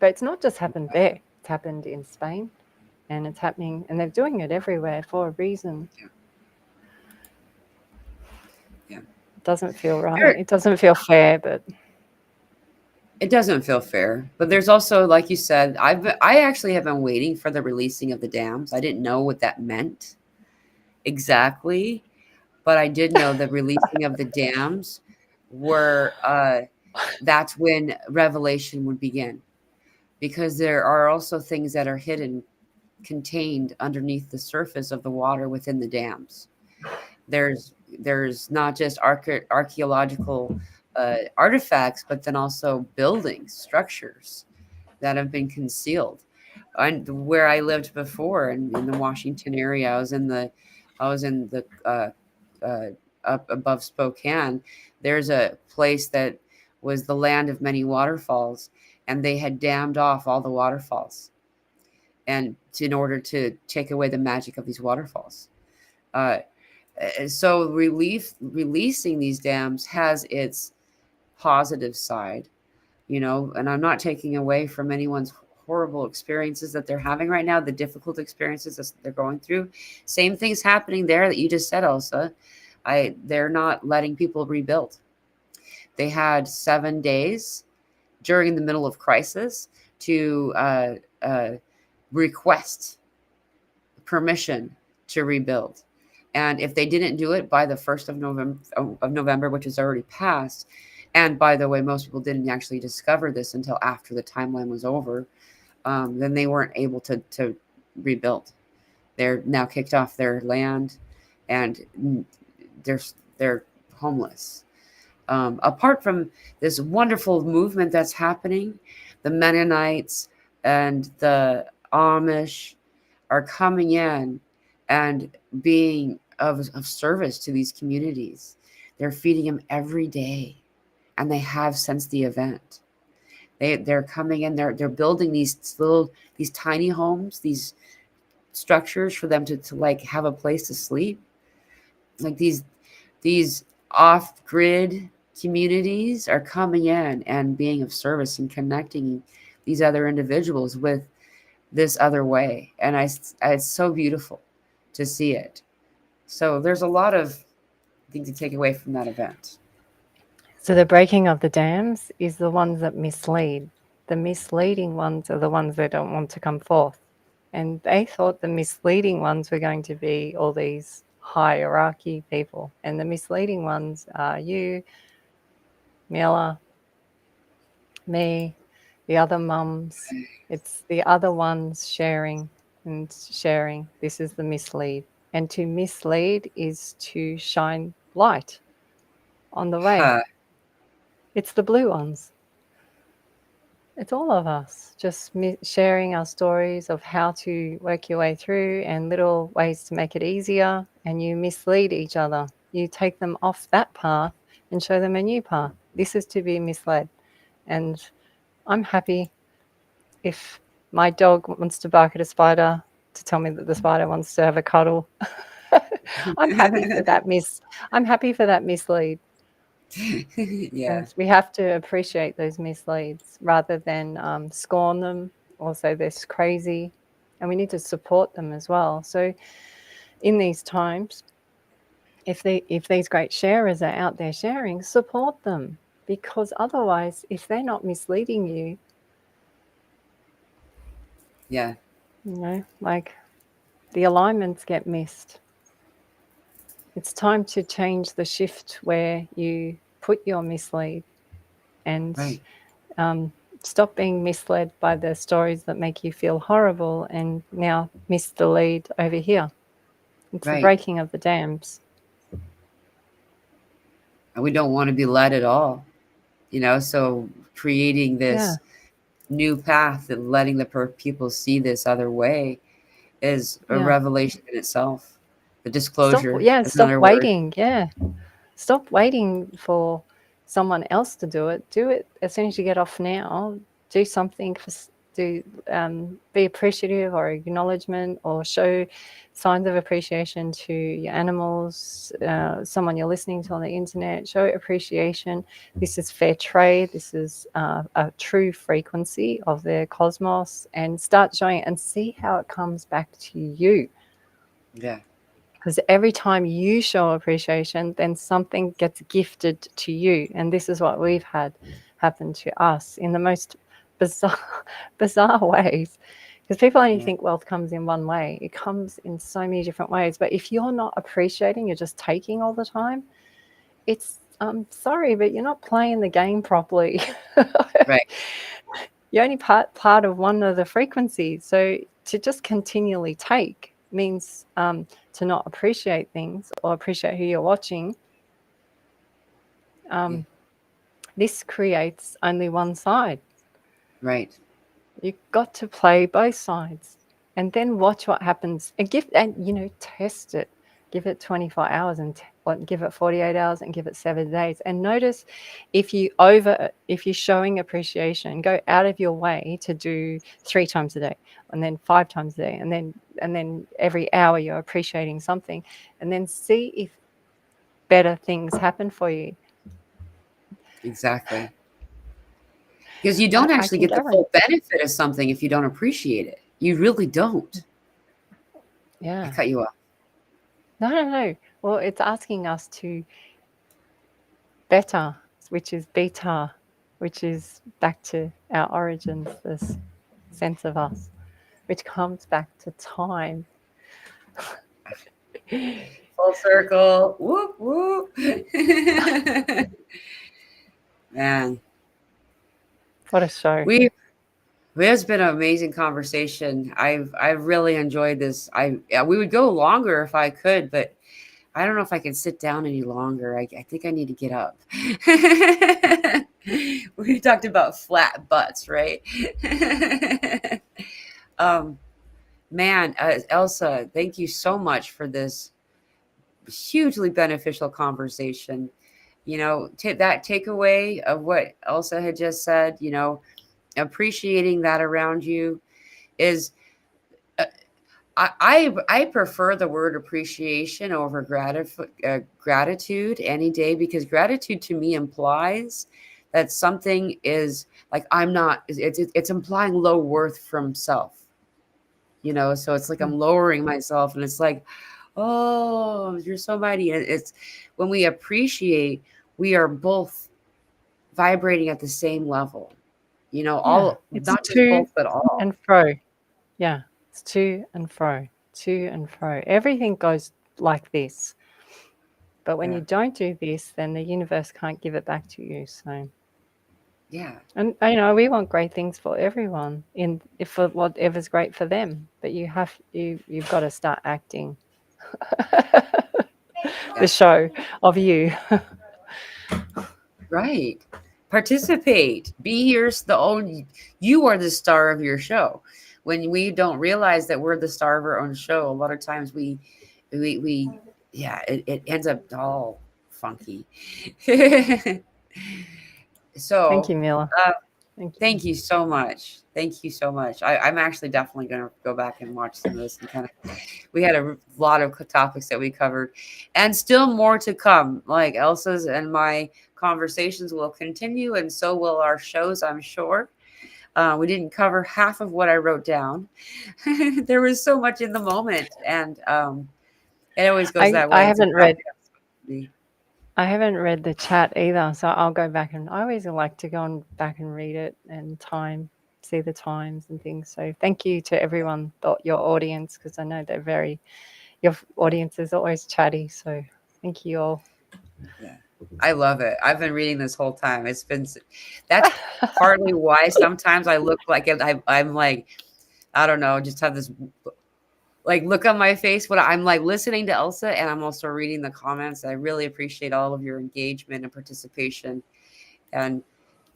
But it's not just happened there. It's happened in Spain, and it's happening, and they're doing it everywhere for a reason. Yeah. Yeah. It doesn't feel right. There, It doesn't feel fair, but it doesn't feel fair, but there's also, like you said, I actually have been waiting for the releasing of the dams. I didn't know what that meant exactly, but I did know the releasing of the dams were that's when revelation would begin, because there are also things that are hidden, contained underneath the surface of the water within the dams. There's not just archaeological artifacts, but then also buildings, structures that have been concealed. And where I lived before, in the Washington area, I was in the uh, up above Spokane. There's a place that was the land of many waterfalls, and they had dammed off all the waterfalls, and in order to take away the magic of these waterfalls. Uh, so releasing these dams has its positive side, and I'm not taking away from anyone's horrible experiences that they're having right now, the difficult experiences that they're going through. Same things happening there that you just said, Elsa. They're not letting people rebuild. They had 7 days during the middle of crisis to uh, request permission to rebuild. And if they didn't do it by the 1st of November, which is already passed, and by the way, most people didn't actually discover this until after the timeline was over, then they weren't able to rebuild. They're now kicked off their land, and they're they're homeless. Apart from this wonderful movement that's happening, the Mennonites and the Amish are coming in and being of service to these communities. They're feeding them every day, and they have since the event. They're coming in, they're building these tiny homes, these structures for them to like have a place to sleep. Like these off-grid communities are coming in and being of service and connecting these other individuals with this other way. And it's so beautiful to see it. So there's a lot of things to take away from that event. So the breaking of the dams is the ones that mislead. The misleading ones are the ones that don't want to come forth. And they thought the misleading ones were going to be all these hierarchy people. And the misleading ones are you, Mila, me, the other mums. It's the other ones sharing and sharing. This is the mislead. And to mislead is to shine light on the way. Huh. It's the blue ones. It's all of us just sharing our stories of how to work your way through and little ways to make it easier. And you mislead each other. You take them off that path and show them a new path. This is to be misled. And I'm happy if my dog wants to bark at a spider to tell me that the spider wants to have a cuddle. I'm happy for that I'm happy for that mislead. Yeah. And we have to appreciate those misleads rather than scorn them or say they're crazy. And we need to support them as well. So in these times, if these great sharers are out there sharing, support them. Because otherwise, if they're not misleading you, Yeah. like the alignments get missed. It's time to change the shift where you put your mislead and Right. Stop being misled by the stories that make you feel horrible and now miss the lead over here. It's the Right. breaking of the dams. And we don't want to be led at all, so creating Yeah. this new path and letting the people see this other way is a Yeah. revelation in itself. The disclosure is Stop another word. waiting. Yeah. Stop waiting for someone else to do it. Do it as soon as you get off now. Do something be appreciative or acknowledgement or show signs of appreciation to your animals, someone you're listening to on the internet. Show appreciation. This is fair trade. This is a true frequency of the cosmos, and start showing it and see how it comes back to you. Yeah. Because every time you show appreciation, then something gets gifted to you. And this is what we've had happen to us in the most bizarre ways. Because people only think wealth comes in one way. It comes in so many different ways. But if you're not appreciating, you're just taking all the time, it's, I'm sorry, but you're not playing the game properly. Right. You're only part of one of the frequencies. So to just continually take means to not appreciate things or appreciate who you're watching. This creates only one side. Right. You've got to play both sides and then watch what happens and test it. Give it 24 hours and give it 48 hours and give it 7 days. And notice if you're showing appreciation, go out of your way to do 3 times a day and then 5 times a day. And then every hour you're appreciating something, and then see if better things happen for you. Exactly. Because you don't actually get the full benefit of something if you don't appreciate it. You really don't. Yeah. I cut you off. No. Well, it's asking us to better, which is beta, which is back to our origins, this sense of us, which comes back to time. Full circle. Whoop, whoop. Man. What a show. It's been an amazing conversation. I've really enjoyed this. We would go longer if I could, but I don't know if I can sit down any longer. I think I need to get up. We talked about flat butts, right? Man, Elsa, thank you so much for this hugely beneficial conversation. That takeaway of what Elsa had just said, appreciating that around you is I prefer the word appreciation over gratitude any day, because gratitude to me implies that something is like I'm not. It's implying low worth from self. So it's like I'm lowering myself, and it's like, oh, you're so mighty. And it's when we appreciate, we are both vibrating at the same level. Yeah, All it's not just to both, but all. and fro. Yeah, it's to and fro, to and fro. Everything goes like this. But when Yeah, you don't do this, then the universe can't give it back to you. So, yeah, and we want great things for everyone, for whatever's great for them. But you've got to start acting yeah. the show of you. Right. Participate. Be the own. You are the star of your show. When we don't realize that we're the star of our own show, a lot of times we yeah, it ends up all funky. Thank So, you, Mila. uh, Thank you. thank you so much. Thank you so much. I'm actually definitely going to go back and watch some of this and kind of. We had a lot of topics that we covered, and still more to come. Like Elsa's and my conversations will continue, and so will our shows, I'm sure. We didn't cover half of what I wrote down. There was so much in the moment, and it always goes I that I way. It's haven't read exactly how it's supposed to be. I haven't read the chat either, so I'll go back, and I always like to go and back and read it and see the times and things. So thank you to everyone, your audience, because I know your audience is always chatty. So thank you all. Yeah, I love it. I've been reading this whole time. That's partly why sometimes I look like I'm like, I don't know, just have this like look on my face when I'm like listening to Elsa and I'm also reading the comments. I really appreciate all of your engagement and participation. And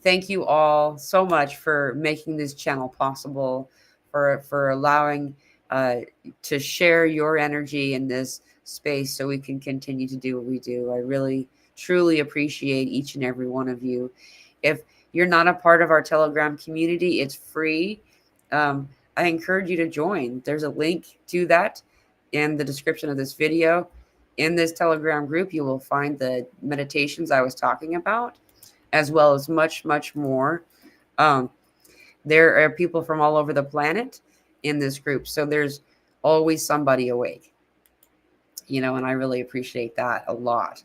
thank you all so much for making this channel possible, for allowing to share your energy in this space so we can continue to do what we do. I really truly appreciate each and every one of you. If you're not a part of our Telegram community, it's free. um, I encourage you to join. There's a link to that in the description of this video. In this Telegram group, you will find the meditations I was talking about, as well as much, much more. Um, there are people from all over the planet in this group. So there's always somebody awake, and I really appreciate that a lot.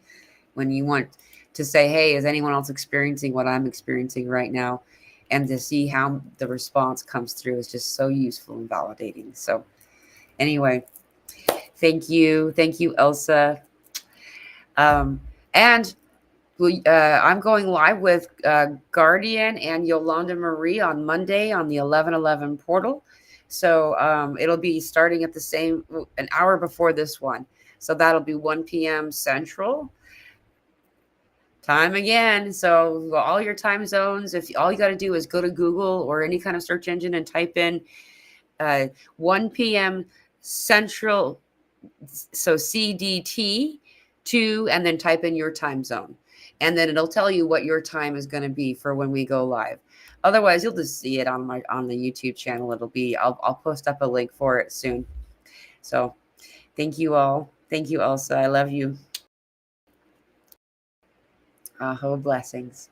When you want to say, hey, is anyone else experiencing what I'm experiencing right now? And to see how the response comes through is just so useful and validating. So, anyway, thank you. Thank you, Elsa. And I'm going live with Guardian and Yolanda Marie on Monday on the 11:11 portal. So it'll be starting at an hour before this one. So that'll be 1 p.m. Central time again. So all your time zones, if all you got to do is go to Google or any kind of search engine and type in 1 p.m. Central, so CDT 2, and then type in your time zone. And then it'll tell you what your time is going to be for when we go live. Otherwise, you'll just see it on the YouTube channel. I'll post up a link for it soon. So thank you all. Thank you, Elsa. I love you. Blessings.